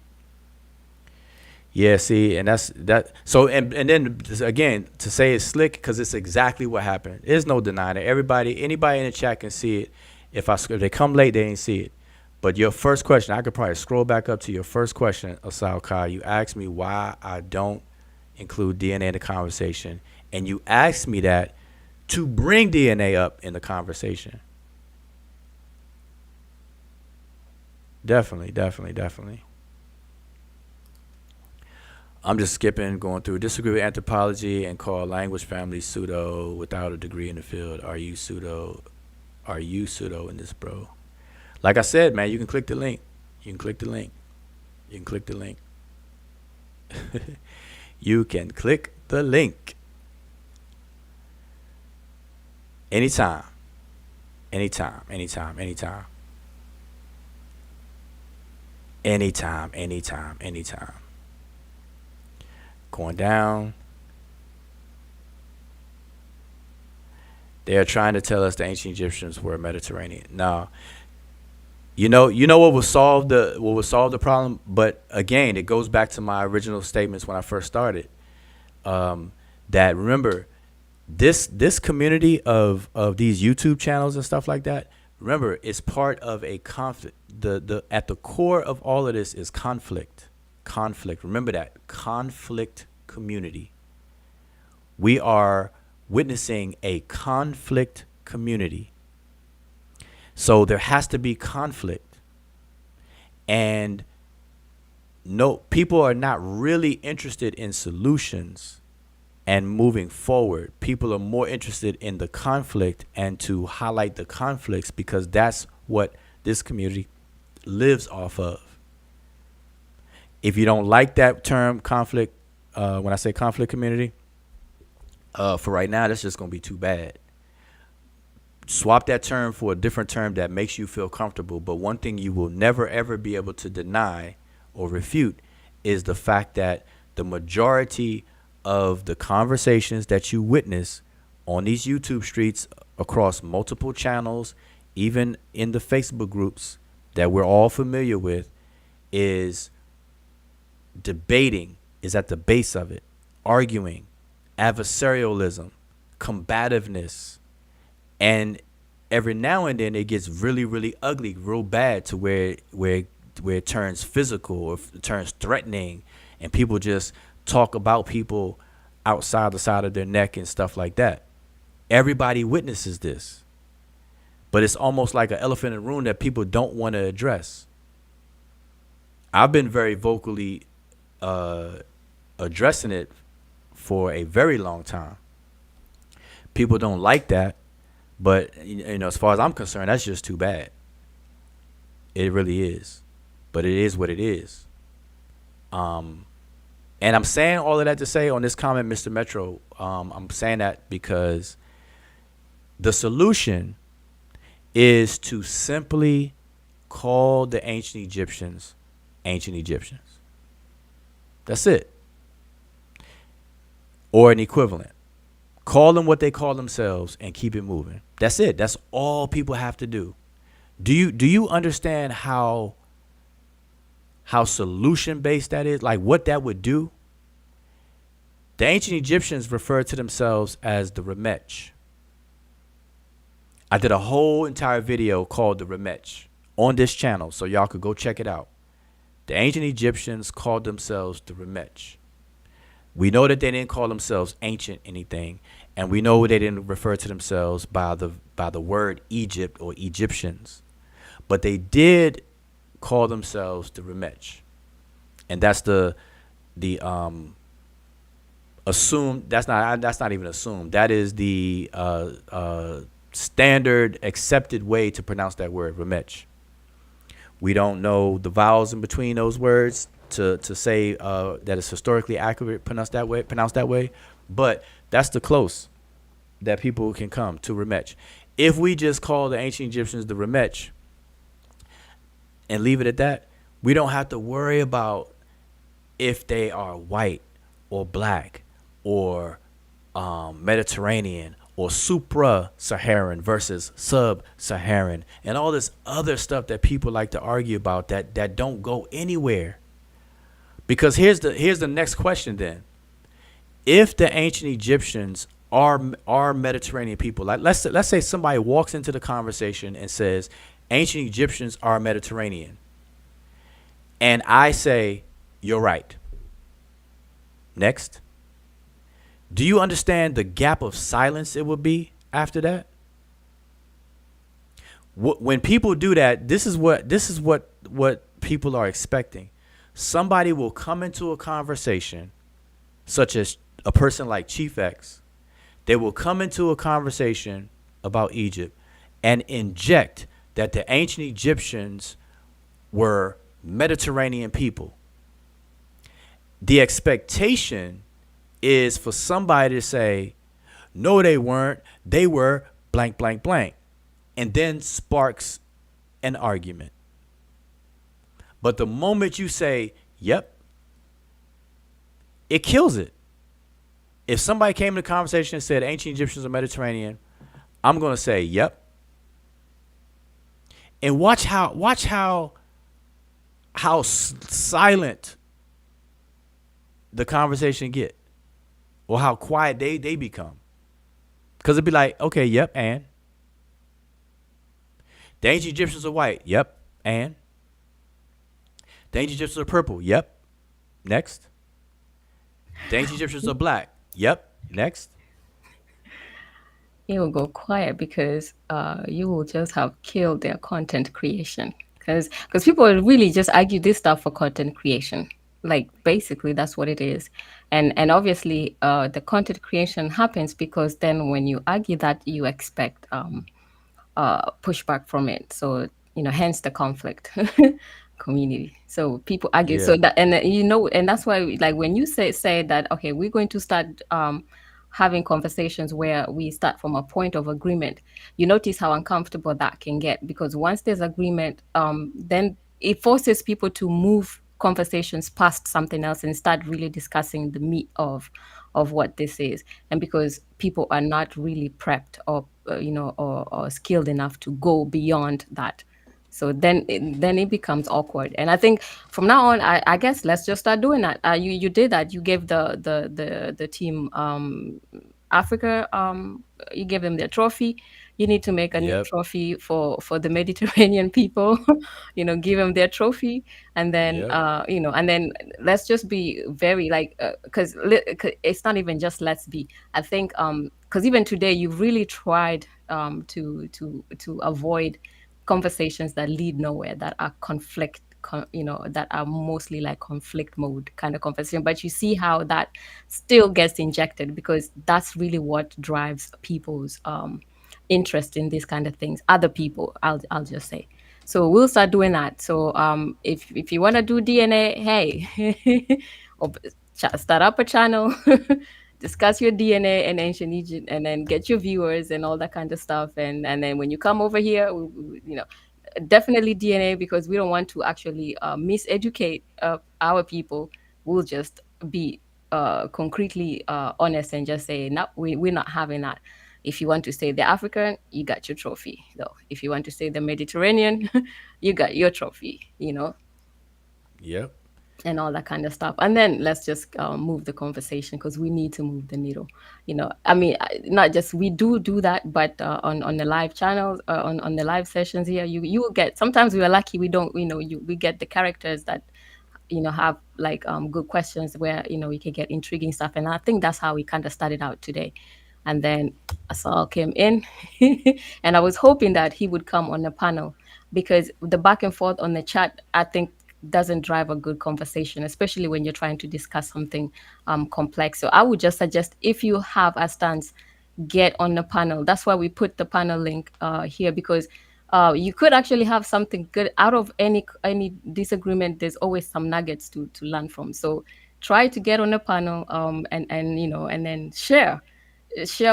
Yeah, see, and that's that. So, and then again, to say it's slick because it's exactly what happened. There's no denying it. Anybody in the chat can see it. If they come late, they ain't see it. But your first question, I could probably scroll back up to your first question, Asal Kai. You asked me why I don't include DNA in the conversation, and you asked me that to bring DNA up in the conversation. Definitely. I'm just skipping, going through. Disagree with anthropology and call language family pseudo without a degree in the field. Are you pseudo in this, bro? Like I said, man, you can click the link. You can click the link. Anytime. Going down. They are trying to tell us the ancient Egyptians were Mediterranean. No. You know what will solve the problem? But again, it goes back to my original statements when I first started. That remember, this community of these YouTube channels and stuff like that, remember, it's part of a conflict. The at the core of all of this is conflict. Remember that. Conflict community. We are witnessing a conflict community. So there has to be conflict. And no, people are not really interested in solutions and moving forward. People are more interested in the conflict and to highlight the conflicts because that's what this community lives off of. If you don't like that term conflict, when I say conflict community, for right now, that's just going to be too bad. Swap that term for a different term that makes you feel comfortable. But one thing you will never, ever be able to deny or refute is the fact that the majority of the conversations that you witness on these YouTube streets across multiple channels, even in the Facebook groups that we're all familiar with, is debating, is at the base of it, arguing, adversarialism, combativeness. And every now and then it gets really, really ugly, real bad to where it turns physical or it turns threatening, and people just talk about people outside the side of their neck and stuff like that. Everybody witnesses this. but it's almost like an elephant in the room that people don't want to address. I've been very vocally uh, addressing it for a very long time. People don't like that, but as far as I'm concerned, that's just too bad. It really is, but it is what it is. Um, and I'm saying all of that to say on this comment, Mr. Metro. I'm saying that because the solution is to simply call the ancient Egyptians ancient Egyptians. That's it. Or an equivalent. Call them what they call themselves and keep it moving. That's it. That's all people have to do. Do you understand how solution based that is? Like what that would do? The ancient Egyptians referred to themselves as the Remech. I did a whole entire video called the Remech on this channel, so y'all could go check it out. The ancient Egyptians called themselves the Remech. We know that they didn't call themselves ancient anything, and we know they didn't refer to themselves by the word Egypt or Egyptians, but they did call themselves the Remech, and that's the assumed. That's not even assumed. That is the standard accepted way to pronounce that word, Remech. We don't know the vowels in between those words to say that it's historically accurate pronounced that way, but that's the close that people can come to Remech. If we just call the ancient Egyptians the Remech and leave it at that, we don't have to worry about if they are white or black or Mediterranean or supra-Saharan versus sub-Saharan and all this other stuff that people like to argue about that don't go anywhere. Because here's the next question then. If the ancient Egyptians are Mediterranean people, like let's say somebody walks into the conversation and says ancient Egyptians are Mediterranean, and I say you're right. Next. Do you understand the gap of silence it would be after that? When people do that, this is what people are expecting. Somebody will come into a conversation, such as a person like Chief X. They will come into a conversation about Egypt and inject that the ancient Egyptians were Mediterranean people. The expectation is for somebody to say, no, they weren't. They were blank, blank, blank. And then sparks an argument. But the moment you say, yep, it kills it. If somebody came to the conversation and said ancient Egyptians are Mediterranean, I'm going to say, yep. And watch how silent the conversation get. Or how quiet they become. Because it'd be like, okay, yep, and? The ancient Egyptians are white. Yep, and? The ancient Egyptians are purple. Yep. Next. The ancient Egyptians are black. Yep. Next. It will go quiet because you will just have killed their content creation. Because people really just argue this stuff for content creation. Like basically that's what it is. And obviously the content creation happens because then when you argue that, you expect pushback from it. So, hence the conflict community. So people argue. Yeah. So that, and that's why, like, when you say that, okay, we're going to start having conversations where we start from a point of agreement, you notice how uncomfortable that can get, because once there's agreement, then it forces people to move conversations past something else and start really discussing the meat of what this is. And because people are not really prepped or or skilled enough to go beyond that, so then it becomes awkward. And I think from now on, I guess let's just start doing that. You did that. You gave the team Africa, you gave them their trophy. You need to make a new Yep. trophy for the Mediterranean people. Give them their trophy, and then Yep. and then let's just be very like, because it's not even just let's be. I think because even today you've really tried to avoid conversations that lead nowhere, that are that are mostly like conflict mode kind of conversation. But you see how that still gets injected, because that's really what drives people's interest in these kind of things. Other people, I'll just say. So we'll start doing that. So if you want to do DNA, hey, or start up a channel, discuss your DNA and ancient Egypt, and then get your viewers and all that kind of stuff. And then when you come over here, definitely DNA, because we don't want to actually miseducate our people. We'll just be concretely honest and just say, no, we're not having that. If you want to say the African, you got your trophy. Though, if you want to say the Mediterranean, you got your trophy. Yep. And all that kind of stuff. And then let's just move the conversation, because we need to move the needle. I mean, not just we do that, but on the live channels, on the live sessions here, you will get. Sometimes we are lucky. We don't, we get the characters that have like good questions where we can get intriguing stuff. And I think that's how we kind of started out today. And then Asal came in, and I was hoping that he would come on the panel, because the back and forth on the chat, I think, doesn't drive a good conversation, especially when you're trying to discuss something complex. So I would just suggest, if you have a stance, get on the panel. That's why we put the panel link here, because you could actually have something good out of any disagreement. There's always some nuggets to learn from. So try to get on the panel, and and then share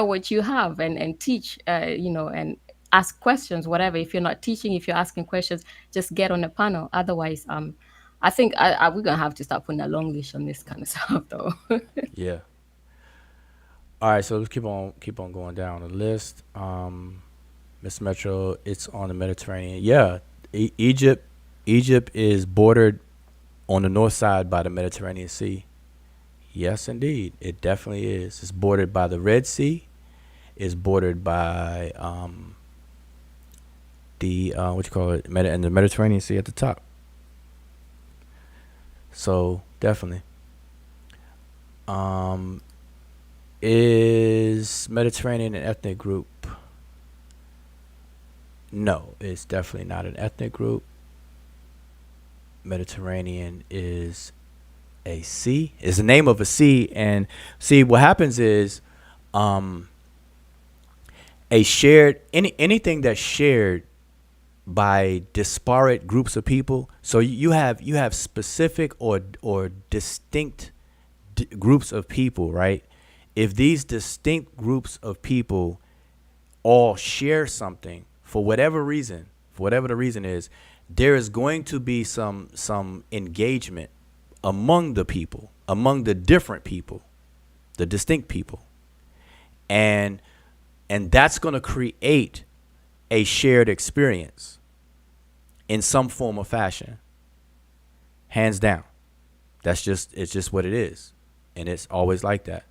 what you have, and teach, and ask questions, whatever. If you're not teaching, if you're asking questions, just get on the panel. Otherwise, I think we're gonna have to start putting a long leash on this kind of stuff, though. Yeah. All right, so let's keep on going down the list. Miss Metro, it's on the Mediterranean. Yeah, Egypt is bordered on the north side by the Mediterranean Sea. Yes, indeed, it definitely is. It's bordered by the Red Sea. It's bordered by the what you call it, and the Mediterranean Sea at the top. So definitely. Is Mediterranean an ethnic group? No, it's definitely not an ethnic group. Mediterranean is a sea. It's the name of a sea. And see, what happens is anything that's shared by disparate groups of people. So you have specific or distinct groups of people, right? If these distinct groups of people all share something, for whatever the reason is, there is going to be some engagement among the people, among the different people, the distinct people. And that's going to create a shared experience in some form or fashion. Hands down. It's just what it is. And it's always like that.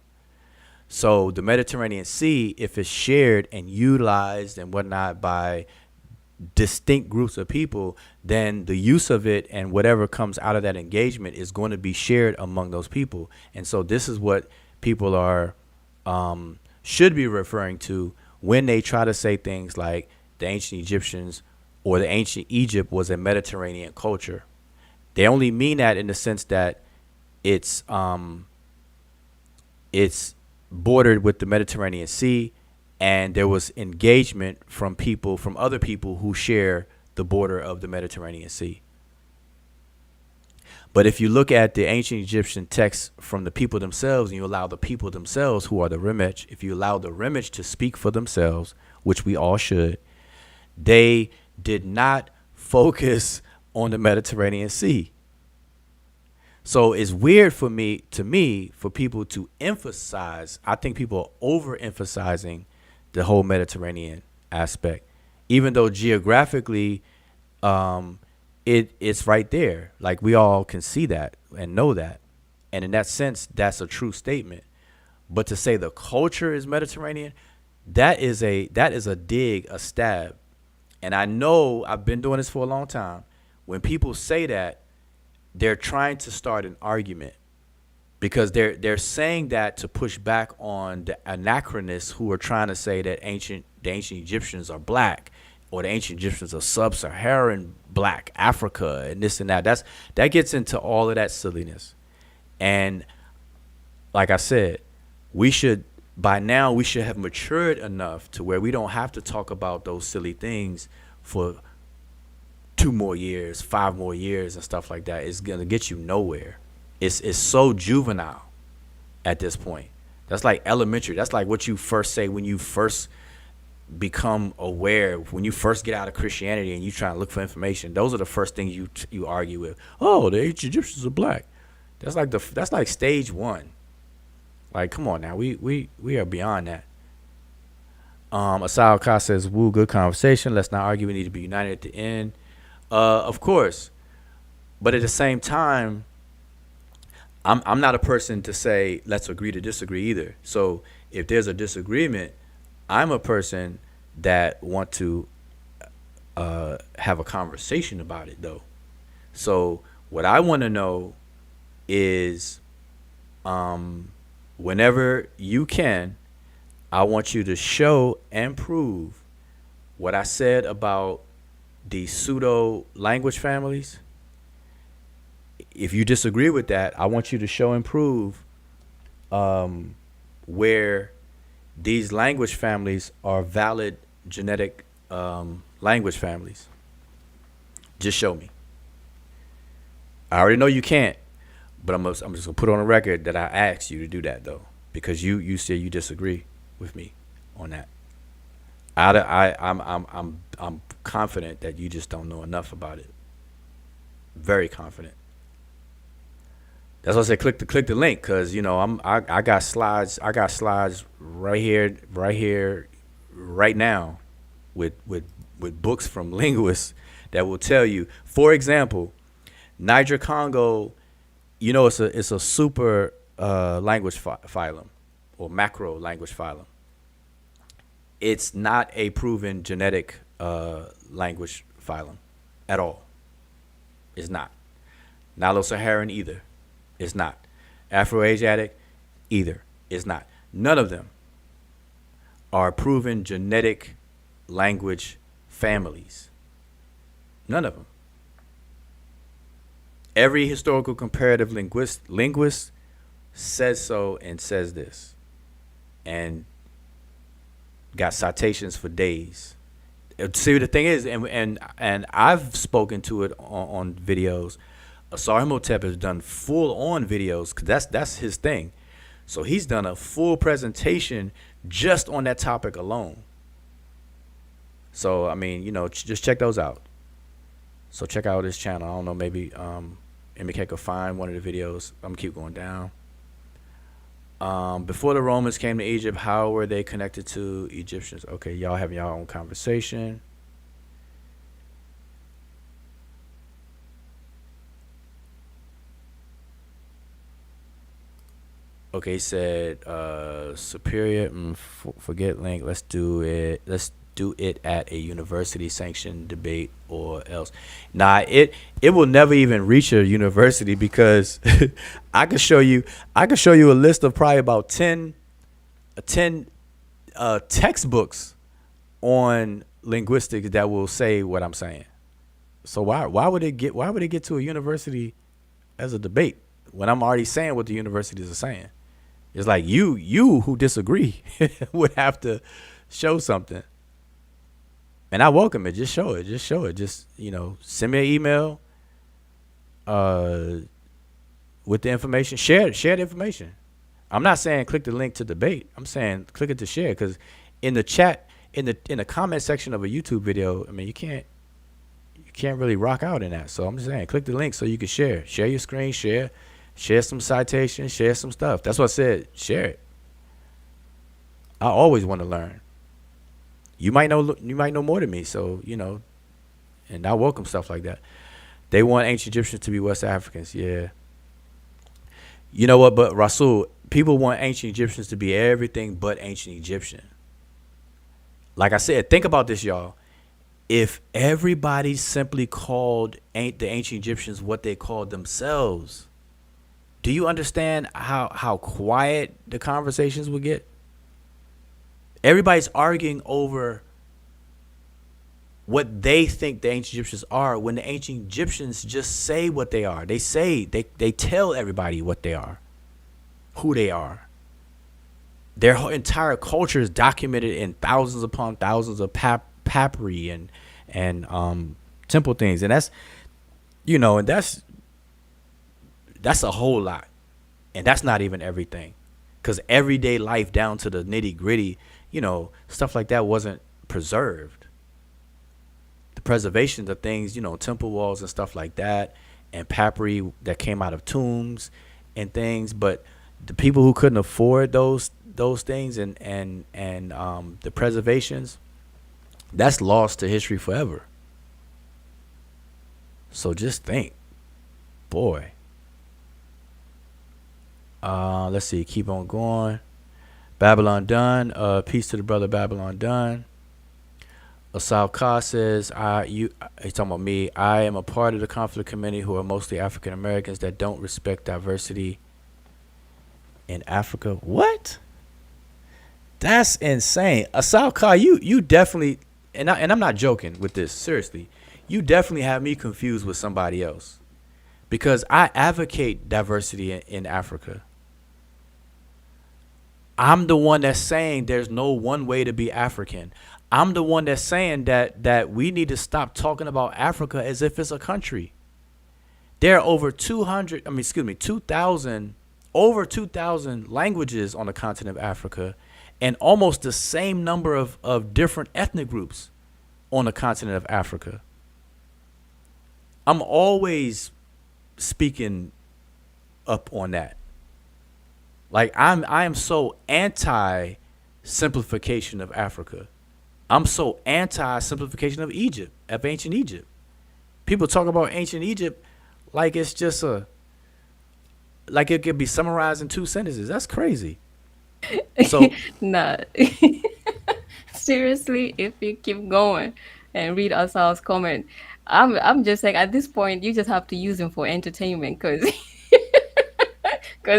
So the Mediterranean Sea, if it's shared and utilized and whatnot by distinct groups of people, then the use of it and whatever comes out of that engagement is going to be shared among those people. And so this is what people are should be referring to when they try to say things like the ancient Egyptians or the ancient Egypt was a Mediterranean culture. They only mean that in the sense that it's bordered with the Mediterranean Sea, and there was engagement from other people who share the border of the Mediterranean Sea. But if you look at the ancient Egyptian texts from the people themselves, and you allow the people themselves, who are the Remech, if you allow the Remech to speak for themselves, which we all should, they did not focus on the Mediterranean Sea. So it's weird for people to emphasize. I think people are overemphasizing the whole Mediterranean aspect, even though geographically it's right there. Like, we all can see that and know that. And in that sense, that's a true statement. But to say the culture is Mediterranean, that is a dig, a stab. And I know I've been doing this for a long time. When people say that, they're trying to start an argument. because they're saying that to push back on the anachronists who are trying to say that the ancient Egyptians are black, or the ancient Egyptians are sub-Saharan black Africa and this and that. That gets into all of that silliness. And like I said, by now we should have matured enough to where we don't have to talk about those silly things for 2 more years, 5 more years and stuff like that. It's gonna get you nowhere. It's so juvenile at this point. That's like elementary. That's like what you first say when you first become aware, when you first get out of Christianity and you try to look for information. Those are the first things you argue with. Oh, the ancient Egyptians are black. That's like stage 1. Like, come on now, we are beyond that. Asao Ka says, "Woo, good conversation. Let's not argue. We need to be united at the end." Of course, but at the same time, I'm not a person to say let's agree to disagree either. So if there's a disagreement, I'm a person that want to have a conversation about it though. So what I want to know is, whenever you can, I want you to show and prove what I said about the pseudo language families. If you disagree with that, I want you to show and prove where these language families are valid genetic language families. Just show me. I already know you can't, but I'm just gonna put on a record that I asked you to do that though, because you said you disagree with me on that. I'm confident that you just don't know enough about it. Very confident. That's why I said click the link, because I got slides right here right now with books from linguists that will tell you. For example, Niger Congo, it's a super language phylum or macro language phylum. It's not a proven genetic language phylum at all. It's not. Nilo-Saharan either. It's not. Afro-Asiatic either. It's not. None of them are proven genetic language families. None of them. Every historical comparative linguist says so and says this, and got citations for days. See, the thing is, and I've spoken to it on videos. Asar Hotep has done full-on videos, because that's his thing. So he's done a full presentation just on that topic alone. So, I mean, just check those out. So check out his channel. I don't know, maybe MK could find one of the videos. I'm going to keep going down. Before the Romans came to Egypt, how were they connected to Egyptians? Okay, y'all having your own conversation. Okay, he said superior. Forget link. Let's do it at a university sanctioned debate or else. Nah, it will never even reach a university, because I could show you a list of probably about 10 textbooks on linguistics that will say what I'm saying. So why would it get to a university as a debate when I'm already saying what the universities are saying? It's like you who disagree would have to show something. And I welcome it. Just show it. Just send me an email with the information. Share the information. I'm not saying click the link to debate. I'm saying click it to share, because in the chat, in the comment section of a YouTube video, I mean, you can't really rock out in that. So I'm just saying click the link so you can share your screen, share some citations, share some stuff. That's what I said. Share it. I always want to learn. You might know more than me, so and I welcome stuff like that. They want ancient Egyptians to be West Africans. Yeah. You know what? But Rasul, people want ancient Egyptians to be everything but ancient Egyptian. Like I said, think about this, y'all. If everybody simply called the ancient Egyptians what they called themselves, Do you understand how quiet the conversations would get? Everybody's arguing over what they think the ancient Egyptians are, when the ancient Egyptians just say what they are. They tell everybody what they are, who they are. Their whole entire culture is documented in thousands upon thousands of papyri and temple things, and that's, and that's a whole lot, and that's not even everything, because everyday life down to the nitty gritty, stuff like that wasn't preserved. The preservation of things, temple walls and stuff like that, and papyri that came out of tombs and things, but the people who couldn't afford those things and the preservations, that's lost to history forever. So just think, boy. Let's see, keep on going. Babylon Done. Peace to the brother Babylon Done. Asal Kha says, he's talking about me. I am a part of the conflict community who are mostly African Americans that don't respect diversity in Africa. What? That's insane. Asal Kha, you definitely, and I'm not joking with this, seriously. You definitely have me confused with somebody else, because I advocate diversity in Africa. I'm the one that's saying there's no one way to be African. I'm the one that's saying that we need to stop talking about Africa as if it's a country. There are over 2,000, over 2,000 languages on the continent of Africa, and almost the same number of different ethnic groups on the continent of Africa. I'm always speaking up on that. Like I am so anti simplification of Africa. I'm so anti simplification of Egypt, of ancient Egypt. People talk about ancient Egypt like it's just like it could be summarized in 2 sentences. That's crazy. So Nah. Seriously, if you keep going and read Asal's comment, I'm just like, at this point you just have to use him for entertainment, because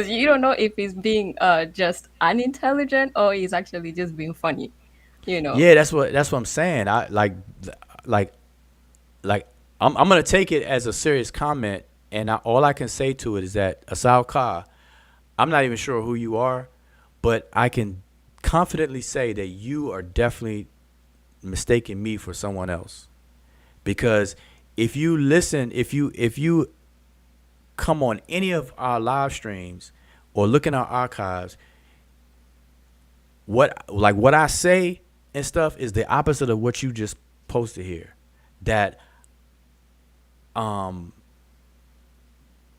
you don't know if he's being just unintelligent or he's actually just being funny. yeah, that's what I'm saying. I like I'm gonna take it as a serious comment, and all I can say to it is that Asal Kha, I'm not even sure who you are, but I can confidently say that you are definitely mistaking me for someone else. Because if you listen, if you come on any of our live streams or look in our archives, what I say and stuff is the opposite of what you just posted here. That oh,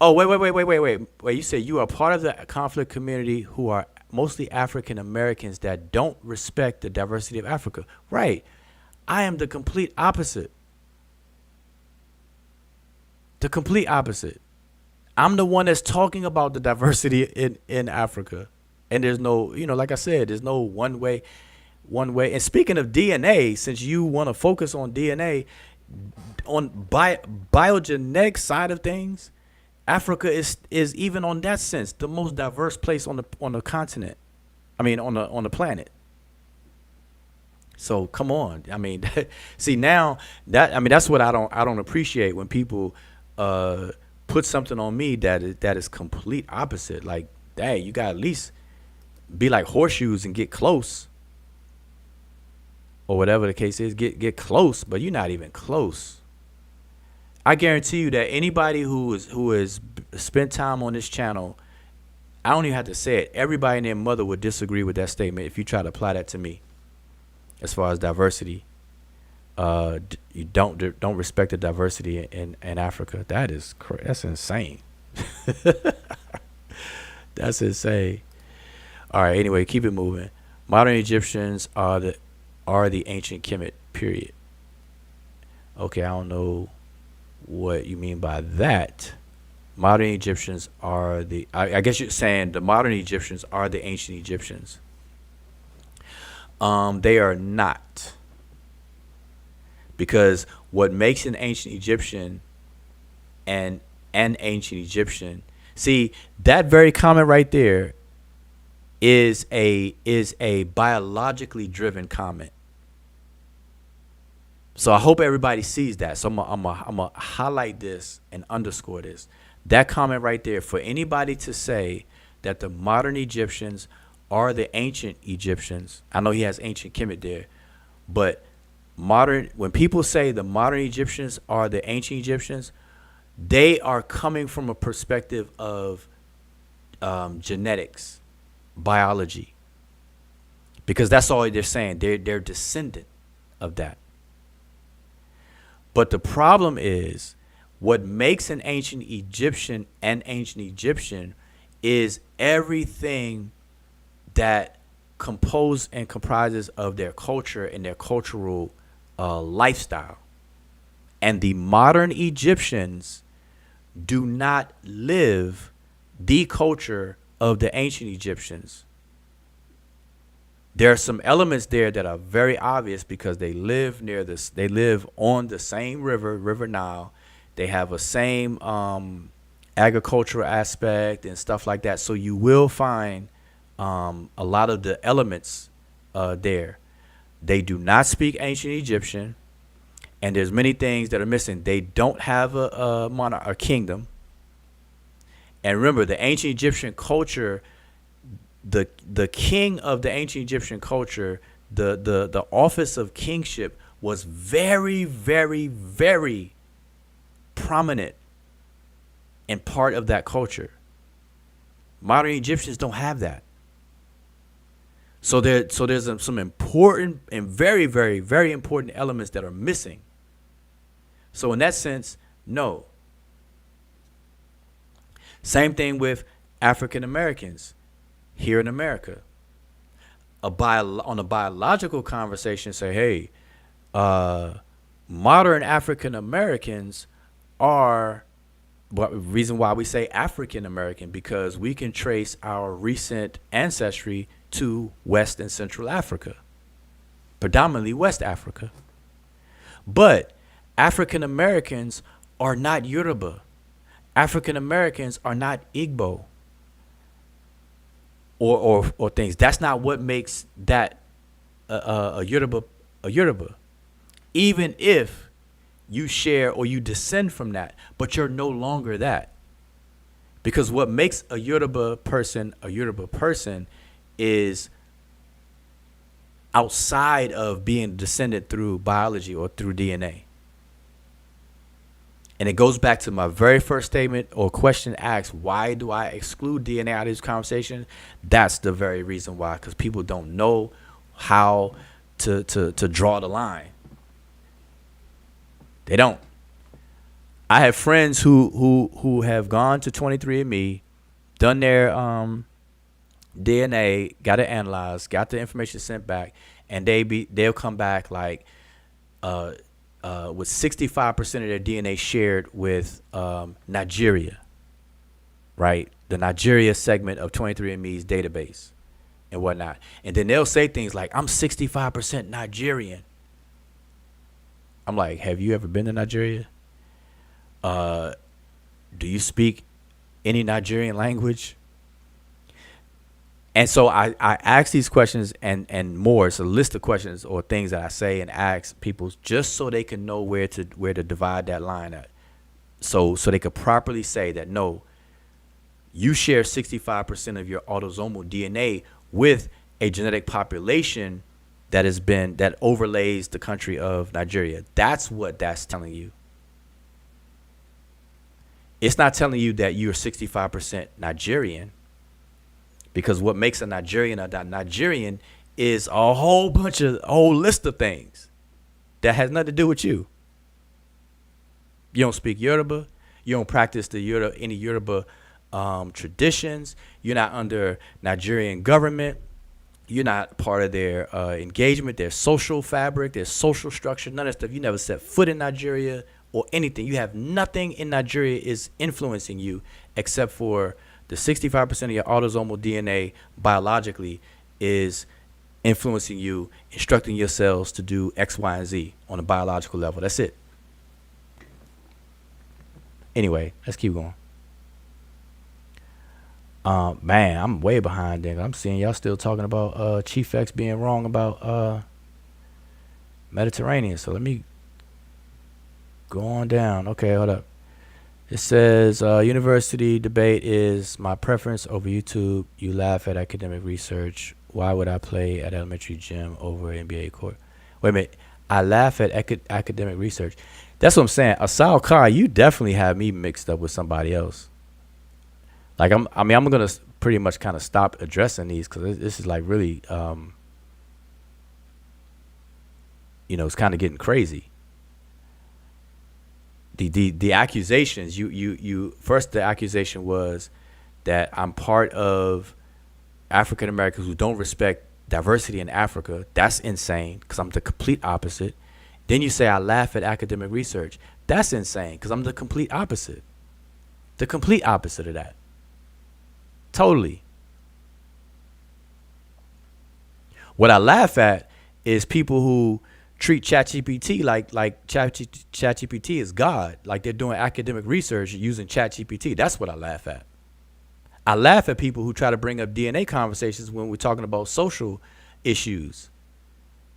wait, you said you are part of the conflict community who are mostly African Americans that don't respect the diversity of Africa. Right. I am the complete opposite. The complete opposite. I'm the one that's talking about the diversity in Africa. And there's no, like I said, there's no one way. And speaking of DNA, since you want to focus on DNA, on biogenetic side of things, Africa is even on that sense the most diverse place on the continent. I mean, on the planet. So come on. I mean, see now that's what I don't appreciate, when people put something on me that is complete opposite. Like, hey, you got to at least be like horseshoes and get close, or whatever the case is. Get close, but you're not even close. I guarantee you that anybody who has spent time on this channel, I don't even have to say it, everybody and their mother would disagree with that statement if you try to apply that to me. As far as diversity, you don't respect the diversity in Africa. That's insane. That's insane. All right. Anyway, keep it moving. Modern Egyptians are the ancient Kemet. Period. Okay, I don't know what you mean by that. Modern Egyptians are I guess you're saying the modern Egyptians are the ancient Egyptians. They are not. Because what makes an ancient Egyptian and an ancient Egyptian See, that very comment right there is a biologically driven comment. So I hope everybody sees that. So I'm gonna highlight this and underscore this. That comment right there, for anybody to say that the modern Egyptians are the ancient Egyptians. I know he has ancient Kemet there, but when people say the modern Egyptians are the ancient Egyptians, they are coming from a perspective of genetics, biology, because that's all they're saying. They're descendant of that. But the problem is, what makes an ancient Egyptian an ancient Egyptian is everything that composes and comprises of their culture and their cultural lifestyle. And the modern Egyptians do not live the culture of the ancient Egyptians. There are some elements there that are very obvious because they live near this. They live on the same river Nile. They have a same agricultural aspect and stuff like that. So you will find a lot of the elements there. They do not speak ancient Egyptian, and there's many things that are missing. They don't have a monarch, a kingdom. And remember, the ancient Egyptian culture, the king of the ancient Egyptian culture, the office of kingship was very, very, very prominent and part of that culture. Modern Egyptians don't have that. So there's some important and very, very, very important elements that are missing. So in that sense, no. Same thing with African Americans here in America. On a biological conversation, say, hey, modern African Americans are, reason why we say African American, because we can trace our recent ancestry to West and Central Africa, predominantly West Africa. But African Americans are not Yoruba. African Americans are not Igbo or things. That's not what makes that a Yoruba a Yoruba. Even if you share or you descend from that, but you're no longer that. Because what makes a Yoruba person is outside of being descended through biology or through DNA. And it goes back to my very first statement or question asked, why do I exclude DNA out of this conversation? That's the very reason why, because people don't know how to draw the line. They don't. I have friends who have gone to 23andMe, done their DNA, got it analyzed, got the information sent back, and they'll come back like with 65% of their DNA shared with Nigeria, right? The Nigeria segment of 23andMe's database and whatnot. And then they'll say things like, I'm 65% Nigerian. I'm like, have you ever been to Nigeria? Do you speak any Nigerian language? And so I ask these questions and more. It's a list of questions or things that I say and ask people just so they can know where to divide that line at. So they could properly say that, no, you share 65% of your autosomal DNA with a genetic population that overlays the country of Nigeria. That's what that's telling you. It's not telling you that you're 65% Nigerian. Because what makes a Nigerian is a whole list of things that has nothing to do with you. You don't speak Yoruba. You don't practice any Yoruba traditions. You're not under Nigerian government. You're not part of their engagement, their social fabric, their social structure, none of that stuff. You never set foot in Nigeria or anything. You have nothing in Nigeria is influencing you except for the 65% of your autosomal DNA biologically is influencing you, instructing your cells to do X, Y, and Z on a biological level. That's it. Anyway, let's keep going. Man, I'm way behind then. I'm seeing y'all still talking about Chief X being wrong about Mediterranean. So let me go on down. Okay, hold up. It says university debate is my preference over YouTube. You laugh at academic research. Why would I play at elementary gym over NBA court? Wait a minute. I laugh at academic research. That's what I'm saying. Asal Khan, you definitely have me mixed up with somebody else. Like I'm gonna pretty much kind of stop addressing these because this is like really, it's kind of getting crazy. The accusations you first, the accusation was that I'm part of African Americans who don't respect diversity in Africa. That's insane because I'm the complete opposite. Then you say I laugh at academic research. That's insane because I'm the complete opposite. The complete opposite of that. Totally. What I laugh at is people who treat ChatGPT like ChatGPT is God, like they're doing academic research using ChatGPT. That's what I laugh at. I laugh at people who try to bring up DNA conversations when we're talking about social issues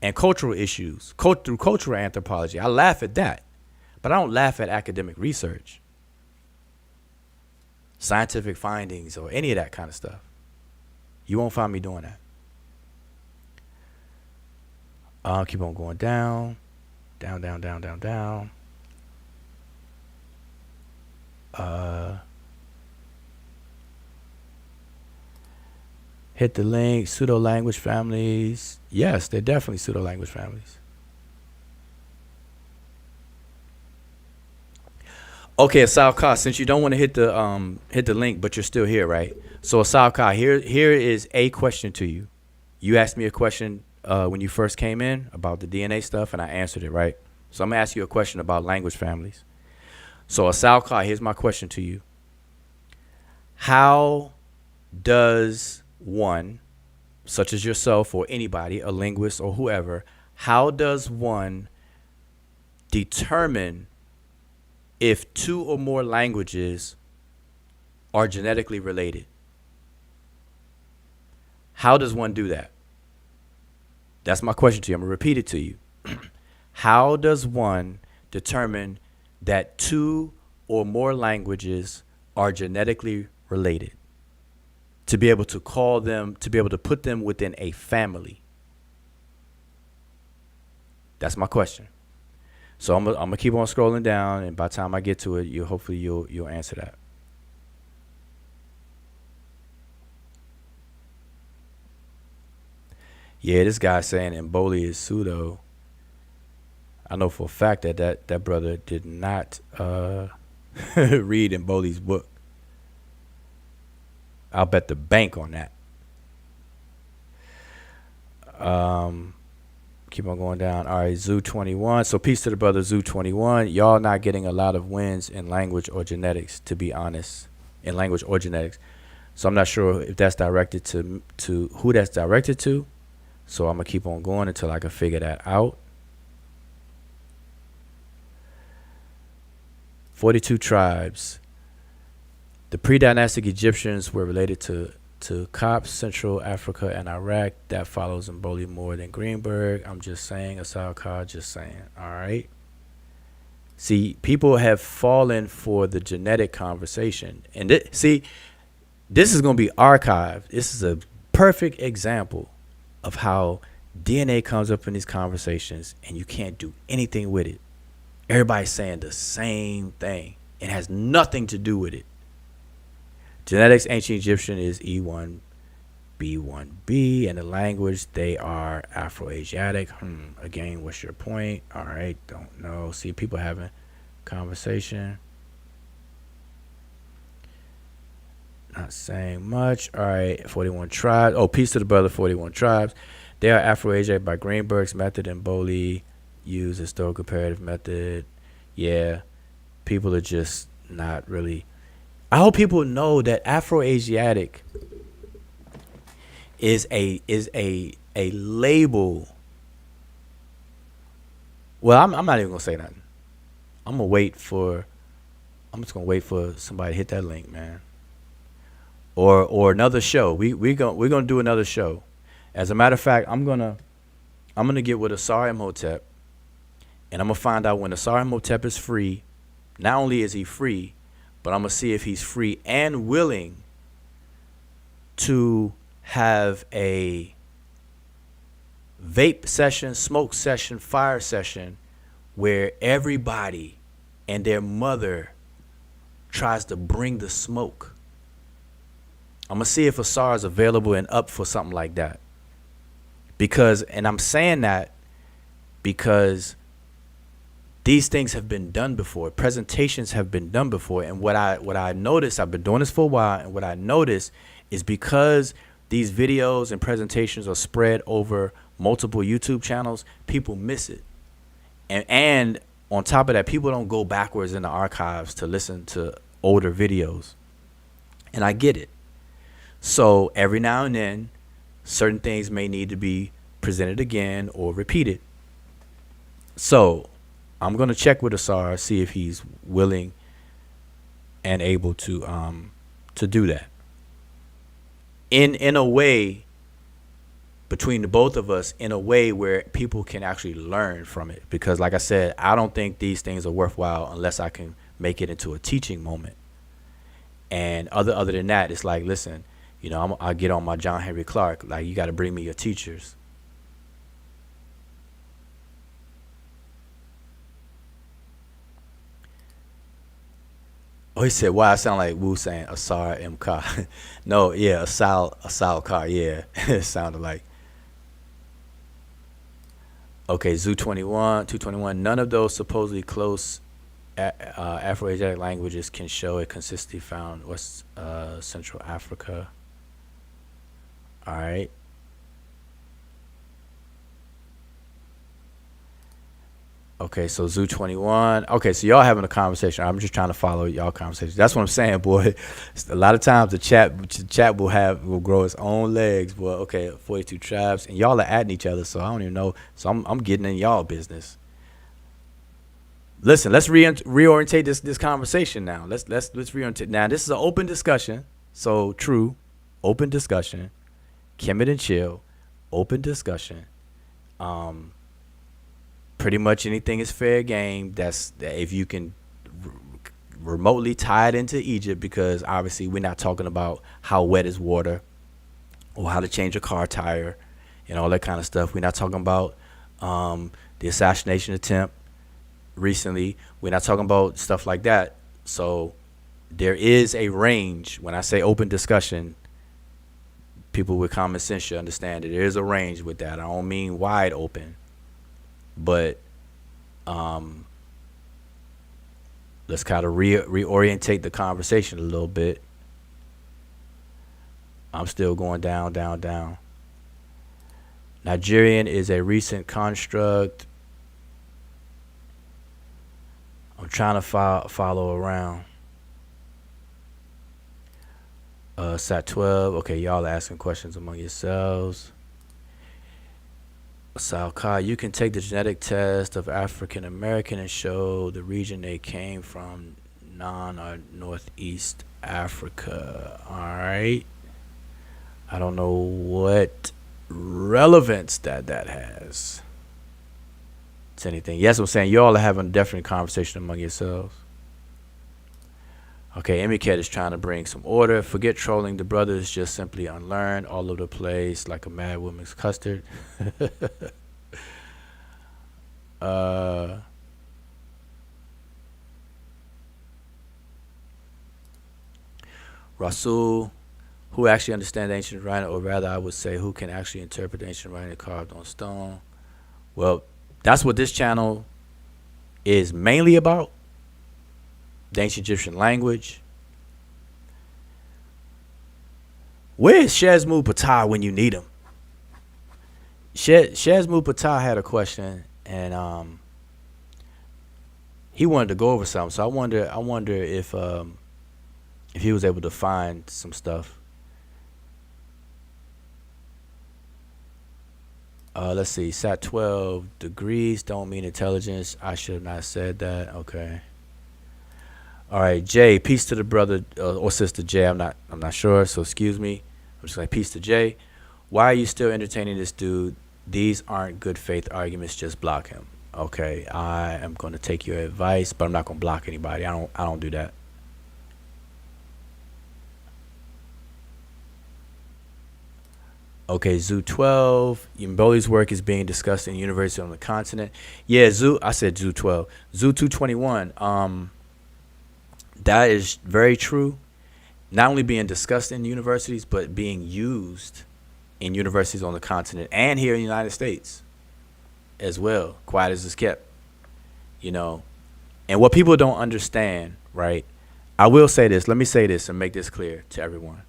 and cultural issues through cultural anthropology. I laugh at that, but I don't laugh at academic research, scientific findings, or any of that kind of stuff. You won't find me doing that. Keep on going down. Hit the link. Pseudo language families. Yes, they're definitely pseudo language families. Okay, Asal Ka, since you don't want to hit the link, but you're still here, right? So Asal Ka, here is a question to you. You asked me a question when you first came in about the DNA stuff, and I answered it, right? So I'm gonna ask you a question about language families. So Asal Ka, here's my question to you. How does one, such as yourself or anybody, a linguist or whoever, how does one determine if two or more languages are genetically related? How does one do that? That's my question to you. I'm going to repeat it to you. How does one determine that two or more languages are genetically related? To be able to call them, to be able to put them within a family. That's my question. So I'm gonna keep on scrolling down, and by the time I get to it, you'll answer that. Yeah, this guy saying Mboli is pseudo. I know for a fact that brother did not read Mboli's book. I'll bet the bank on that. Keep on going down. All right, Zoo21. So peace to the brother Zoo21. Y'all not getting a lot of wins in language or genetics, to be honest. In language or genetics. So I'm not sure if that's directed to who that's directed to. So I'm going to keep on going until I can figure that out. 42 tribes. The pre-dynastic Egyptians were related to Copts, Central Africa, and Iraq. That follows Mboli more than Greenberg. I'm just saying, Asal Ka, just saying. All right. See, people have fallen for the genetic conversation. And this is going to be archived. This is a perfect example of how DNA comes up in these conversations and you can't do anything with it. Everybody's saying the same thing. It has nothing to do with it. Genetics, ancient Egyptian is E1, B1B, and the language, they are Afro-Asiatic. Again, what's your point? All right, don't know. See, people having conversation. Not saying much. All right, 41 tribes. Oh, peace to the brother, 41 tribes. They are Afro-Asiatic by Greenberg's method, and Mboli used historical comparative method. Yeah, people are just not really. I hope people know that Afro-Asiatic is a label. Well, I'm not even gonna say nothing. I'm just gonna wait for somebody to hit that link, man. or another show. We're gonna do another show. As a matter of fact, I'm gonna get with Asar Imhotep, and I'm gonna find out when Asar Imhotep is free. Not only is he free, but I'm gonna see if he's free and willing to have a vape session, smoke session, fire session, where everybody and their mother tries to bring the smoke. I'm gonna see if Asar is available and up for something like that. Because, and I'm saying that because these things have been done before. Presentations have been done before. And what I noticed, I've been doing this for a while, and what I noticed is because these videos and presentations are spread over multiple YouTube channels, people miss it. And on top of that, people don't go backwards in the archives to listen to older videos. And I get it. So every now and then, certain things may need to be presented again or repeated. So I'm going to check with Asar, see if he's willing and able to do that. In a way, between the both of us, in a way where people can actually learn from it. Because like I said, I don't think these things are worthwhile unless I can make it into a teaching moment. And other than that, it's like, listen, you know, I get on my John Henry Clark, like, you got to bring me your teachers. Oh, he said, "Why I sound like Wu saying Asar M. Ka?" No, yeah, Asal Ka, yeah. It sounded like. Okay, Zoo 221. None of those supposedly close Afro-Asiatic languages can show a consistency found West Central Africa. All right. Okay, so Zoo 21. Okay, so y'all having a conversation. I'm just trying to follow y'all conversation. That's what I'm saying, boy. A lot of times the chat will grow its own legs, boy. Okay, 42 tribes, and y'all are adding each other, so I don't even know. So I'm getting in y'all business. Listen, let's reorientate this conversation now. Let's reorientate. Now, this is an open discussion. So true, open discussion. Kemet and chill, open discussion. Pretty much anything is fair game. That if you can remotely tie it into Egypt, because obviously we're not talking about how wet is water or how to change a car tire and all that kind of stuff. We're not talking about the assassination attempt recently. We're not talking about stuff like that. So there is a range. When I say open discussion, people with common sense should understand that there is a range with that. I don't mean wide open. But let's kind of reorientate the conversation a little bit. I'm still going down. Nigerian is a recent construct. I'm trying to follow around. Sat 12. Okay, y'all are asking questions among yourselves. Salkai, you can take the genetic test of African American and show the region they came from, non or Northeast Africa. All right. I don't know what relevance that has to anything. Yes, I'm saying y'all are having a definite conversation among yourselves. Okay, Emicat is trying to bring some order. Forget trolling. The brother is just simply unlearned, all over the place, like a mad woman's custard. Rasul, who actually understands ancient writing, or rather I would say who can actually interpret ancient writing carved on stone. Well, that's what this channel is mainly about. The ancient Egyptian language. Where is Shazmu Patah when you need him? Shazmu Patah had a question, and he wanted to go over something. So I wonder if he was able to find some stuff. Let's see. Sat 12 degrees don't mean intelligence. I should have not said that. Okay. All right, Jay. Peace to the brother or sister Jay. I'm not sure. So excuse me. I'm just like peace to Jay. Why are you still entertaining this dude? These aren't good faith arguments. Just block him. Okay, I am going to take your advice, but I'm not going to block anybody. I don't do that. Okay, Zoo 12. Mboli's work is being discussed in university on the continent. Yeah, Zoo. I said Zoo 12. Zoo 221. That is very true. Not only being discussed in universities, but being used in universities on the continent and here in the United States as well. Quiet as it's kept, you know. And what people don't understand, right? I will say this. Let me say this and make this clear to everyone.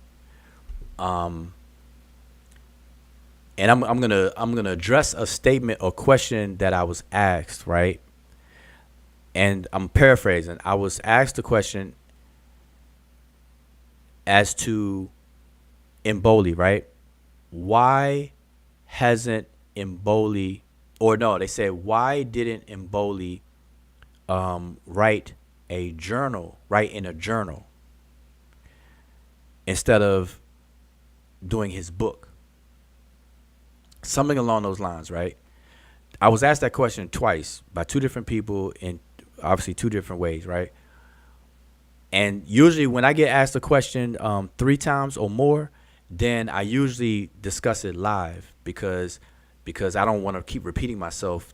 And I'm gonna address a statement or question that I was asked, right? And I'm paraphrasing. I was asked a question as to Mboli, right? Why hasn't Mboli, or no, they said, why didn't Mboli write in a journal instead of doing his book? Something along those lines, right? I was asked that question twice by two different people in obviously two different ways, right? And usually when I get asked a question 3 times or more, then I usually discuss it live because I don't want to keep repeating myself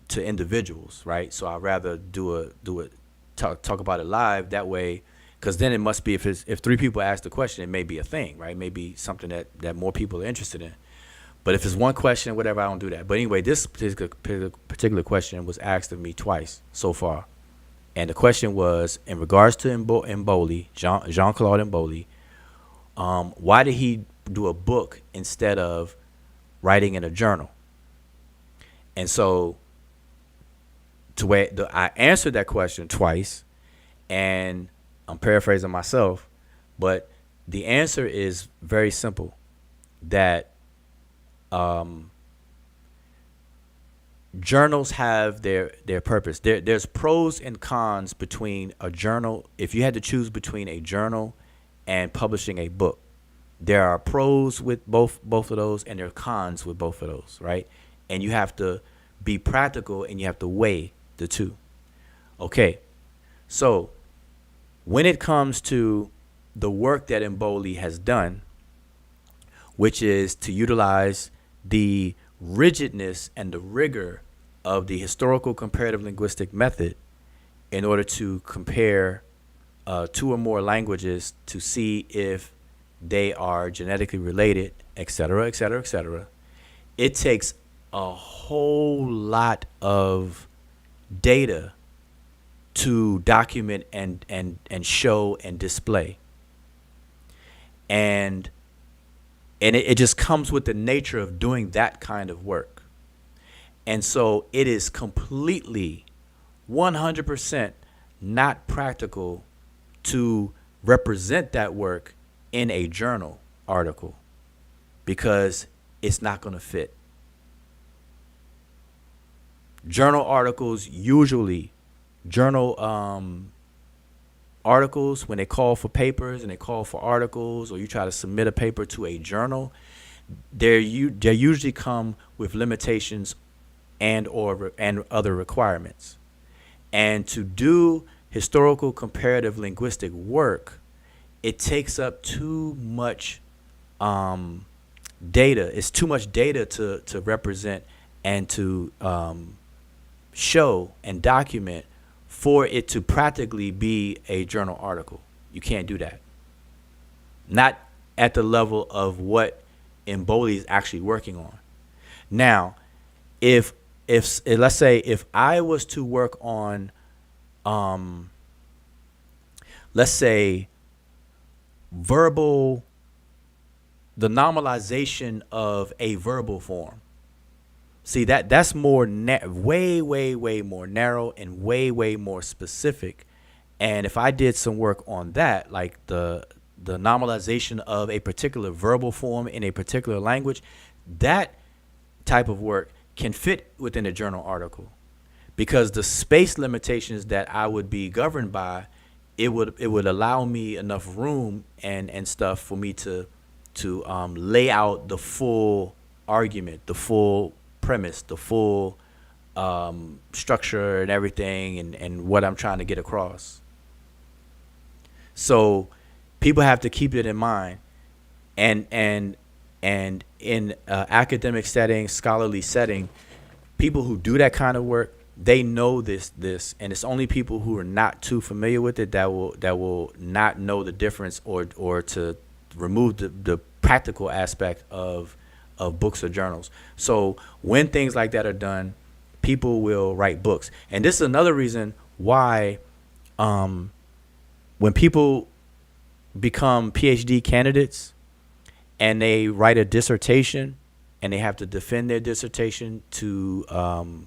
to individuals, right? So I'd rather talk about it live that way, because then it must be, if 3 people ask the question, it may be a thing, right? Maybe something that more people are interested in. But if it's one question, whatever, I don't do that. But anyway, this particular question was asked of me twice so far. And the question was in regards to Mboli, Jean-Claude Mboli, why did he do a book instead of writing in a journal? And so I answered that question twice, and I'm paraphrasing myself, but the answer is very simple, that journals have their purpose. There's pros and cons between a journal. If you had to choose between a journal and publishing a book, there are pros with both of those, and there are cons with both of those, right? And you have to be practical, and you have to weigh the two. Okay, so when it comes to the work that Mboli has done, which is to utilize the rigidness and the rigor of the historical comparative linguistic method in order to compare 2 or more languages to see if they are genetically related, et cetera, et cetera, et cetera. It takes a whole lot of data to document and show and display. And it just comes with the nature of doing that kind of work. And so it is completely 100% not practical to represent that work in a journal article, because it's not going to fit. Journal articles, usually articles, when they call for papers and they call for articles, or you try to submit a paper to a journal, they usually come with limitations and other requirements. And to do historical comparative linguistic work, it takes up too much data. It's too much data to represent and to show and document for it to practically be a journal article. You can't do that. Not at the level of what Mboli is actually working on. Now, if let's say if I was to work on let's say the normalization of a verbal form. See, that's more way more narrow and way more specific. And if I did some work on that, like the normalization of a particular verbal form in a particular language, that type of work can fit within a journal article, because the space limitations that I would be governed by it would allow me enough room and stuff for me to lay out the full argument, the full premise, the full structure and everything, and what I'm trying to get across. So people have to keep it in mind, and in academic setting, scholarly setting, people who do that kind of work, they know this, and it's only people who are not too familiar with it that will not know the difference, or to remove the practical aspect of books or journals. So when things like that are done, people will write books, and this is another reason why when people become PhD candidates and they write a dissertation and they have to defend their dissertation to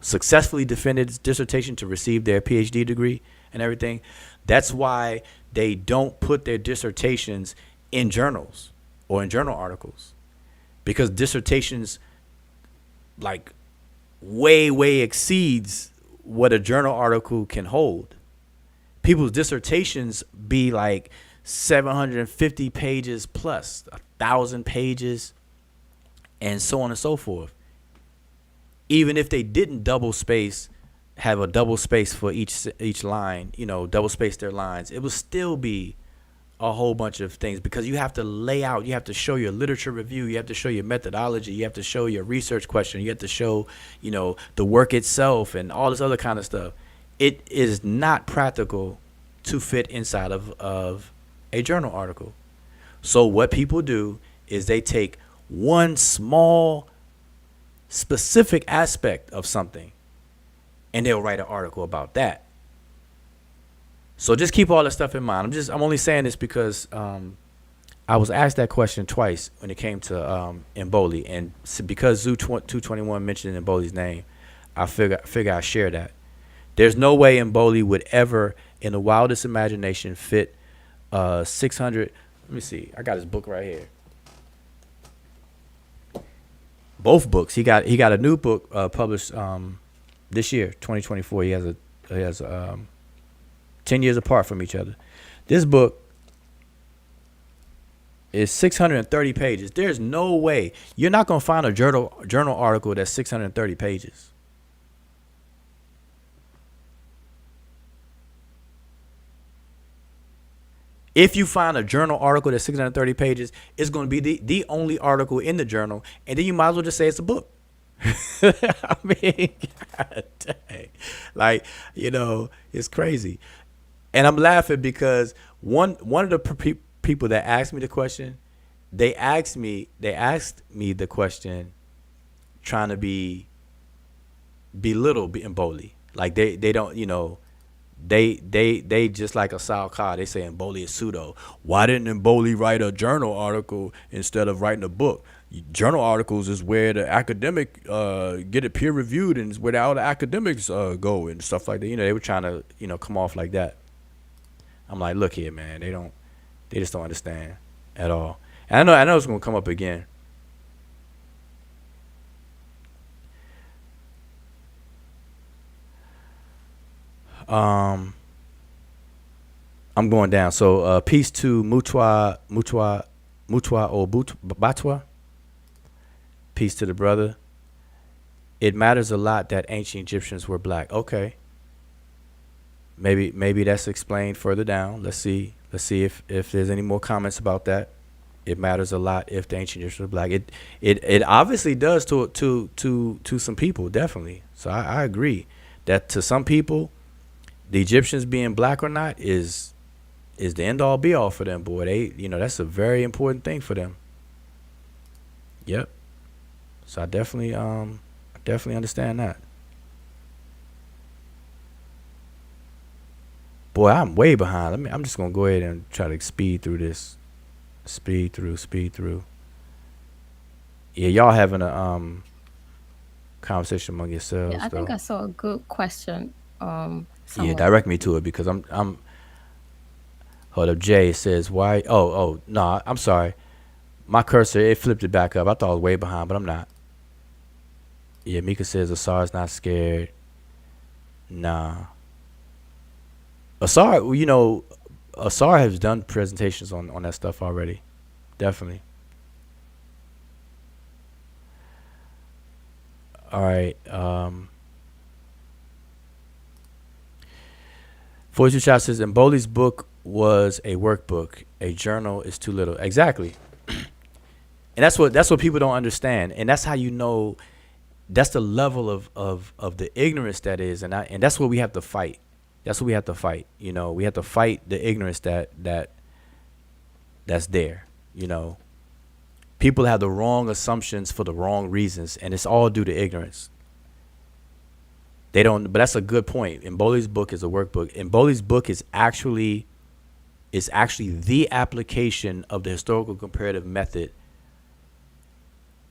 successfully defend its dissertation to receive their PhD degree and everything, that's why they don't put their dissertations in journals or in journal articles, because dissertations like way exceeds what a journal article can hold. People's dissertations be like 750 pages plus 1,000 pages and so on and so forth. Even if they didn't double space, have a double space for each line, double space their lines, it would still be a whole bunch of things, because you have to lay out, you have to show your literature review, you have to show your methodology, you have to show your research question, you have to show, the work itself and all this other kind of stuff. It is not practical to fit inside of a journal article. So what people do is they take one small specific aspect of something and they'll write an article about that. So just keep all that stuff in mind. I'm only saying this because I was asked that question twice when it came to Mboli, and because Zoo 221 mentioned Mboli's name, I figure I share that. There's no way Mboli would ever, in the wildest imagination, fit 600. Let me see. I got his book right here. Both books. He got a new book published this year, 2024. He has 10 years apart from each other. This book is 630 pages. There's no way you're not gonna find a journal article that's 630 pages. If you find a journal article that's 630 pages, it's going to be the only article in the journal, and then you might as well just say it's a book. I mean, God dang. Like, it's crazy. And I'm laughing because one of the people that asked me the question, they asked me the question trying to belittle Mboli. Like they don't, They just like a Sal Ka, they say Mboli is pseudo. Why didn't Mboli write a journal article instead of writing a book? Journal articles is where the academic get it peer reviewed, and is where all the academics go and stuff like that. They were trying to come off like that. I'm like, look here, man. They just don't understand at all. And I know it's gonna come up again. I'm going down. So peace to Mutwa or Batwa. Peace to the brother. It matters a lot that ancient Egyptians were black. Okay. Maybe that's explained further down. Let's see if there's any more comments about that. It matters a lot if the ancient Egyptians were black. It obviously does to some people, definitely. So I agree that to some people, the Egyptians being black or not is the end all be all for them, boy. That's a very important thing for them. Yep. So I definitely understand that. Boy, I'm way behind. I'm just gonna go ahead and try to speed through this. Speed through. Yeah, y'all having a conversation among yourselves. Yeah, I think I saw a good question. Yeah, direct me to it because I'm. Hold up, Jay says why? Oh, no, I'm sorry. My cursor, it flipped it back up. I thought I was way behind, but I'm not. Yeah, Mika says Asar's not scared. Nah. Asar, you know, Asar has done presentations on that stuff already. Definitely. All right. 42 Shot says, Mboli's book was a workbook. A journal is too little. Exactly. And that's what people don't understand. And that's how you know that's the level of the ignorance that is. And that's what we have to fight. That's what we have to fight. You know, we have to fight the ignorance that's there. You know, people have the wrong assumptions for the wrong reasons, and it's all due to ignorance. They don't, but that's a good point. Mboli's book is a workbook. Mboli's book is actually the application of the historical comparative method,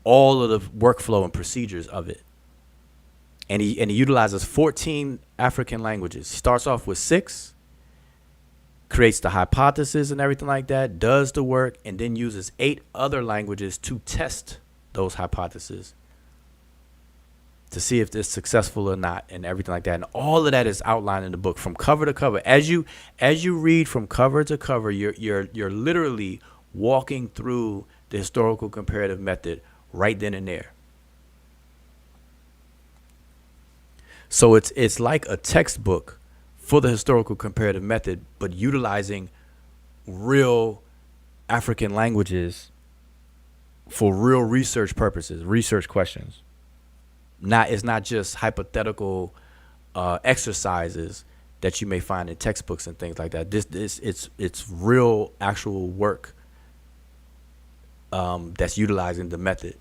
all of the workflow and procedures of it. And he utilizes 14 African languages. He starts off with 6, creates the hypothesis and everything like that, does the work, and then uses 8 other languages to test those hypotheses to see if they're successful or not, and everything like that. And all of that is outlined in the book from cover to cover. As you read from cover to cover, you're literally walking through the historical comparative method right then and there. So it's like a textbook for the historical comparative method, but utilizing real African languages for real research purposes, research questions. It's not just hypothetical exercises that you may find in textbooks and things like that. It's real actual work that's utilizing the method.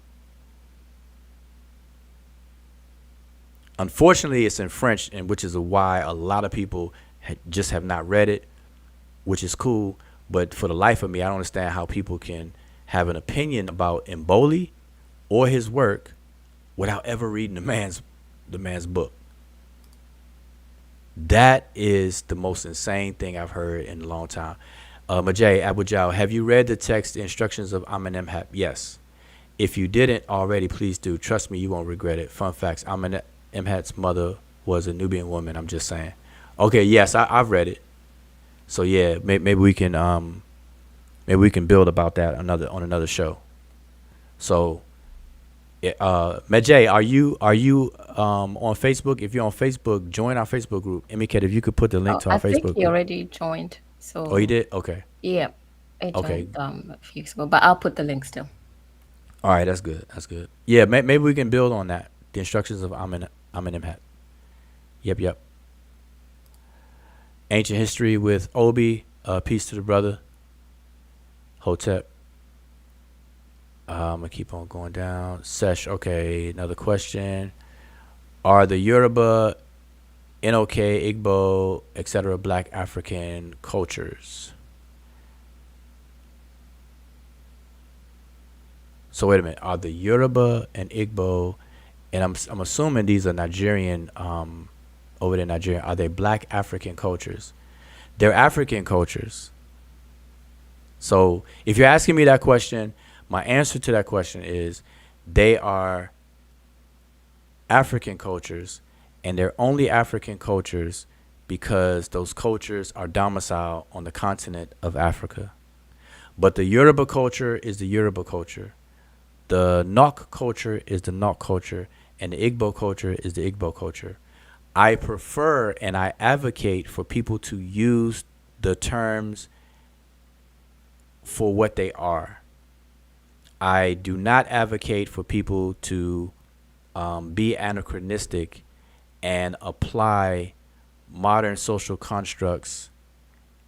Unfortunately, it's in French, and which is why a lot of people just have not read it, which is cool. But for the life of me, I don't understand how people can have an opinion about Mboli or his work without ever reading the man's book. That is the most insane thing I've heard in a long time. Majay Abujao, have you read the text instructions of Amenemhat? Yes. If you didn't already, please do. Trust me, you won't regret it. Fun facts: Amenemhat's mother was a Nubian woman. I'm just saying. Okay, yes, I've read it. So yeah, maybe we can build about that on another show. So, Majay, are you on Facebook? If you're on Facebook, join our Facebook group. Emiket, if you could put the link to our Facebook think he group. already joined. So Oh, you did? Okay. yeah, I joined Okay. a few weeks ago, but I'll put the link still. All right, that's good. That's good. Yeah, maybe we can build on that. The instructions of Amenemhat. Yep. Ancient history with Obi. Peace to the brother. Hotep. I'm going to keep on going down. Sesh, okay, another question. Are the Yoruba, Nok, Igbo, etc. Black African cultures? So wait a minute. Are the Yoruba and Igbo, and I'm assuming these are Nigerian, over there in Nigeria, are they Black African cultures? They're African cultures. So if you're asking me that question, my answer to that question is they are African cultures, and they're only African cultures because those cultures are domiciled on the continent of Africa. But the Yoruba culture is the Yoruba culture. The Nok culture is the Nok culture, and the Igbo culture is the Igbo culture. I prefer and I advocate for people to use the terms for what they are. I do not advocate for people to be anachronistic and apply modern social constructs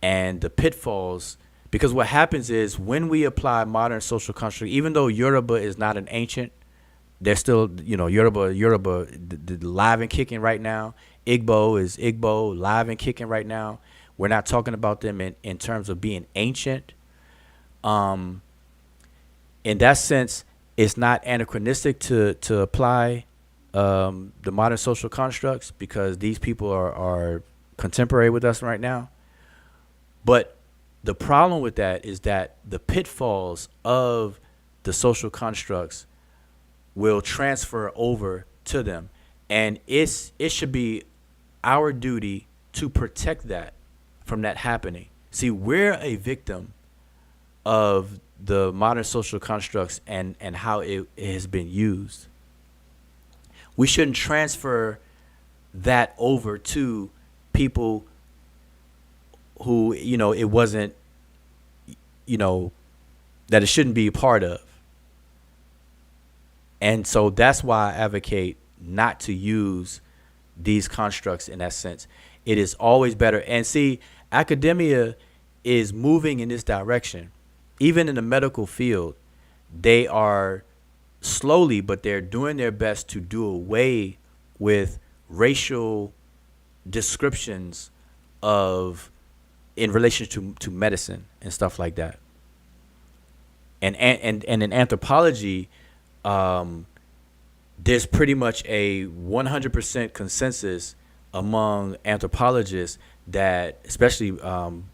and the pitfalls, because what happens is when we apply modern social constructs, even though Yoruba is not an ancient, they're still, Yoruba live and kicking right now. Igbo is Igbo, live and kicking right now. We're not talking about them in terms of being ancient. In that sense, it's not anachronistic to apply the modern social constructs because these people are contemporary with us right now. But the problem with that is that the pitfalls of the social constructs will transfer over to them. And it should be our duty to protect that. from that happening. See, we're a victim of the modern social constructs and how it has been used. We shouldn't transfer that over to people who, it wasn't, that it shouldn't be a part of. And so that's why I advocate not to use these constructs in that sense. It is always better. And see, academia is moving in this direction. Even in the medical field, they are slowly, but they're doing their best to do away with racial descriptions in relation to medicine and stuff like that. And in anthropology, there's pretty much a 100% consensus among anthropologists that, especially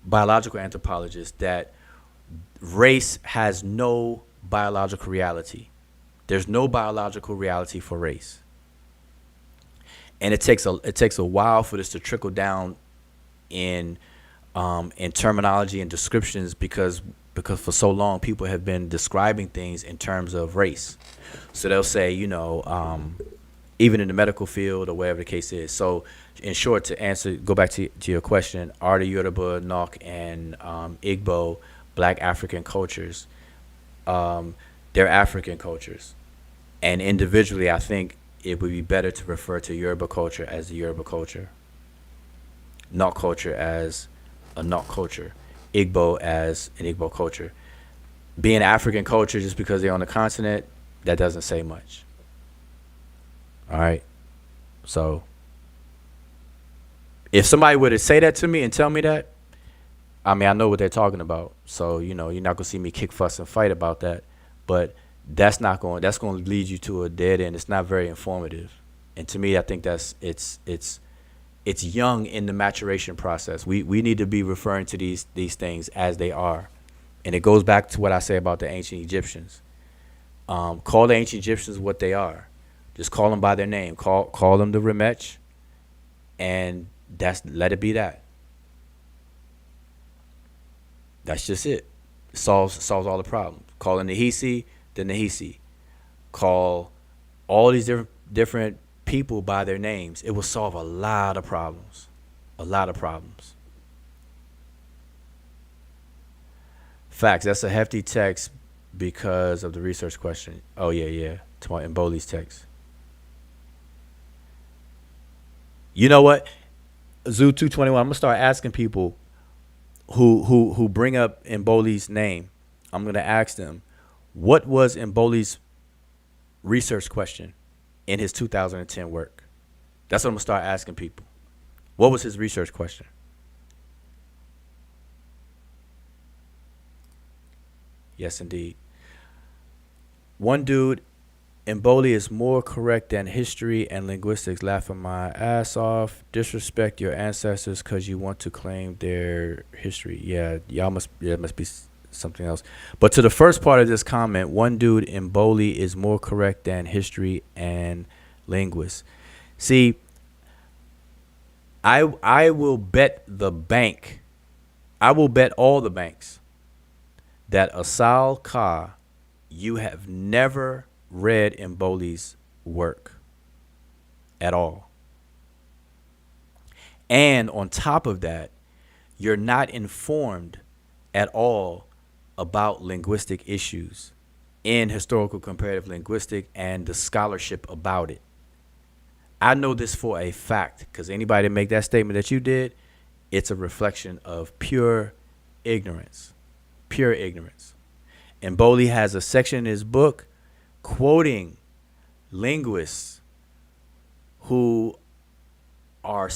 biological anthropologists, that race has no biological reality. There's no biological reality for race. And it takes a while for this to trickle down in terminology and descriptions because for so long people have been describing things in terms of race. So they'll say, even in the medical field or whatever the case is. So in short, go back to your question, are the Yoruba, Nok, and Igbo Black African cultures? They're African cultures. And individually, I think it would be better to refer to Yoruba culture as the Yoruba culture, Nok culture as a Nok culture, Igbo as an Igbo culture. Being African culture just because they're on the continent, that doesn't say much. All right. So if somebody were to say that to me and tell me that, I mean, I know what they're talking about. So, you're not going to see me kick, fuss, and fight about that. But that's going to lead you to a dead end. It's not very informative. And to me, I think it's young in the maturation process. We need to be referring to these things as they are. And it goes back to what I say about the ancient Egyptians. Call the ancient Egyptians what they are. Just call them by their name. Call them the Remech, and let it be that. That's just it. Solves all the problems. Call the Nahisi, the Nahisi. Call all these different people by their names. It will solve a lot of problems. A lot of problems. Facts. That's a hefty text because of the research question. Oh, yeah. In Boli's text. You know what? Zoo 221, I'm going to start asking people who bring up Mboli's name. I'm going to ask them, what was Mboli's research question in his 2010 work? That's what I'm going to start asking people. What was his research question? Yes, indeed. One dude, Mboli is more correct than history and linguistics. Laughing my ass off. Disrespect your ancestors because you want to claim their history. Yeah, it must be something else. But to the first part of this comment, one dude, Mboli is more correct than history and linguists. See, I will bet the bank. I will bet all the banks that Asal Ka, you have never read Mboli's work at all. And on top of that, you're not informed at all about linguistic issues in historical comparative linguistics and the scholarship about it. I know this for a fact because anybody that make that statement that you did, it's a reflection of pure ignorance. Pure ignorance. And Mboli has a section in his book quoting linguists who are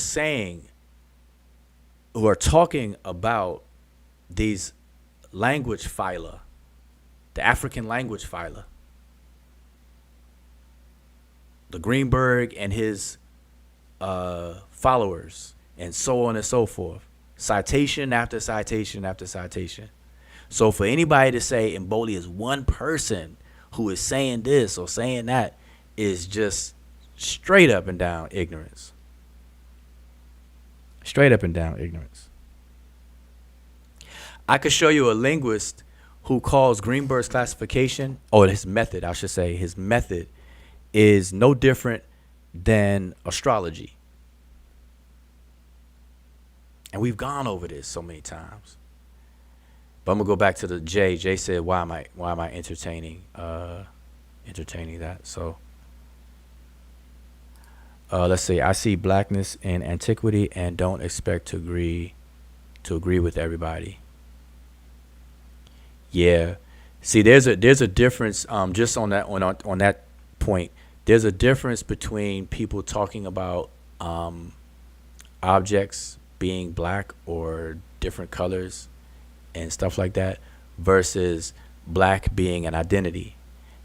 talking about these language phyla, the African language phyla. The Greenberg and his followers, and so on and so forth. Citation after citation after citation. So for anybody to say Mboli is one person who is saying this or saying that is just straight up and down ignorance. Straight up and down ignorance. I could show you a linguist who calls Greenberg's classification, or his method, I should say, his method is no different than astrology. And we've gone over this so many times. But I'm gonna go back to the Jay. Jay said, "Why am I entertaining that?" So let's see. I see blackness in antiquity and don't expect to agree with everybody. Yeah. See, there's a difference. Just on that point, there's a difference between people talking about objects being black or different colors and stuff like that versus black being an identity.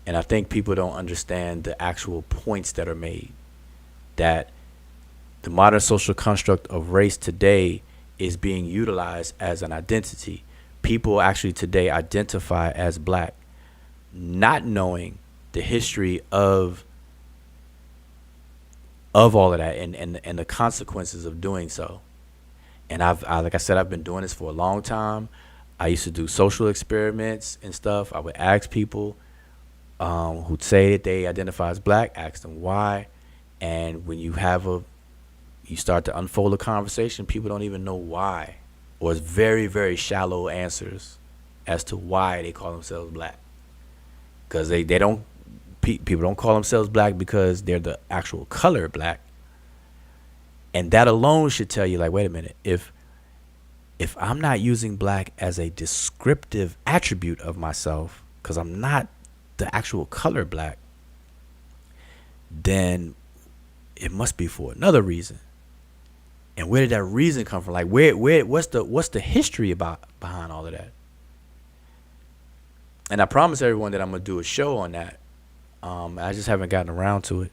And I think people don't understand the actual points that are made, that the modern social construct of race today is being utilized as an identity. People actually today identify as black, not knowing the history of all of that and the consequences of doing so. And like I said, I've been doing this for a long time. I used to do social experiments and stuff. I would ask people who'd say that they identify as black, ask them why. And when you start to unfold a conversation, people don't even know why. Or it's very, very shallow answers as to why they call themselves black. Because people don't call themselves black because they're the actual color black. And that alone should tell you, like, wait a minute, if I'm not using black as a descriptive attribute of myself, because I'm not the actual color black, then it must be for another reason. And where did that reason come from? Like, what's the history behind all of that? And I promise everyone that I'm gonna do a show on that. I just haven't gotten around to it,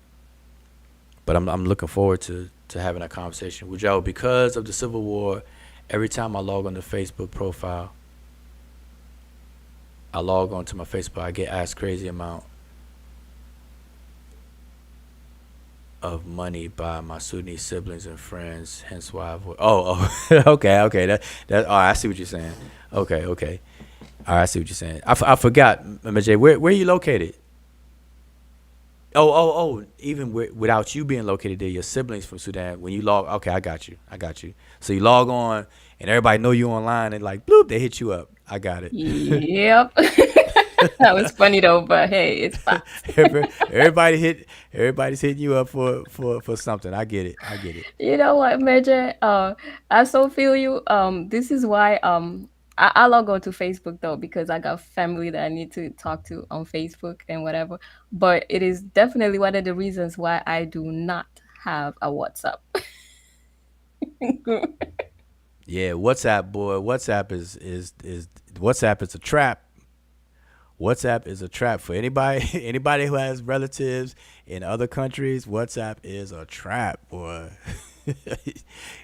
but I'm looking forward to having that conversation with y'all. Because of the Civil War, every time I log on the Facebook profile, I log on to my Facebook, I get asked crazy amount of money by my Sudanese siblings and friends. Hence why okay. That all right, I see what you're saying. Okay. All right, I see what you're saying. I forgot, MJ. Where are you located? Even without you being located there, your siblings from Sudan, when you log, okay, I got you. So you log on and everybody know you online and like, bloop, they hit you up. I got it. Yep. That was funny though, but hey, it's fine. Everybody's hitting you up for something. I get it. You know what, Major? I so feel you. This is why I log on to Facebook though, because I got family that I need to talk to on Facebook and whatever. But it is definitely one of the reasons why I do not have a WhatsApp. Yeah, WhatsApp, boy. WhatsApp is a trap. WhatsApp is a trap for anybody who has relatives in other countries. WhatsApp is a trap, boy.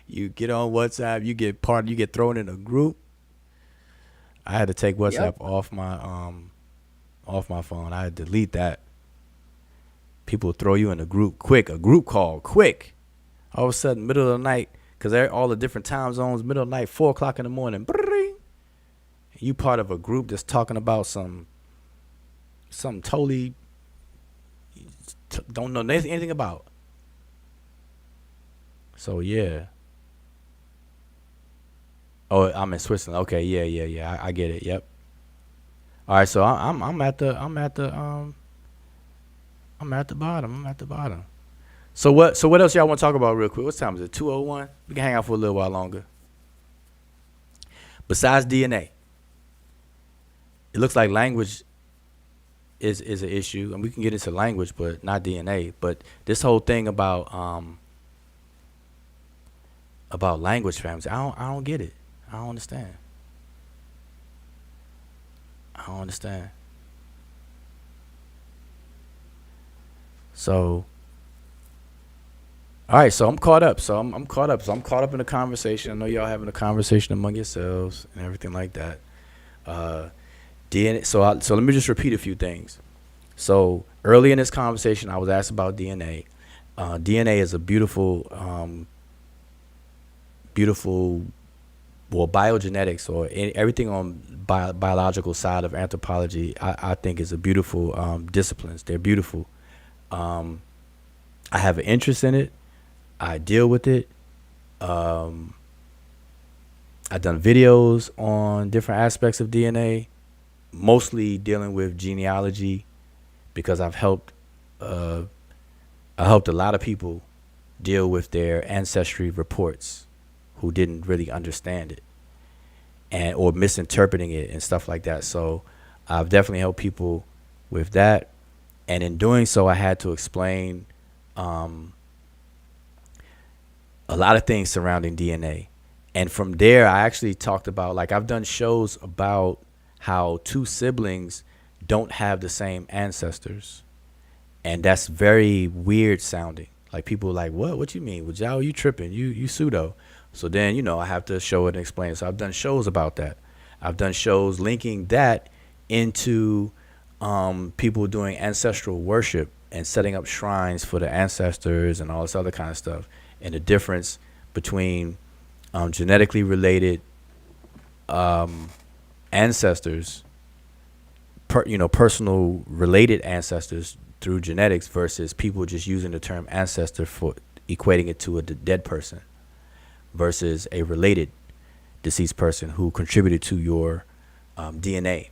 You get on WhatsApp, you get thrown in a group. I had to take WhatsApp off my phone. I had to delete that. People throw you in a group call quick. All of a sudden, middle of the night, because they're all the different time zones, middle of the night, 4 o'clock in the morning. You part of a group that's talking about something totally don't know anything about. So yeah. Oh, I'm in Switzerland. Okay, yeah. I get it. Yep. All right, so I'm at the bottom. So what else y'all want to talk about real quick? What time is it? 2:01. We can hang out for a little while longer. Besides DNA, it looks like language is an issue, and we can get into language, but not DNA. But this whole thing about language families, I don't get it. I don't understand. So, all right. So I'm caught up. So I'm caught up. So I'm caught up in the conversation. I know y'all having a conversation among yourselves and everything like that. DNA. So let me just repeat a few things. So early in this conversation, I was asked about DNA. DNA is a beautiful well, biogenetics or everything on biological side of anthropology, I think is a beautiful disciplines. They're beautiful. I have an interest in it. I deal with it. I've done videos on different aspects of DNA, mostly dealing with genealogy, because I helped a lot of people deal with their ancestry reports who didn't really understand it and or misinterpreting it and stuff like that. So I've definitely helped people with that. And in doing so, I had to explain a lot of things surrounding DNA. And from there, I actually talked about, like, I've done shows about how two siblings don't have the same ancestors. And that's very weird sounding. Like, people are like, what you mean? Well, Jao, you tripping, you pseudo. So then, I have to show it and explain it. So I've done shows about that. I've done shows linking that into people doing ancestral worship and setting up shrines for the ancestors and all this other kind of stuff, and the difference between genetically related ancestors, personal related ancestors through genetics versus people just using the term ancestor for equating it to a dead person versus a related deceased person who contributed to your DNA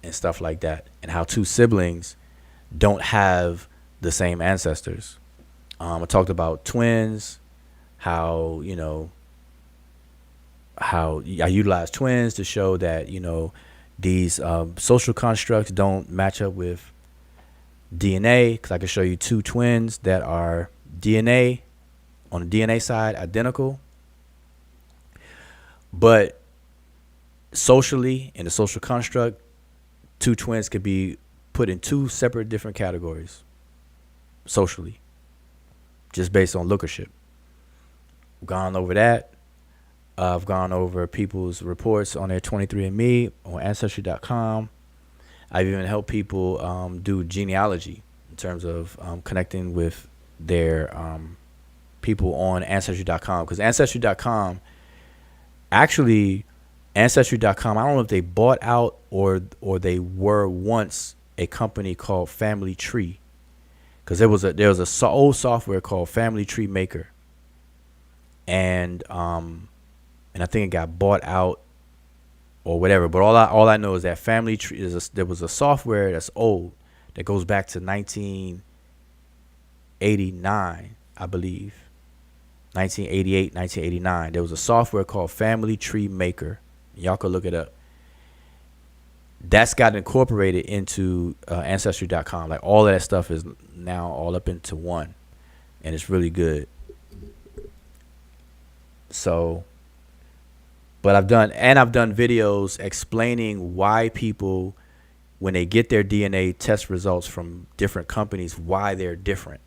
and stuff like that, and how two siblings don't have the same ancestors. I talked about twins, how I utilize twins to show that these social constructs don't match up with DNA, because I can show you two twins that are DNA on the DNA side identical, but socially in the social construct, two twins could be put in two separate different categories socially, just based on lookership. We've gone over that. I've gone over people's reports on their 23andMe on Ancestry.com. I've even helped people do genealogy in terms of connecting with their people on Ancestry.com, because Ancestry.com, actually, Ancestry.com, I don't know if they bought out or they were once a company called Family Tree, because there was a old software called Family Tree Maker, and I think it got bought out or whatever. But all I know is that Family Tree there was a software that's old that goes back to 1989, I believe. 1988, 1989. There was a software called Family Tree Maker. Y'all could look it up. That's got incorporated into Ancestry.com. Like, all of that stuff is now all up into one, and it's really good. So, but I've done videos explaining why people, when they get their DNA test results from different companies, why they're different.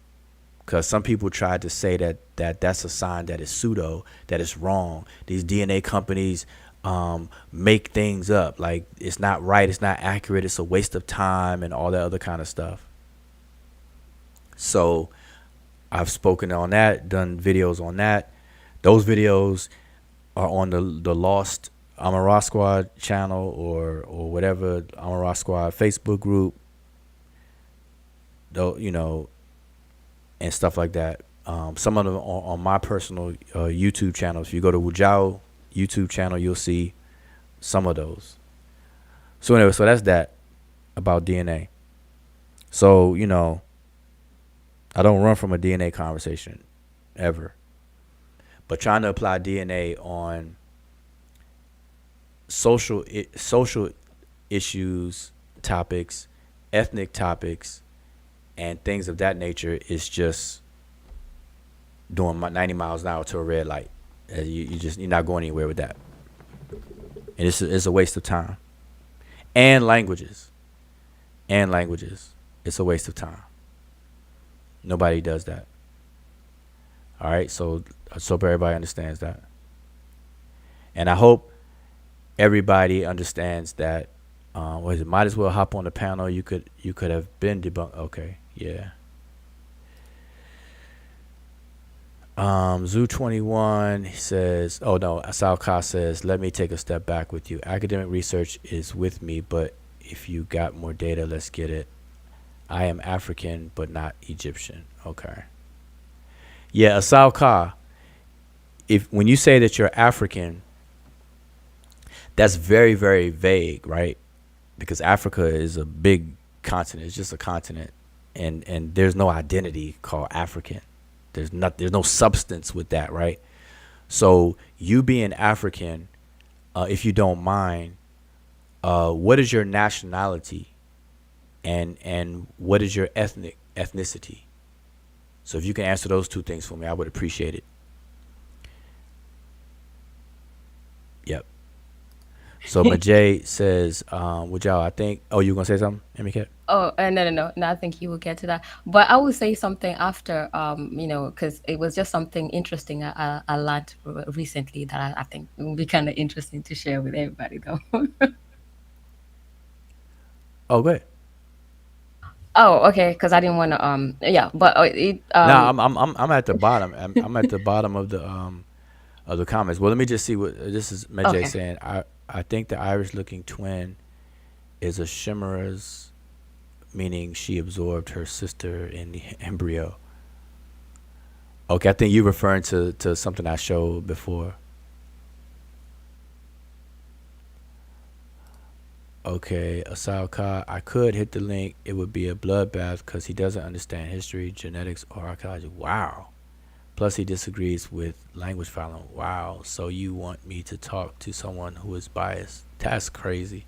Because some people tried to say that's a sign that it's pseudo, that it's wrong. These DNA companies make things up. Like, it's not right, it's not accurate, it's a waste of time, and all that other kind of stuff. So I've spoken on that, done videos on that. Those videos are on the Lost Amara Squad channel or whatever, Amara Squad Facebook group, though, and stuff like that. Some of them on my personal YouTube channel. If you go to Wujao YouTube channel, you'll see some of those. So anyway, so that's that about DNA. So, I don't run from a DNA conversation ever. But trying to apply DNA on social issues, topics, ethnic topics, and things of that nature is just doing 90 miles an hour to a red light. You're not going anywhere with that. And it's a waste of time. And languages. It's a waste of time. Nobody does that. All right, so let's hope everybody understands that. And I hope everybody understands that. Might as well hop on the panel. You could have been debunked. Okay, yeah. Zoo21, he says, oh no, Asal Ka says, let me take a step back with you. Academic research is with me, but if you got more data, let's get it. I am African, but not Egyptian. Okay. Yeah, Asal Ka, if when you say that you're African, that's very, very vague, right? Because Africa is a big continent. It's just a continent. And there's no identity called African. There's no substance with that, right? So you being African, if you don't mind, what is your nationality, and what is your ethnicity? So if you can answer those two things for me, I would appreciate it. Yep. So Majay says, would y'all, I think, oh, you gonna say something, MK? Oh, no. I think you will get to that. But I will say something after, because it was just something interesting I learned recently that I think will be kind of interesting to share with everybody, though. Oh, good. Oh, okay, because I didn't want to, yeah, but Now I'm at the bottom. I'm at the bottom of the comments. Well, let me just see what this is. Majay okay. saying, I think the Irish looking twin is a chimera's, meaning she absorbed her sister in the embryo. Okay, I think you're referring to something I showed before. Okay, Asal Ka, I could hit the link. It would be a bloodbath because he doesn't understand history, genetics, or archaeology. Wow. Plus, he disagrees with language following. Wow. So you want me to talk to someone who is biased? That's crazy.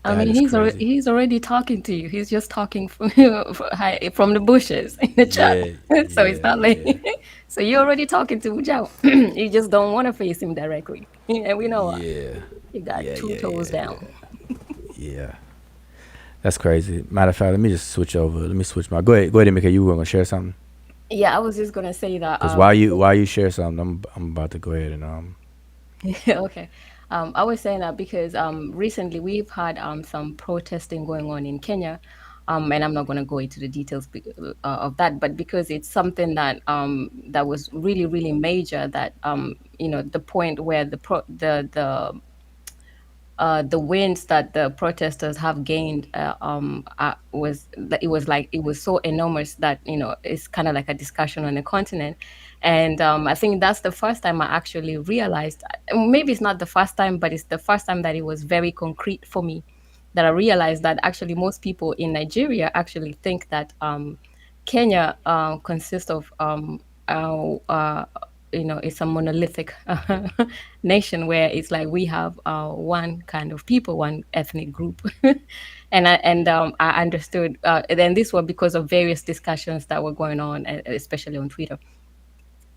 I That mean, is crazy. he's already talking to you. He's just talking from from the bushes in the chat. Yeah, So it's yeah, not like yeah, so you're already talking to Ujao. You just don't want to face him directly. And we know yeah, he got yeah, two yeah, toes yeah, down. yeah, yeah. That's crazy. Matter of fact, let me just switch over. Let me switch my. Go ahead, Mika. You were gonna share something. Yeah, I was just gonna say that. Cause while you share something, I'm about to go ahead and Okay. I was saying that because recently we've had some protesting going on in Kenya, and I'm not going to go into the details of that, but because it's something that that was really really major, that the point where the wins that the protesters have gained was that it was so enormous that it's kind of like a discussion on the continent. And I think that's the first time I actually realized, maybe it's not the first time, but it's the first time that it was very concrete for me, that I realized that actually most people in Nigeria actually think that Kenya consists of it's a monolithic nation where it's like we have one kind of people, one ethnic group. And I understood, and this was because of various discussions that were going on, especially on Twitter.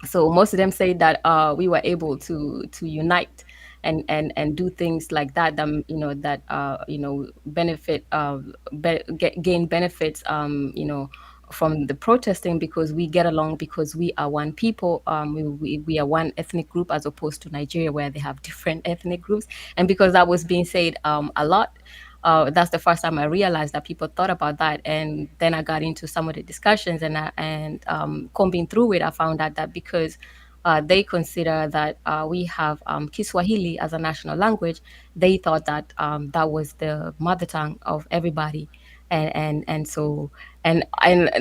So most of them say that we were able to unite and do things like that, that benefit gain benefits, from the protesting, because we get along, because we are one people, we are one ethnic group, as opposed to Nigeria where they have different ethnic groups. And because that was being said a lot, that's the first time I realized that people thought about that. And then I got into some of the discussions, and combing through it, I found out that because they consider that we have Kiswahili as a national language, they thought that that was the mother tongue of everybody. And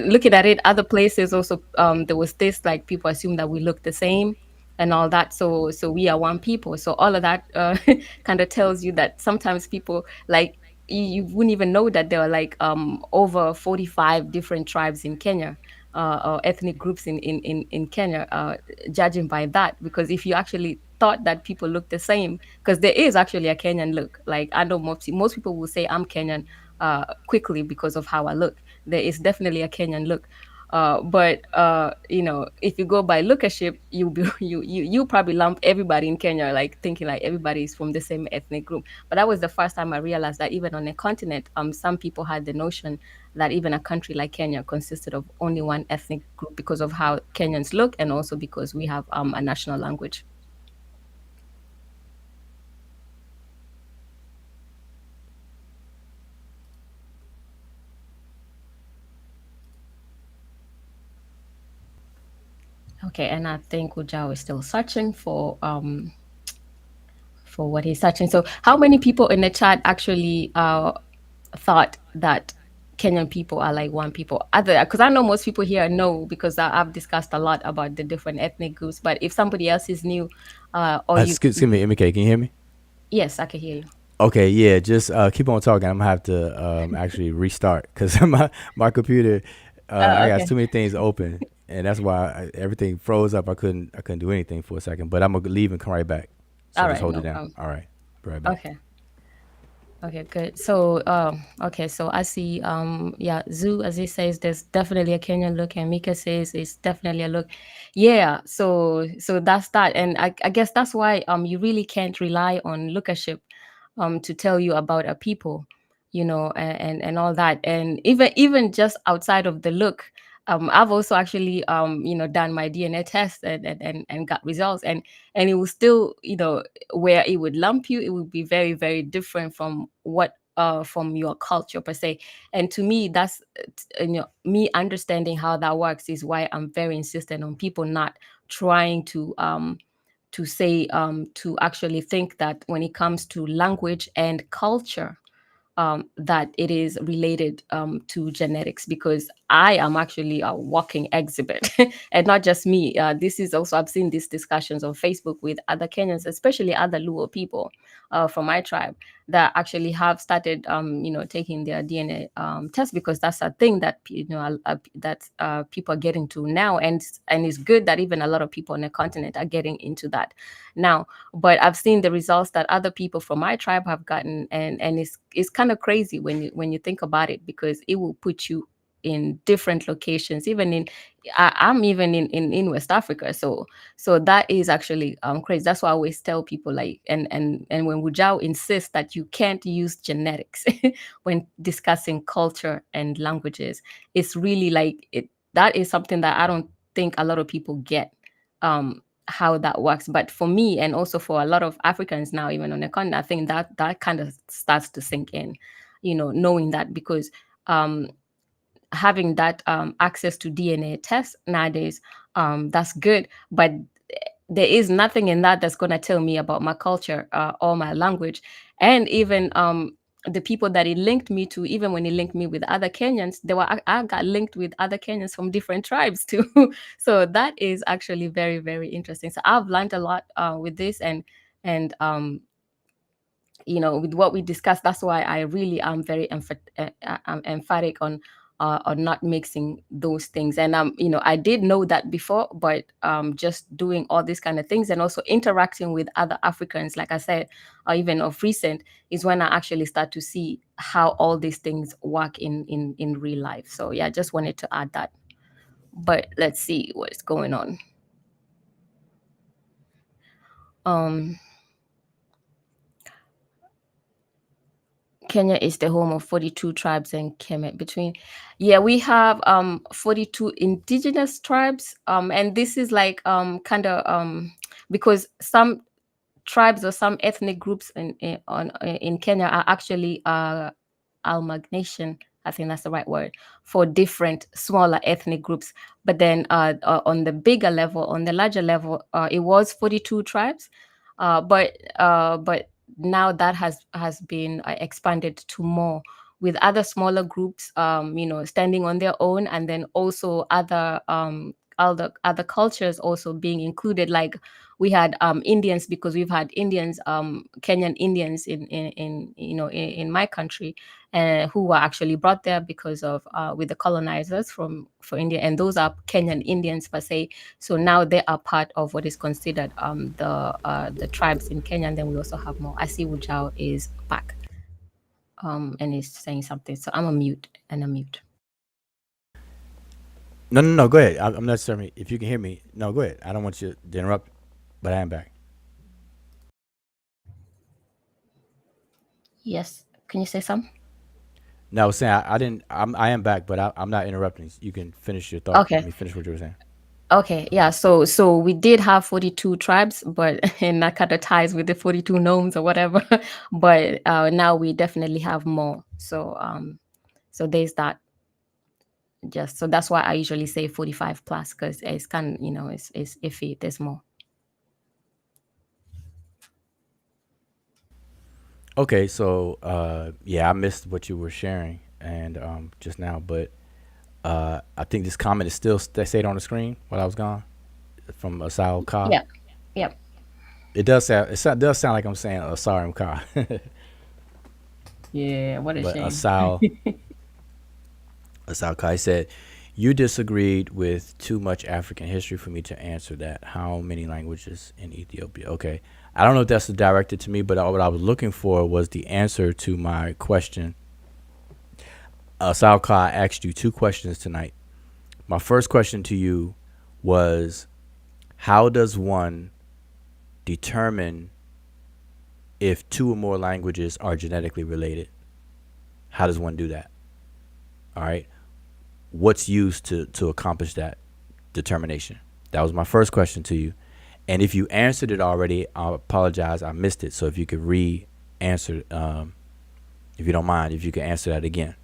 looking at it, other places also, there was this, like, people assume that we look the same and all that. So we are one people. So all of that kind of tells you that sometimes people, like, you wouldn't even know that there are like over 45 different tribes in Kenya, or ethnic groups in Kenya, judging by that. Because if you actually thought that people look the same, because there is actually a Kenyan look. Like, I know most people will say I'm Kenyan quickly because of how I look. There is definitely a Kenyan look. But if you go by lookership, you probably lump everybody in Kenya, like thinking like everybody is from the same ethnic group. But that was the first time I realized that even on a continent, some people had the notion that even a country like Kenya consisted of only one ethnic group, because of how Kenyans look, and also because we have a national language. Okay, and I think Ujao is still searching for what he's searching. So, how many people in the chat actually thought that Kenyan people are like one people? Other, because I know most people here know, because I've discussed a lot about the different ethnic groups. But if somebody else is new, or you, Excuse me, MK, can you hear me? yes, I can hear you. Okay, yeah, just keep on talking. I'm gonna have to actually restart because my computer, I got Okay, too many things open, and that's why everything froze up. I couldn't do anything for a second, but I'm gonna leave and come right back. So all just right, hold it no down. problem. All right, be right back. Okay. Okay, good. So, okay, so I see, yeah, Zoo, as he says, there's definitely a Kenyan look, and Mika says it's definitely a look. Yeah, so that's that, and I guess that's why you really can't rely on lookership, to tell you about a people, and all that, and even just outside of the look. I've also actually done my DNA test and got results, and it will still, where it would lump you, it would be very, very different from what from your culture per se. And to me, that's me understanding how that works is why I'm very insistent on people not trying to say to actually think that when it comes to language and culture, that it is related to genetics, because I am actually a walking exhibit. And not just me. This is also, I've seen these discussions on Facebook with other Kenyans, especially other Luo people from my tribe, that actually have started, taking their DNA test, because that's a thing that that people are getting to now, and it's good that even a lot of people on the continent are getting into that now. But I've seen the results that other people from my tribe have gotten, and it's kind of crazy when you think about it, because it will put you in different locations, even I'm even in West Africa. So that is actually crazy. That's why I always tell people, like, and when Wujao insists that you can't use genetics when discussing culture and languages, it's really like it that is something that I don't think a lot of people get, how that works. But for me, and also for a lot of Africans now, even on the continent, I think that kind of starts to sink in, knowing that, because um, having that access to DNA tests nowadays, that's good. But there is nothing in that that's going to tell me about my culture, or my language. And even the people that it linked me to, even when it linked me with other Kenyans, I got linked with other Kenyans from different tribes too. So that is actually very, very interesting. So I've learned a lot with this, and with what we discussed. That's why I really am very I'm emphatic on not mixing those things. And I did know that before, but just doing all these kind of things, and also interacting with other Africans, like I said, even of recent, is when I actually start to see how all these things work in real life. So yeah, just wanted to add that. But let's see what's going on. um Kenya is the home of 42 tribes and Kemet between. Yeah, we have 42 indigenous tribes. And this is like kind of because some tribes or some ethnic groups in Kenya are actually amalgamation. I think that's the right word, for different smaller ethnic groups. But then on the bigger level, on the larger level, it was 42 tribes. But now that has been expanded to more, with other smaller groups, standing on their own, and then also other cultures also being included. Like we had Indians, because we've had Indians, Kenyan Indians in my country, who were actually brought there because of with the colonizers for India, and those are Kenyan Indians per se. So now they are part of what is considered the tribes in Kenya. And then we also have more. I see Wujao is back, and he's saying something. So I'm a mute and a mute. No. Go ahead. I'm not certain if you can hear me. No, go ahead. I don't want you to interrupt, but I am back. Yes, can you say some? No, I was saying I didn't. I am back, but I'm not interrupting. You can finish your thought. I Okay. mean, finish what you were saying. Okay, yeah. So we did have 42 tribes, but and that kind of ties with the 42 gnomes or whatever. But now we definitely have more. So there's that. Just so that's why I usually say 45 plus, because it's kind of, it's iffy. There's more. Okay, so yeah, I missed what you were sharing and just now, but I think this comment is still stayed on the screen while I was gone from Asal Ka. Yeah. Yep. Does sound like I'm saying Asarim Ka, Yeah. What a but shame. Asal Ka said, "You disagreed with too much African history for me to answer that. How many languages in Ethiopia?" Okay, I don't know if that's directed to me, but what I was looking for was the answer to my question. Asal Ka asked you two questions tonight. My first question to you was, how does one determine if two or more languages are genetically related? How does one do that? All right. What's used to accomplish that determination? That was my first question to you. And if you answered it already, I apologize. I missed it. So if you could re-answer, if you don't mind, if you could answer that again.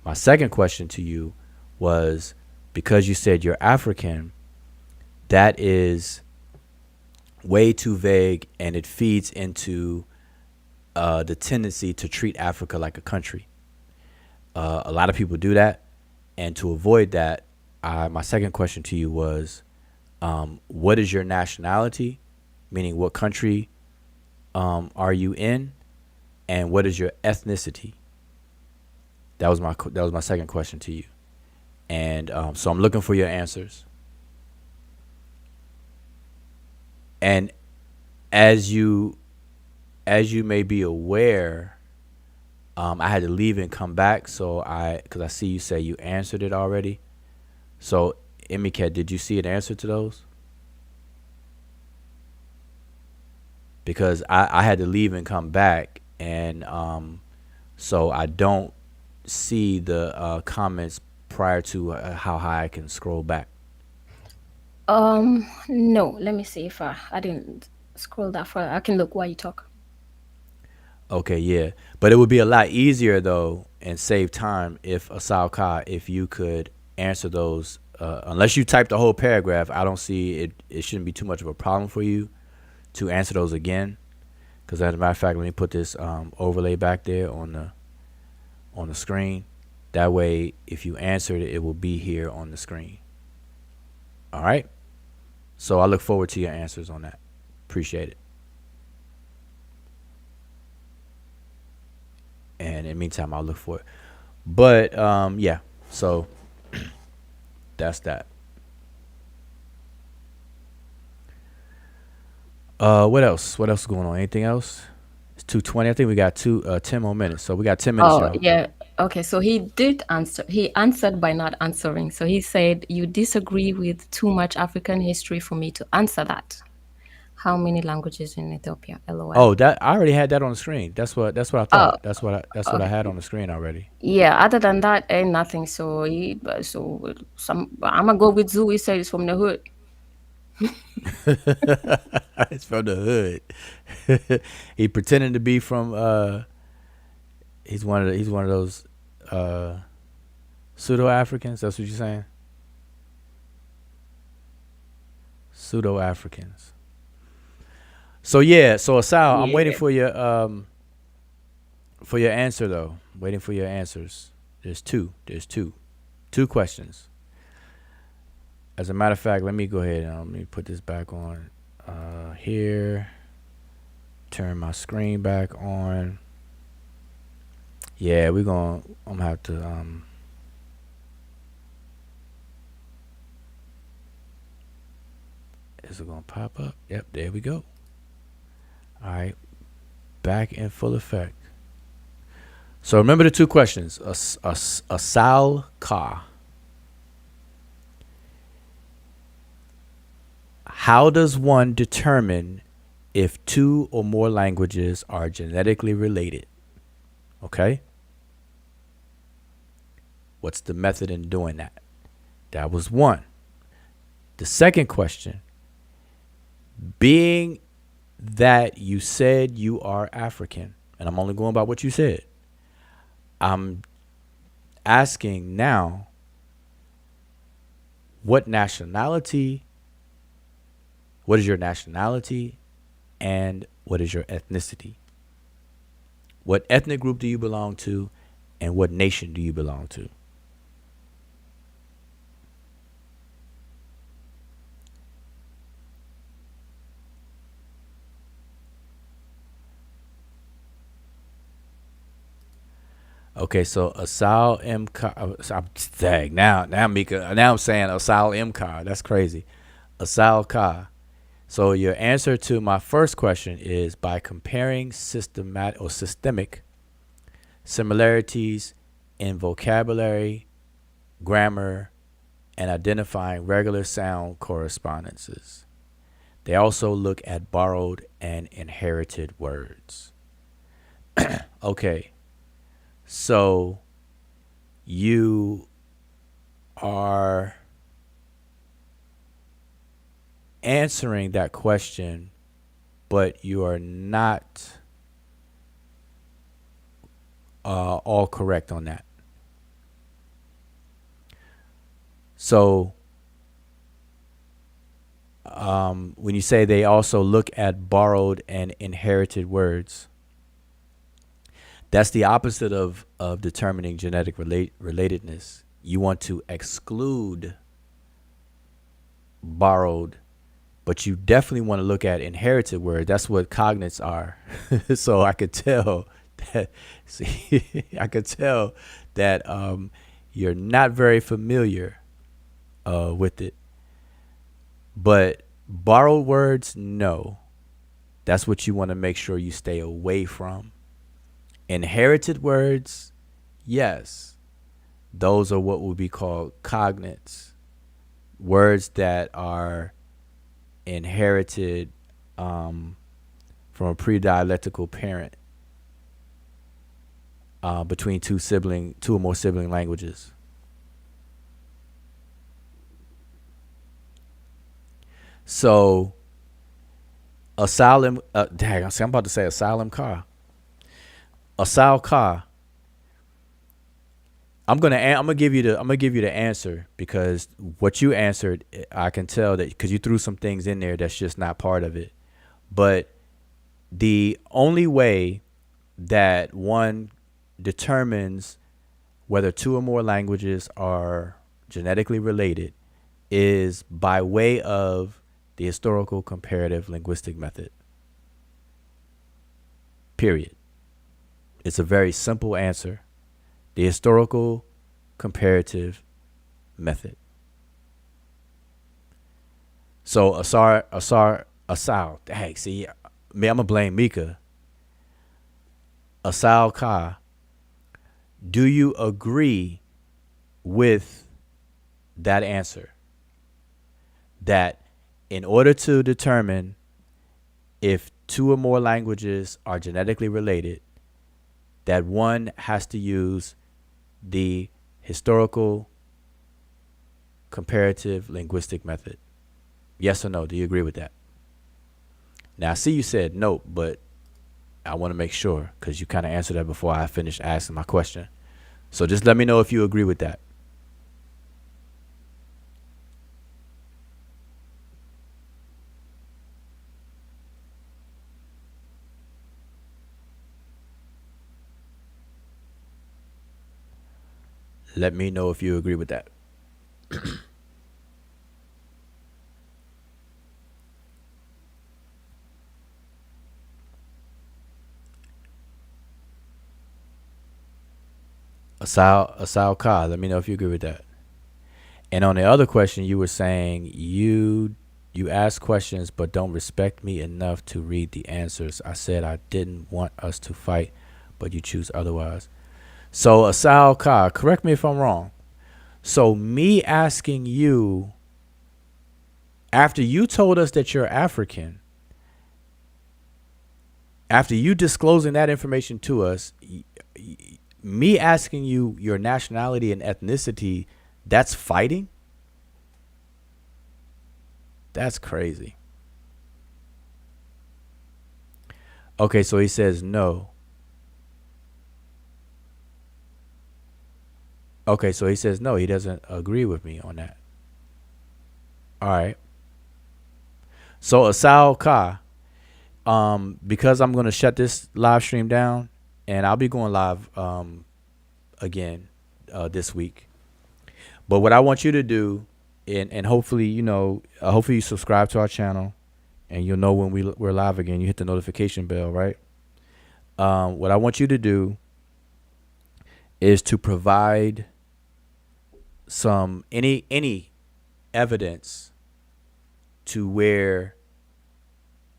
My second question to you was, because you said you're African, that is way too vague, and it feeds into the tendency to treat Africa like a country. A lot of people do that, and to avoid that, my second question to you was, what is your nationality, meaning what country are you in, and what is your ethnicity? That was my second question to you, and so I'm looking for your answers. And as you may be aware, I had to leave and come back, because I see you say you answered it already. So, Emiket, did you see an answer to those? Because I had to leave and come back, and so I don't see the comments prior to how high I can scroll back. No, let me see if I didn't scroll that far. I can look while you talk. Okay, yeah. But it would be a lot easier, though, and save time if Asal Ka, if you could answer those. Unless you type the whole paragraph, I don't see it. It shouldn't be too much of a problem for you to answer those again. Because as a matter of fact, let me put this overlay back there on the screen. That way, if you answered it, it will be here on the screen. All right? So I look forward to your answers on that. Appreciate it. And in the meantime, I'll look for it. But, yeah. So that's that. What else? What else is going on? Anything else? It's 2:20. I think we got 10 more minutes. So we got 10 minutes, y'all. Yeah. Okay, so he did answer. He answered by not answering. So he said, "You disagree with too much African history for me to answer that. How many languages in Ethiopia?" LOL. Oh, that I already had that on the screen. That's what I thought. That's what I had on the screen already. Yeah. Other than that, ain't nothing. So I'm gonna go with Zoo. He said it's from the hood. It's from the hood. He pretending to be from he's one of those pseudo Africans. That's what you're saying? Pseudo Africans. So yeah, so Asal, I'm waiting for your answer though. Waiting for your answers. There's two questions. As a matter of fact, let me go ahead and let me put this back on here. Turn my screen back on. Yeah, I'm gonna have to is it gonna pop up? Yep, there we go. All right, back in full effect. So remember the two questions. Asal Ka. How does one determine if two or more languages are genetically related? Okay. What's the method in doing that? That was one. The second question, being that you said you are African, and I'm only going by what you said, I'm asking now, what nationality, what is your nationality, and what is your ethnicity? What ethnic group do you belong to, and what nation do you belong to? Okay, so Asal M. Dang, now Mika, now I'm saying Asal M. Ka. That's crazy. Asal Ka. So your answer to my first question is by comparing systemic similarities in vocabulary, grammar, and identifying regular sound correspondences. They also look at borrowed and inherited words. Okay. So you are answering that question, but you are not all correct on that. So when you say they also look at borrowed and inherited words, that's the opposite of determining genetic relatedness. You want to exclude borrowed, but you definitely want to look at inherited words. That's what cognates are. So I could tell that. See, I could tell that you're not very familiar with it. But borrowed words, no. That's what you want to make sure you stay away from. Inherited words, yes. Those are what would be called cognates. Words that are inherited from a pre-dialectical parent between two or more sibling languages. So, asylum. Dang, I'm about to say asylum car. Asal Ka. I'm gonna give you the answer, because what you answered, I can tell that because you threw some things in there that's just not part of it. But the only way that one determines whether two or more languages are genetically related is by way of the historical comparative linguistic method. Period. It's a very simple answer. The historical comparative method. So Asal. Hey, see, I'm gonna blame Mika. Asal Ka. Do you agree with that answer? That in order to determine if two or more languages are genetically related, that one has to use the historical comparative linguistic method. Yes or no? Do you agree with that? Now, I see you said no, but I want to make sure, because you kind of answered that before I finished asking my question. So just let me know if you agree with that. Let me know if you agree with that. Asal Ka, let me know if you agree with that. And on the other question, you were saying you ask questions but don't respect me enough to read the answers. I said I didn't want us to fight, but you choose otherwise. So Asal Ka, correct me if I'm wrong. So me asking you, after you told us that you're African, after you disclosing that information to us, me asking you your nationality and ethnicity, that's fighting? That's crazy. Okay, so he says no. Okay, so he says no, he doesn't agree with me on that. All right. So Asal Ka, because I'm gonna shut this live stream down, and I'll be going live again this week. But what I want you to do, and hopefully hopefully you subscribe to our channel, and you'll know when we're live again. You hit the notification bell, right? What I want you to do is to provide any evidence to where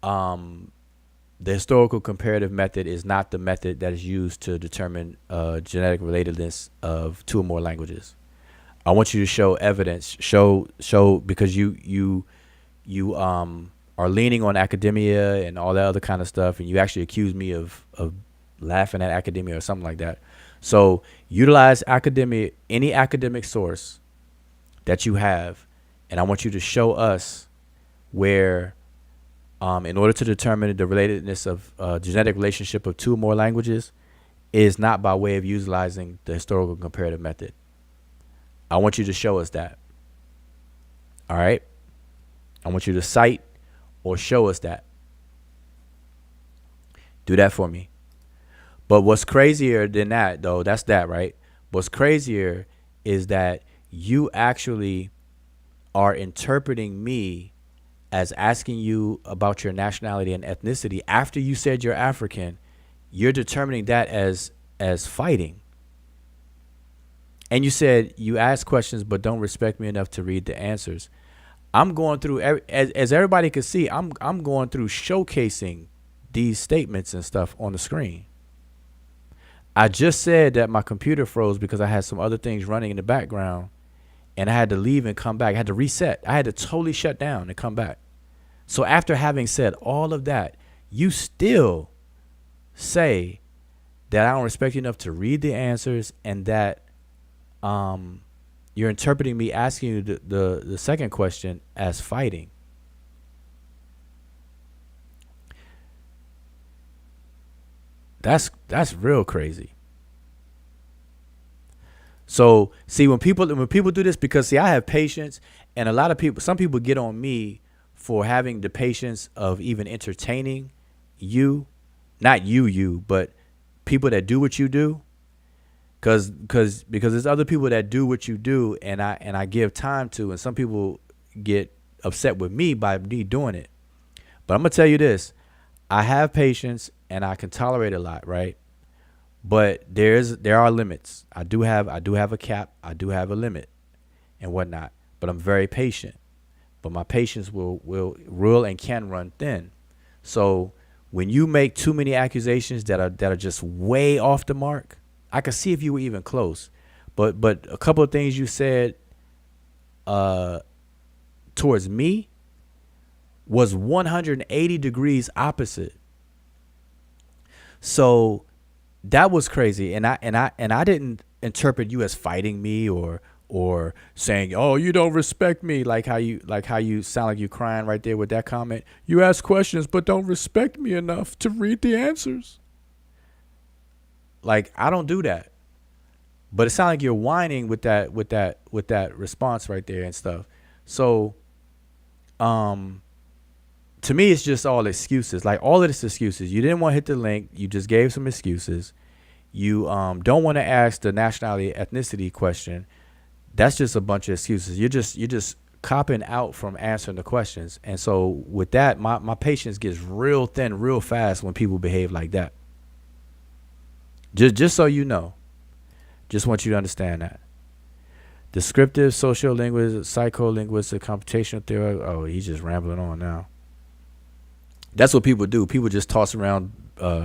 the historical comparative method is not the method that is used to determine genetic relatedness of two or more languages. I want you to show evidence, show because you are leaning on academia and all that other kind of stuff, and you actually accuse me of laughing at academia or something like that. So utilize any academic source that you have, and I want you to show us where, in order to determine the relatedness of genetic relationship of two or more languages, is not by way of utilizing the historical comparative method. I want you to show us that. All right? I want you to cite or show us that. Do that for me. But what's crazier than that, though, that's that, right? What's crazier is that you actually are interpreting me as asking you about your nationality and ethnicity after you said you're African. You're determining that as fighting. And you said you ask questions but don't respect me enough to read the answers. I'm going through, as everybody can see, I'm going through showcasing these statements and stuff on the screen. I just said that my computer froze because I had some other things running in the background, and I had to leave and come back. I had to reset. I had to totally shut down and come back. So after having said all of that, you still say that I don't respect you enough to read the answers, and that you're interpreting me asking you the second question as fighting. That's real crazy. So see, when people do this, because see, I have patience, and some people get on me for having the patience of even entertaining you, not you, but people that do what you do. Because there's other people that do what you do, and I give time to, and some people get upset with me by me doing it. But I'm gonna tell you this: I have patience and I can tolerate a lot, right? But there are limits. I do have a cap. I do have a limit and whatnot. But I'm very patient. But my patience will and can run thin. So when you make too many accusations that are just way off the mark, I can see if you were even close. But a couple of things you said towards me was 180 degrees opposite. So that was crazy, and I didn't interpret you as fighting me or saying, "Oh, you don't respect me," like how you sound like you crying right there with that comment. You ask questions but don't respect me enough to read the answers. Like, I don't do that. But it sounds like you're whining with that response right there and stuff. So to me, it's just all excuses. Like, all of this excuses. You didn't want to hit the link. You just gave some excuses. You don't want to ask the nationality ethnicity question. That's just a bunch of excuses. You're just copping out from answering the questions. And so with that, my patience gets real thin real fast when people behave like that. Just so you know. Just want you to understand that. Descriptive, sociolinguistic, psycholinguistic, computational theory. Oh, he's just rambling on now. That's what people do. People just toss around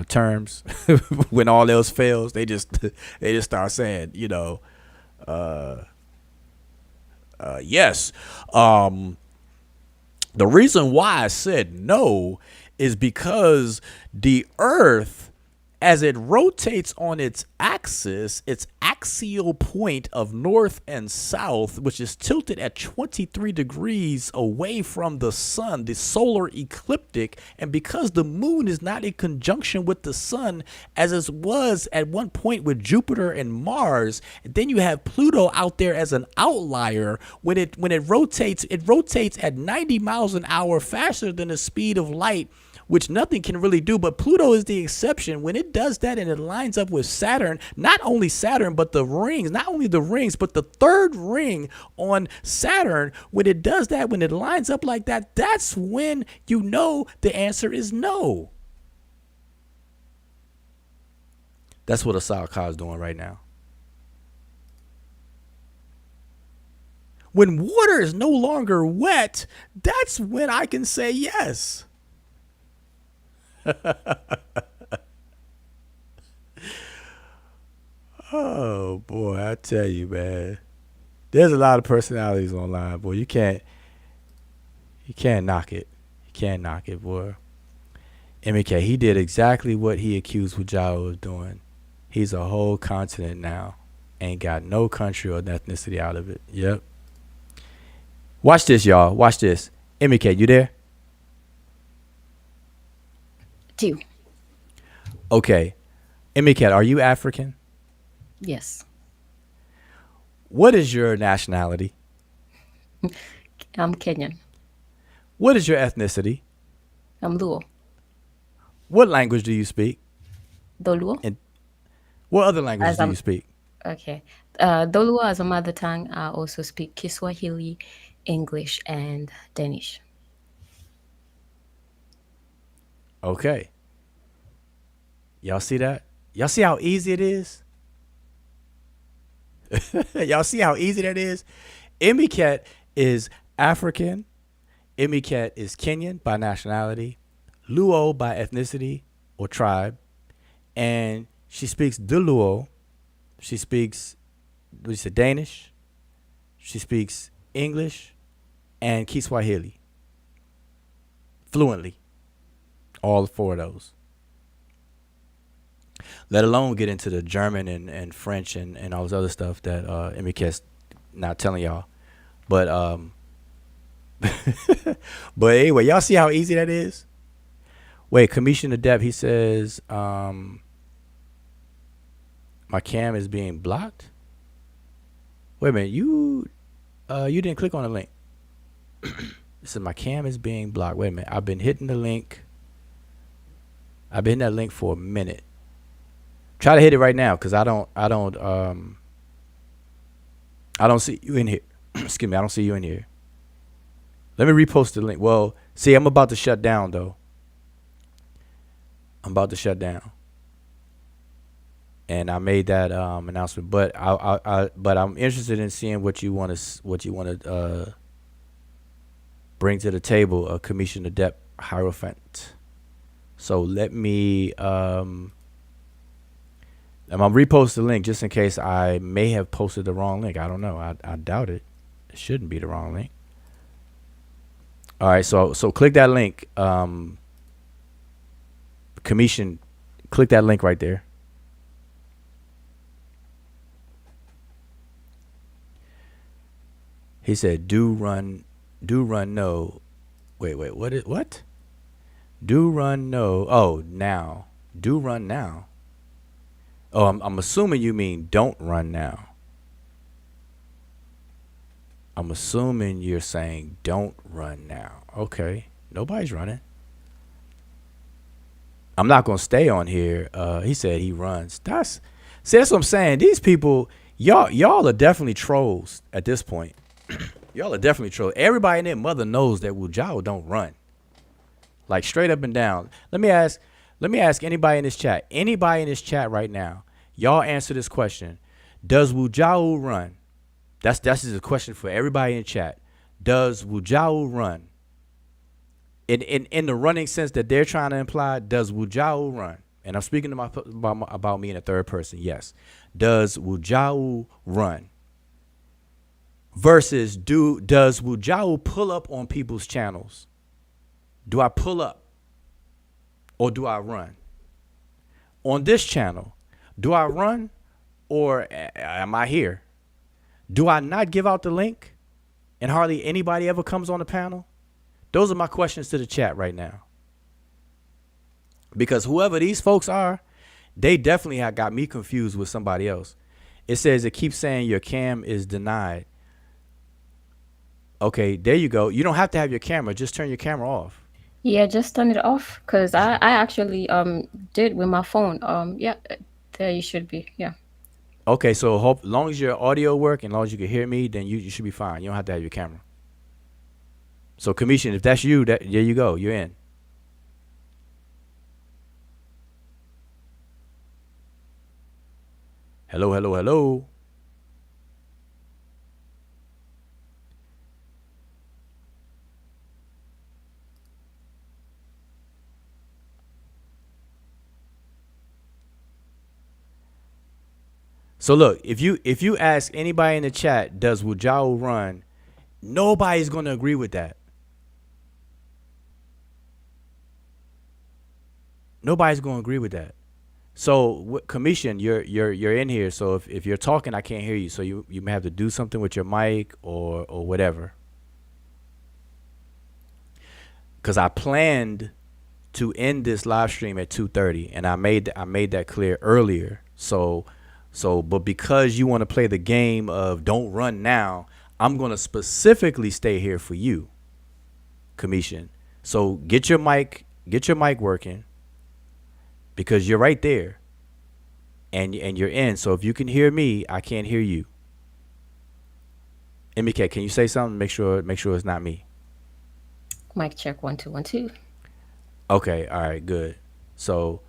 terms when all else fails. They just start saying, yes. The reason why I said no is because the Earth as it rotates on its axis, its axial point of north and south, which is tilted at 23 degrees away from the sun, the solar ecliptic, and because the moon is not in conjunction with the sun, as it was at one point with Jupiter and Mars, and then you have Pluto out there as an outlier. When it rotates at 90 miles an hour faster than the speed of light, which nothing can really do, but Pluto is the exception. When it does that and it lines up with Saturn, not only Saturn, but the rings, not only the rings, but the third ring on Saturn, when it does that, when it lines up like that, that's when you know the answer is no. That's what Asaka is doing right now. When water is no longer wet, that's when I can say yes. Oh boy, I tell you, man, there's a lot of personalities online, boy. You can't knock it. You can't knock it, boy. MK, he did exactly what he accused Wujao of doing. He's a whole continent now. Ain't got no country or ethnicity out of it. Yep. Watch this, y'all. Watch this. MK, you there? Two. Okay. Emicat, are you African? Yes. What is your nationality? I'm Kenyan. What is your ethnicity? I'm Luo. What language do you speak? Doluo. And what other languages do you speak? Okay. Doluo as a mother tongue. I also speak Kiswahili, English, and Danish. Okay. Y'all see that? Y'all see how easy it is? Y'all see how easy that is? Emicat is African. Emicat is Kenyan by nationality. Luo by ethnicity or tribe. And she speaks Luo. She speaks, what you say, Danish. She speaks English and Kiswahili fluently. All four of those. Let alone get into the German and French and all this other stuff that Emiket's not telling y'all. But but anyway, y'all see how easy that is? Wait, Commissioner Depp, he says my cam is being blocked. Wait a minute, you didn't click on the link. It says my cam is being blocked. Wait a minute, I've been hitting the link. I've been hitting that link for a minute. Try to hit it right now, cause I don't see you in here. Excuse me, I don't see you in here. Let me repost the link. Well, see, I'm about to shut down though. I'm about to shut down, and I made that announcement. But but I'm interested in seeing what you want to bring to the table. Commissioner Depp Hierophant. So let me I'm gonna repost the link just in case I may have posted the wrong link. I don't know. I doubt it. It shouldn't be the wrong link. All right, so click that link. Commission, click that link right there. He said, do run no. Wait, what? Do run no. Oh, now. Do run now. Oh, I'm assuming you mean don't run now. I'm assuming you're saying don't run now. Okay. Nobody's running. I'm not going to stay on here. He said he runs. That's what I'm saying. These people, y'all are definitely trolls at this point. Y'all are definitely trolls. Everybody in their mother knows that Wujao don't run. Like straight up and down. Let me ask anybody in this chat. Anybody in this chat right now. Y'all answer this question. Does Wujao run? That's just a question for everybody in chat. Does Wujao run? In the running sense that they're trying to imply, does Wujao run? And I'm speaking to about me in a third person. Yes. Does Wujao run? Versus does Wujao pull up on people's channels? Do I pull up or do I run? on this channel, do I run or am I here? Do I not give out the link and hardly anybody ever comes on the panel? Those are my questions to the chat right now. Because whoever these folks are, they definitely have got me confused with somebody else. It says it keeps saying your cam is denied. Okay, there you go. You don't have to have your camera. Just turn your camera off. Yeah, just turn it off because I actually did with my phone. Yeah, there you should be. Yeah. Okay, so hope long as your audio work and long as you can hear me, then you should be fine. You don't have to have your camera. So Commission, if that's you, there you go. You're in. Hello, hello, hello. So look, if you ask anybody in the chat, does Wujao run? Nobody's going to agree with that. Nobody's going to agree with that. So Commission, you're in here. So if you're talking, I can't hear you. So you may have to do something with your mic or whatever. Because I planned to end this live stream at 2:30, and I made that clear earlier. So, but because you want to play the game of don't run now, I'm going to specifically stay here for you, Commission. So get your mic working, because you're right there, and you're in. So if you can hear me, I can't hear you. MK, can you say something? Make sure it's not me. Mic check 1 2 1 2. Okay, all right, good. So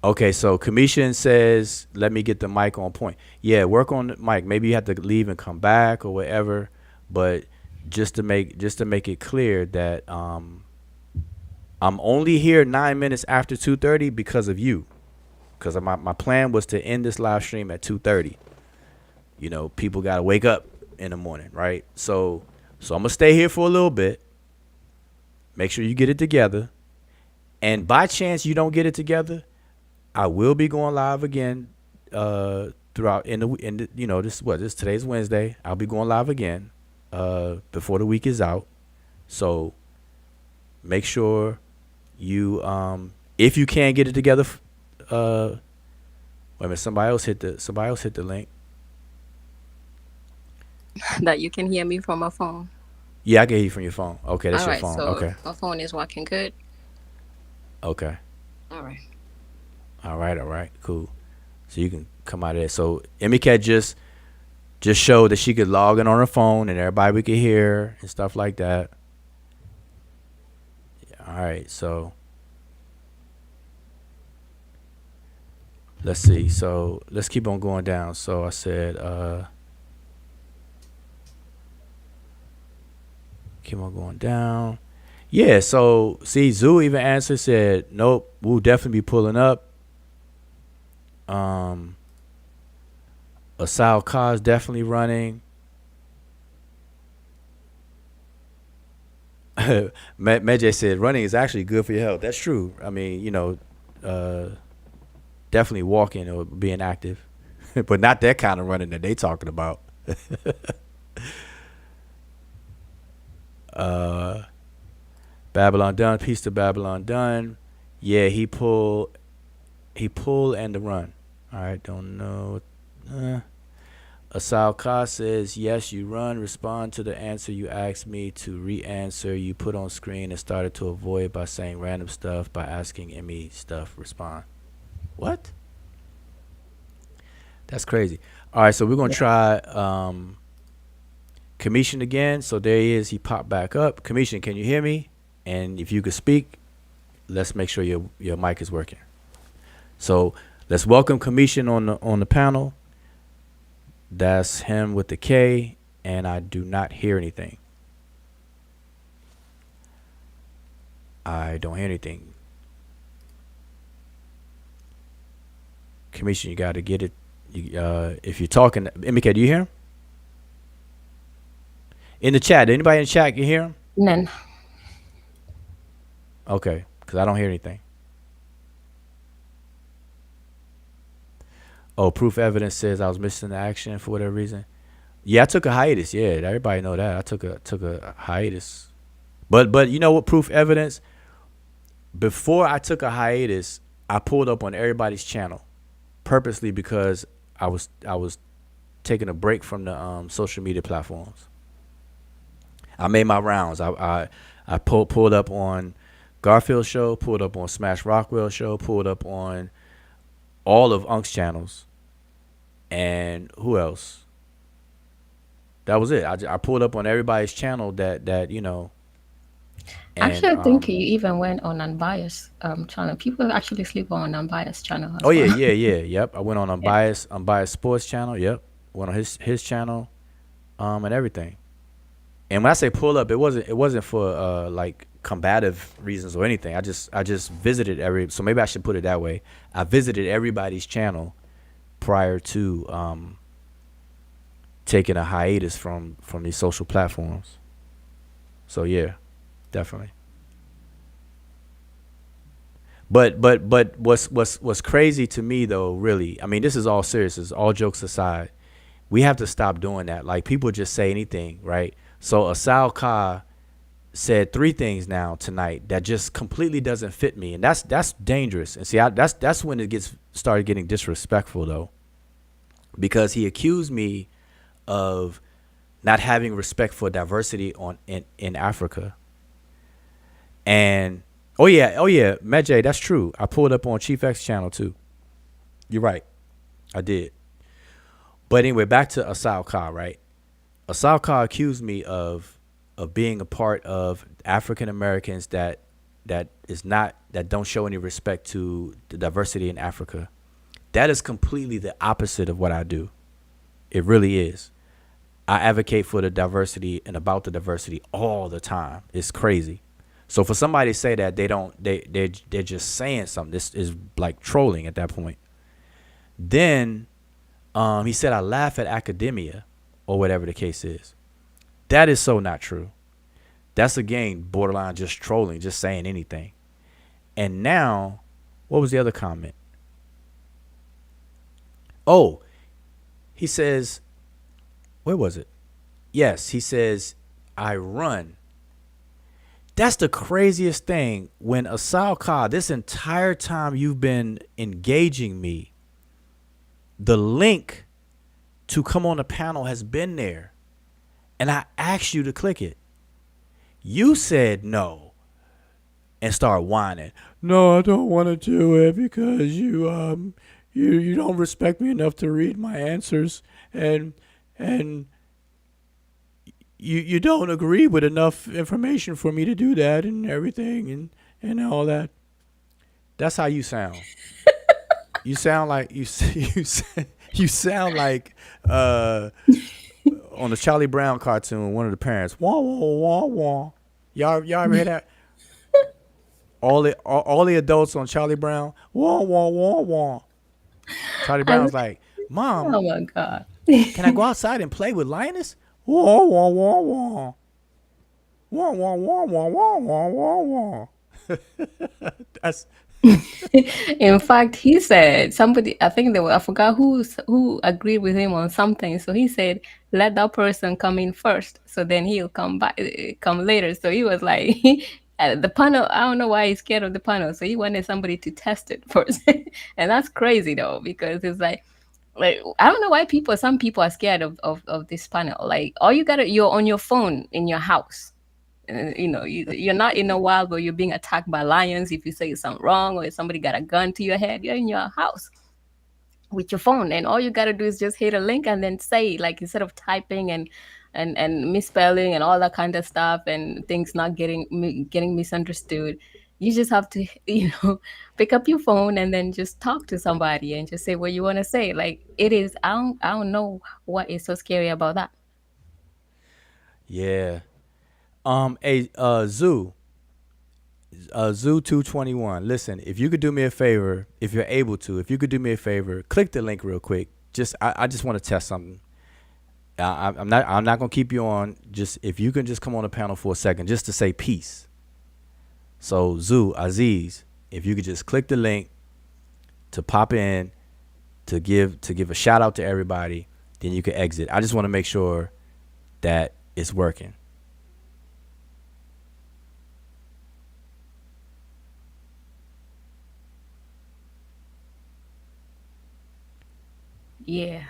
okay, so Commission says, let me get the mic on point. Yeah, work on the mic. Maybe you have to leave and come back or whatever. But just to make it clear that I'm only here 9 minutes after 2:30 because of you. Because my plan was to end this live stream at 2:30. You know, people gotta wake up in the morning, right? So I'm gonna stay here for a little bit. Make sure you get it together. And by chance you don't get it together, I will be going live again throughout this today's Wednesday. I'll be going live again before the week is out. So make sure you if you can't get it together, wait a minute, somebody else hit the link. That you can hear me from my phone. Yeah, I can hear you from your phone. Okay, that's All your right, phone. so Okay. my phone is working good. Okay. All right. All right, cool. So you can come out of there. So Emicat just showed that she could log in on her phone and everybody we could hear and stuff like that. All right, so let's see. So let's keep on going down. So I said, keep on going down. Yeah, so see, Zoo even answered, said, nope, we'll definitely be pulling up. Asal Kaz definitely running. Medjay said running is actually good for your health. That's true. I mean, definitely walking or being active, but not that kind of running that they talking about. Babylon Done, peace to Babylon Done. Yeah, he pull and the run. All right, don't know. Asal Ka says, yes, you run, respond to the answer you asked me to re-answer. You put on screen and started to avoid by saying random stuff, by asking Emmy stuff, respond. What? That's crazy. All right, so we're going to try Commission again. So there he is. He popped back up. Commission, can you hear me? And if you could speak, let's make sure your mic is working. So let's welcome Commission on the panel. That's him with the K, and I do not hear anything. I don't hear anything. Commission, you got to get it. If you're talking, Emika, do you hear him? In the chat, anybody in the chat can hear him? None. Okay, because I don't hear anything. Oh, proof evidence says I was missing the action for whatever reason. Yeah, I took a hiatus. Yeah, everybody know that. I took a hiatus. But you know what? Proof evidence. Before I took a hiatus, I pulled up on everybody's channel purposely because I was taking a break from the social media platforms. I made my rounds. I pulled up on Garfield show, pulled up on Smash Rockwell show, pulled up on all of Unk's channels, and who else? That was it. I pulled up on everybody's channel that you know, and Actually, I think you even went on unbiased channel. People actually sleep on unbiased channel oh as well. yeah. Yep. I went on Yeah. unbiased sports channel. Yep. Went on his channel, and everything. And when I say pull up, it wasn't for like combative reasons or anything. I just visited so maybe I should put it that way. I visited everybody's channel prior to taking a hiatus from these social platforms. So yeah, definitely. But what's crazy to me though, really, I mean, this is all serious. This is all jokes aside. We have to stop doing that. Like people just say anything, right? So Asal Ka said three things now tonight that just completely doesn't fit me, and that's dangerous. And see, that's when it started getting disrespectful though, because he accused me of not having respect for diversity in Africa. And oh yeah, Medjay, that's true. I pulled up on Chief X channel too. You're right, I did. But anyway, back to Asal Ka, right? Asal Ka accused me of being a part of African Americans that don't show any respect to the diversity in Africa. That is completely the opposite of what I do. It really is. I advocate for the diversity and about the diversity all the time. It's crazy. So for somebody to say that they're just saying something, this is like trolling at that point. Then he said I laugh at academia or whatever the case is. That is so not true. That's again borderline just trolling, just saying anything. And now, what was the other comment? Oh, he says, where was it? Yes, he says, I run. That's the craziest thing. When Asal Ka, this entire time you've been engaging me, the link to come on the panel has been there. And I asked you to click it. You said no and start whining. No, I don't want to do it because you don't respect me enough to read my answers, and you don't agree with enough information for me to do that and everything and all that. That's how you sound. You sound like you sound like on the Charlie Brown cartoon, one of the parents, wah wah wah wah. Y'all ever hear that? All the adults on Charlie Brown, wah wah wah wah. Charlie Brown's like, Mom, Oh my God. can I go outside and play with Linus? Wah wah wah wah. Wah wah wah wah wah wah wah wah. That's In fact, he said somebody. I think I forgot who agreed with him on something. So he said, "Let that person come in first, so then he'll come later." So he was like, the panel. I don't know why he's scared of the panel. So he wanted somebody to test it first, and that's crazy though, because it's like I don't know why some people are scared of this panel. Like all you're on your phone in your house. You're not in a wild where you're being attacked by lions if you say something wrong, or if somebody got a gun to your head. You're in your house with your phone, and all you got to do is just hit a link and then say, like, instead of typing and misspelling and all that kind of stuff and things not getting misunderstood, you just have to pick up your phone and then just talk to somebody and just say what you want to say. Like, it is, I don't know what is so scary about that. yeah. Zoo 221. Listen, if you could do me a favor, if you're able to, if you could do me a favor, click the link real quick. I just want to test something. I'm not gonna keep you on. Just if you can just come on the panel for a second, just to say peace. So Zoo Aziz, if you could just click the link to pop in to give a shout out to everybody. Then you can exit. I just want to make sure that it's working. Yeah,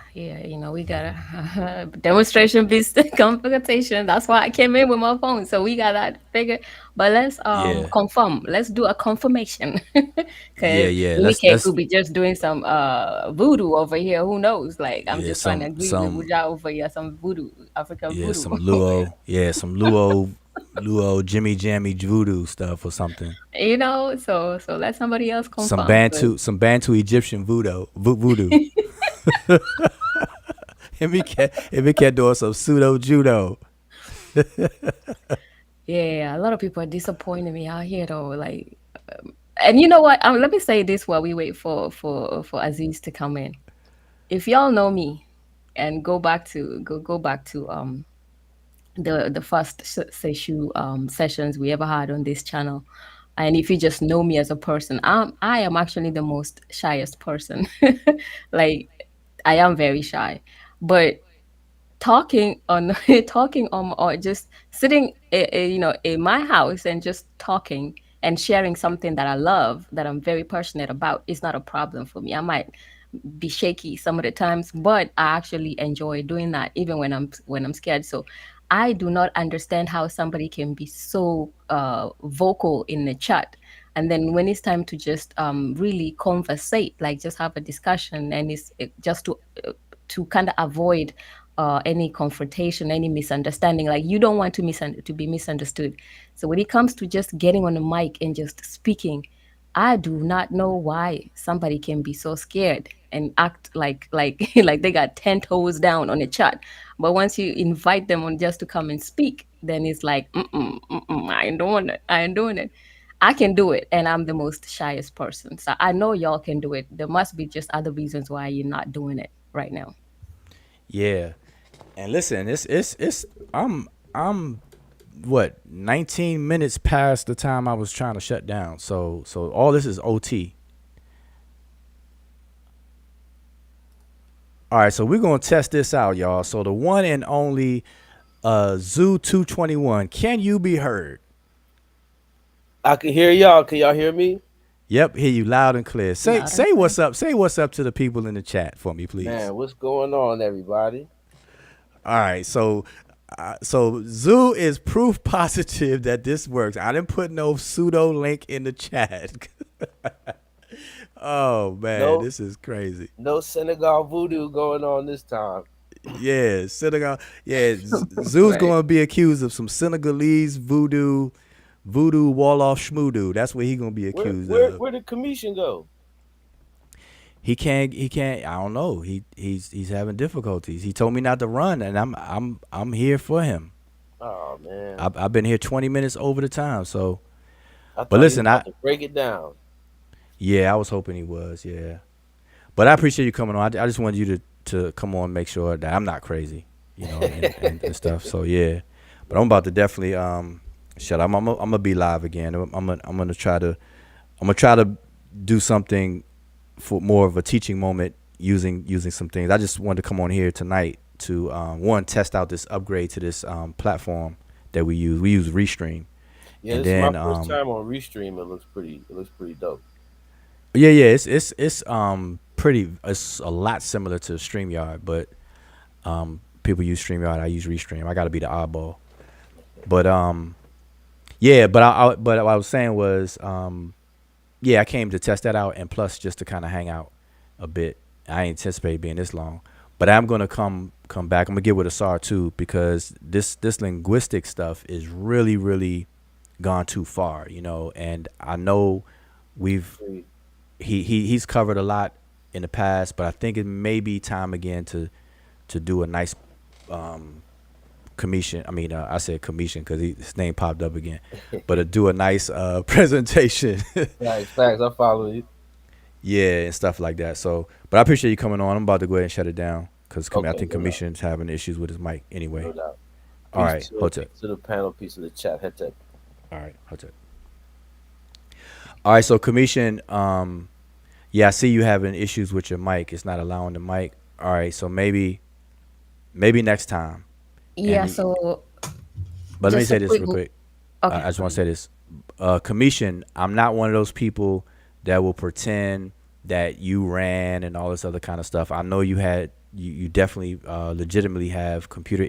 we got a demonstration based confrontation. That's why I came in with my phone. So we got that figured. But let's Yeah, confirm. Let's do a confirmation. yeah, Because yeah. Wike Let's could be just doing some voodoo over here. Who knows? Like I'm yeah just trying to some agree with some Wuja over here, some voodoo, African yeah voodoo some over here. Luo yeah some Luo Jimmy Jammy voodoo stuff or something. So let somebody else confirm. But Some Bantu Egyptian voodoo. If we can do some pseudo judo. yeah, a lot of people are disappointing me out here though. Like, and you know what? Let me say this while we wait for Aziz to come in. If y'all know me, and go back to the first session sessions we ever had on this channel, and if you just know me as a person, I am actually the most shyest person. Like, I am very shy, but talking on talking on or just sitting in my house and just talking and sharing something that I love, that I'm very passionate about, is not a problem for me. I might be shaky some of the times, but I actually enjoy doing that even when I'm scared. So I do not understand how somebody can be so vocal in the chat, and then when it's time to just really conversate, like just have a discussion, and just to kind of avoid any confrontation, any misunderstanding. Like, you don't want to be misunderstood. So when it comes to just getting on the mic and just speaking, I do not know why somebody can be so scared and act like like they got 10 toes down on the chat. But once you invite them on just to come and speak, then it's like, I ain't doing it. I ain't doing it. I can do it, and I'm the most shyest person. So I know y'all can do it. There must be just other reasons why you're not doing it right now. Yeah, and listen, it's I'm what 19 minutes past the time I was trying to shut down. So all this is OT. All right, so we're gonna test this out, y'all. So the one and only Zoo 221, can you be heard? I can hear y'all. Can y'all hear me? Yep, hear you loud and clear. Say Loud and say clear. what's up. Say what's up to the people in the chat for me, please. Man, what's going on, everybody? All right, so Zoo is proof positive that this works. I didn't put no pseudo link in the chat. Oh man, No, this is crazy. no Senegal voodoo going on this time. Yeah, Senegal. Yeah, Zoo's Right. going to be accused of some Senegalese voodoo wall off schmoodoo. That's what he going to be Where accused where of. where did commission go? He can't. I don't know. He's having difficulties. He told me not to run, and I'm here for him. Oh man, I've been here 20 minutes over the time. So, I but thought he was listen, about to break it down. yeah, I was hoping he was. Yeah, but I appreciate you coming on. I just wanted you to come on, and make sure that I'm not crazy, and stuff. So yeah, but I'm about to definitely shut up. I'm gonna be live again. I'm gonna try to do something for more of a teaching moment using some things. I just wanted to come on here tonight to one, test out this upgrade to this platform that we use. We use Restream, Yeah, and this is my then first time on Restream. It looks pretty dope. yeah, it's pretty. It's a lot similar to StreamYard, but people use StreamYard. I use Restream. I got to be the oddball, but yeah. But what I was saying was yeah, I came to test that out, and plus just to kind of hang out a bit. I ain't anticipate being this long, but I'm gonna come back. I'm gonna get with Asar too, because this linguistic stuff is really gone too far, and I know we've Pretty- he's covered a lot in the past, but I think it may be time again to do a nice commission. I mean, I said commission because his name popped up again, but to do a nice presentation, Facts. I follow you. yeah, and stuff like that. So, but I appreciate you coming on. I'm about to go ahead and shut it down because I Okay, think no doubt, commission's having issues with his mic no anyway. doubt. All right, Hotep. Peace to the panel, peace to the chat. Hotep. All right, Hotep. All right, so commission. Yeah, I see you having issues with your mic. It's not allowing the mic. All right, so maybe next time. Yeah, And so but let me just a say this quick. real quick. Okay, I just go want to ahead. say this. Commission. I'm not one of those people that will pretend that you ran and all this other kind of stuff. I know you definitely legitimately have computer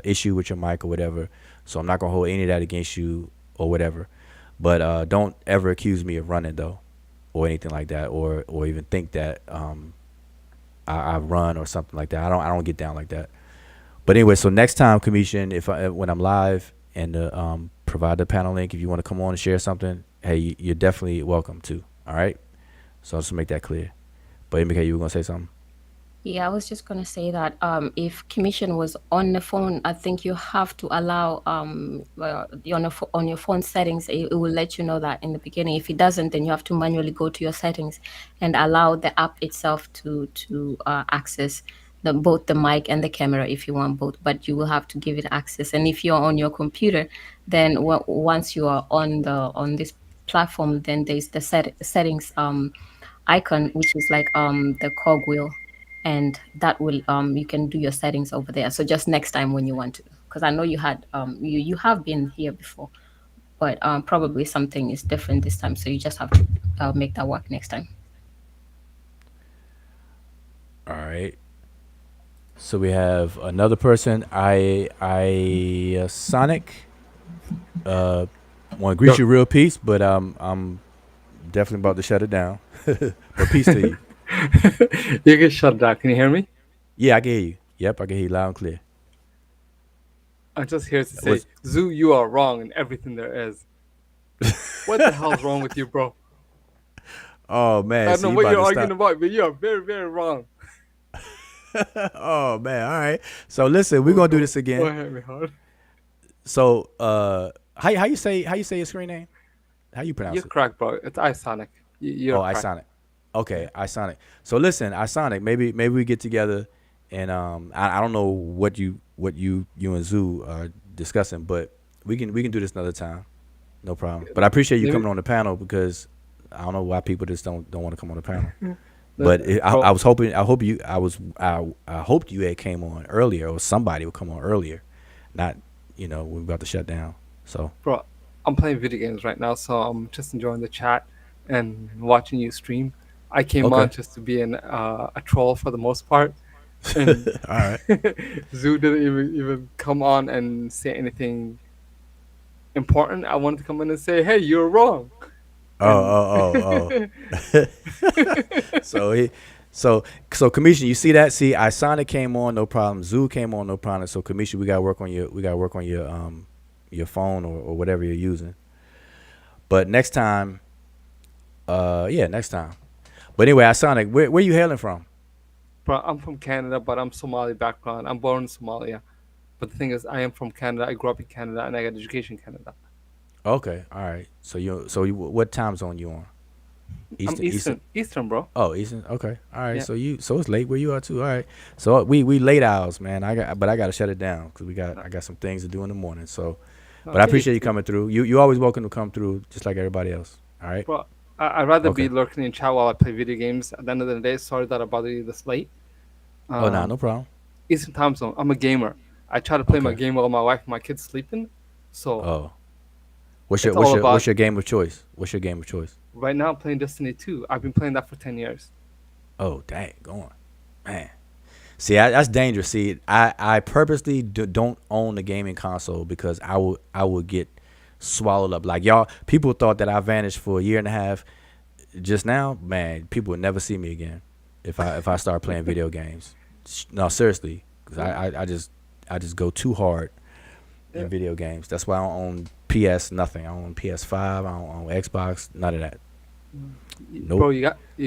issue with your mic or whatever. So I'm not gonna hold any of that against you or whatever. But don't ever accuse me of running though, or anything like that, or even think that I run or something like that. I don't get down like that. But anyway, so next time, Commission, if when I'm live and provide the panel link, if you want to come on and share something, hey, you're definitely welcome to. All right. So just to make that clear. But MK, you were gonna say something. Yeah, I was just gonna say that if commission was on the phone, I think you have to allow on your phone settings. It will let you know that in the beginning. If it doesn't, then you have to manually go to your settings and allow the app itself to access both the mic and the camera if you want both. But you will have to give it access. And if you're on your computer, then once you are on this platform, then there's the settings icon, which is like the cogwheel, and that will you can do your settings over there. So just next time when you want to, because I know you had you have been here before, but probably something is different this time, so you just have to make that work next time. All right. So we have another person. I Sonic. Uh, want to greet Yo, you real peace, but I'm definitely about to shut it down. But peace to you. you can shut that. Can you hear me? Yeah, I can hear you. Yep, I can hear you loud and clear. I'm just here to say, Was Zoo, you are wrong in everything there is. What the hell's wrong with you, bro? oh I man, don't so know you what about you're to arguing stop? about, but you are very, very wrong. Oh man, all right. So listen, we're Oh, gonna do this don't again. hit me hard. So how you say your screen name? How you You're pronounce it? correct, bro. It's iSonic. You're Oh, correct. Isonic. Okay, Isonic. So listen, Isonic. Maybe we get together and I don't know what you and Zoo are discussing, but we can do this another time. No problem. But I appreciate you Maybe, coming on the panel because I don't know why people just don't want to come on the panel. But I bro, was hoping I hoped you had came on earlier or somebody would come on earlier, not when we're about to shut down. So bro, I'm playing video games right now, so I'm just enjoying the chat and watching you stream. I came on okay, just to be a troll for the most part, and all right. Zoo didn't even come on and say anything important. I wanted to come in and say, "Hey, you're wrong," Oh and oh oh oh. so he so Kamisha, you see that? See, Isonic came on, no problem. Zoo came on, no problem. So Kamisha, we gotta work on your phone or whatever you're using. But next time, yeah, next time. But anyway, Isonic, where you hailing from? bro, I'm from Canada, but I'm Somali background. I'm born in Somalia, but the thing is, I am from Canada. I grew up in Canada, and I got education in Canada. Okay, all right. What time zone you on? I'm Eastern. Eastern, bro. Oh, Eastern. Okay. All right. Yeah. So it's late where you are too. All right. So we late hours, man. I got to shut it down because I got some things to do in the morning. So, but I Okay, appreciate you coming through. You always welcome to come through, just like everybody else. All right. bro. I'd rather be Okay. lurking in chat while I play video games. At the end of the day, sorry that I bother you this late. Oh, nah, Um, no problem. Eastern time zone. I'm a gamer. I try to play my Okay. game while my wife and my kids sleeping. So Oh, what's your it's what's all your what's about. your game of choice? What's your game of choice? Right now, I'm playing Destiny 2. I've been playing that for 10 years. Oh, dang, go on, man. See, that's dangerous. See, I purposely don't own the gaming console because I would get swallowed up. Like y'all, people thought that I vanished for a year and a half. Just now, man, people would never see me again if I start playing video games. No, seriously, because Yeah. I just go too hard Yeah. in video games. That's why I don't own PS nothing. I don't own PS5. I don't own Xbox. None of that. Bro, Nope. you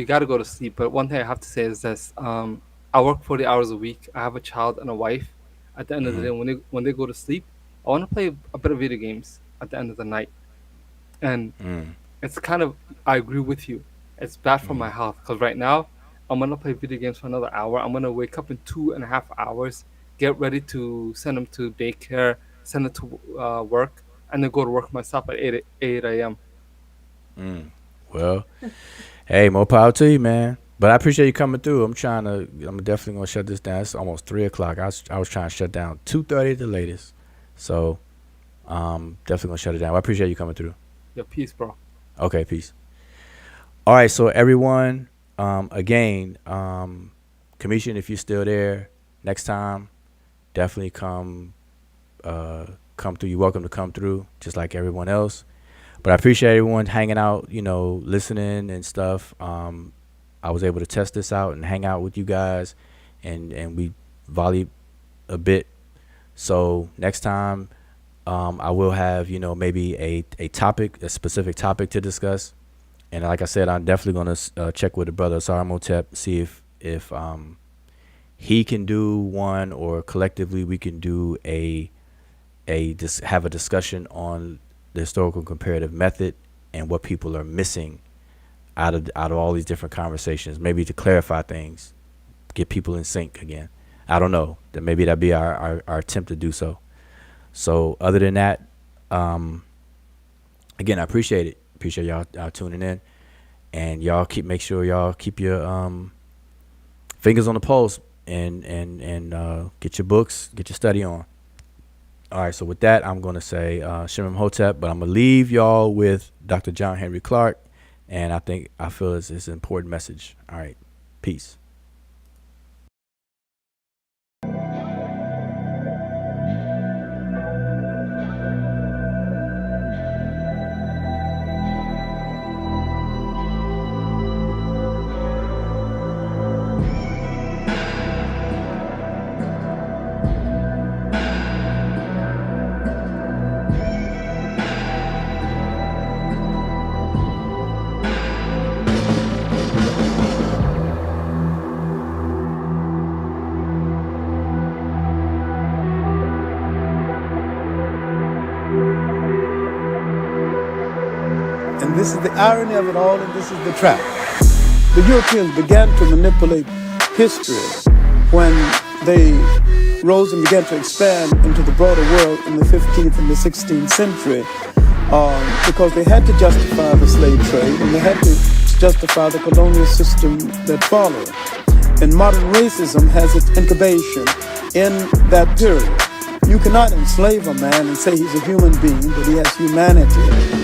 got to go to sleep. But one thing I have to say is this: I work 40 hours a week. I have a child and a wife. At the end of the Hmm. day, when they go to sleep, I want to play a bit of video games at the end of the night. And Mm. it's kind of I agree with you. It's bad for my Hmm. health because right now I'm gonna play video games for another hour. I'm gonna wake up in 2.5 hours, get ready to send them to daycare, send them to work, and then go to work myself at 8 a.m. Mm. Well, Hey, more power to you, man. But I appreciate you coming through. I'm definitely gonna shut this down. It's almost 3:00. I was trying to shut down 2:30 at the latest. So definitely gonna shut it down. I appreciate you coming through. Yeah, peace, bro. Okay, peace. All right, so everyone, again, Commission, if you're still there, next time, definitely come through. You're welcome to come through, just like everyone else. But I appreciate everyone hanging out, listening and stuff. I was able to test this out and hang out with you guys, and we volleyed a bit. So next time, I will have, maybe a specific topic to discuss. And like I said, I'm definitely going to check with the brother hotep, see if he can do one, or collectively we can do have a discussion on the historical comparative method and what people are missing out of all these different conversations, maybe to clarify things, get people in sync again. I don't know. That maybe that'd be our attempt to do so. So other than that, again, I appreciate it. Appreciate y'all tuning in, and y'all make sure y'all keep your fingers on the pulse and get your books, get your study on. All right, so with that, I'm going to say Shimon Hotep, but I'm going to leave y'all with Dr. John Henry Clark, and I feel it's an important message. All right, peace. This is the irony of it all, and this is the trap. The Europeans began to manipulate history when they rose and began to expand into the broader world in the 15th and the 16th century because they had to justify the slave trade, and they had to justify the colonial system that followed. And modern racism has its incubation in that period. You cannot enslave a man and say he's a human being, but he has humanity.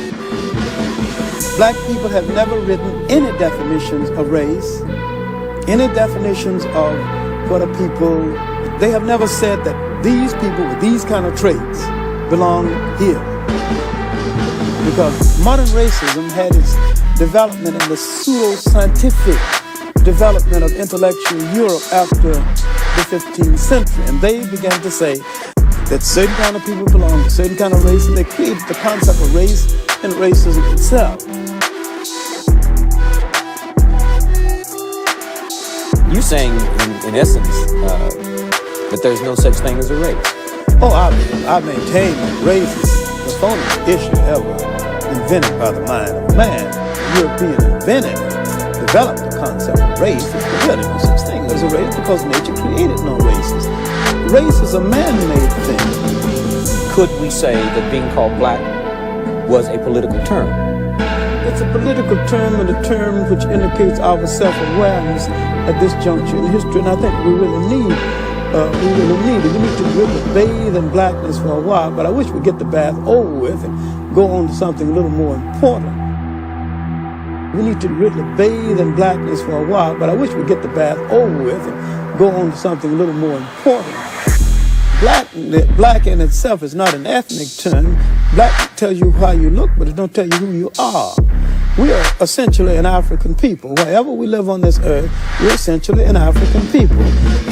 Black people have never written any definitions of race, any definitions of what a people. They have never said that these people with these kind of traits belong here. Because modern racism had its development in the pseudo-scientific development of intellectual Europe after the 15th century. And they began to say that certain kind of people belong to certain kind of race, and they created the concept of race and racism itself. You saying, in essence, that there's no such thing as a race? Oh, I maintain that race is the phoniest issue ever invented by the mind of man. European invented it, developed the concept of race. There's really no such thing as a race because nature created no races. Race is a man-made thing. Could we say that being called black was a political term? It's a political term, and a term which indicates our self-awareness at this juncture in history, and I think we really need it. We need to really bathe in blackness for a while, but I wish we'd get the bath over with and go on to something a little more important. We need to really bathe in blackness for a while, but I wish we'd get the bath over with and go on to something a little more important. Black in itself is not an ethnic term. Black tells you how you look, but it don't tell you who you are. We are essentially an African people. Wherever we live on this earth, we're essentially an African people.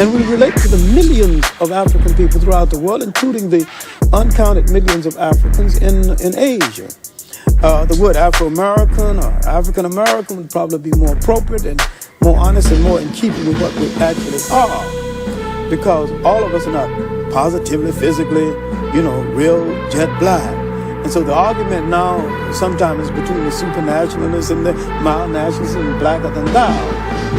And we relate to the millions of African people throughout the world, including the uncounted millions of Africans in Asia. The word Afro-American or African-American would probably be more appropriate and more honest and more in keeping with what we actually are. Because all of us are not positively, physically, real jet black. And so the argument now sometimes is between the supernationalists and the mild nationalists and blacker than thou.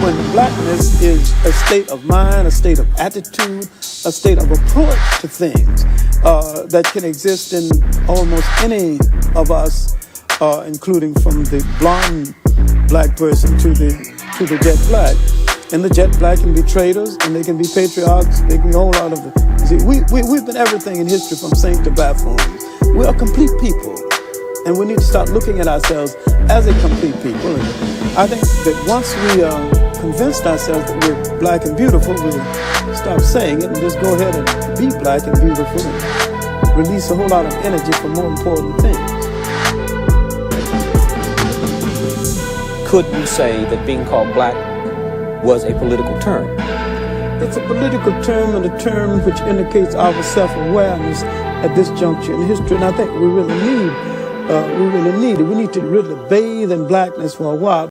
When blackness is a state of mind, a state of attitude, a state of approach to things that can exist in almost any of us, including from the blonde black person to the jet black. And the jet black can be traitors, and they can be patriarchs, they can be a whole lot of it. See, we've been everything in history from saint to buffoon. We are complete people, and we need to start looking at ourselves as a complete people. And I think that once we convinced ourselves that we're black and beautiful, we'll stop saying it and just go ahead and be black and beautiful and release a whole lot of energy for more important things. Could we say that being called black was a political term? It's a political term, and a term which indicates our self-awareness at this juncture in history, and I think we really need it. We need to really bathe in blackness for a while.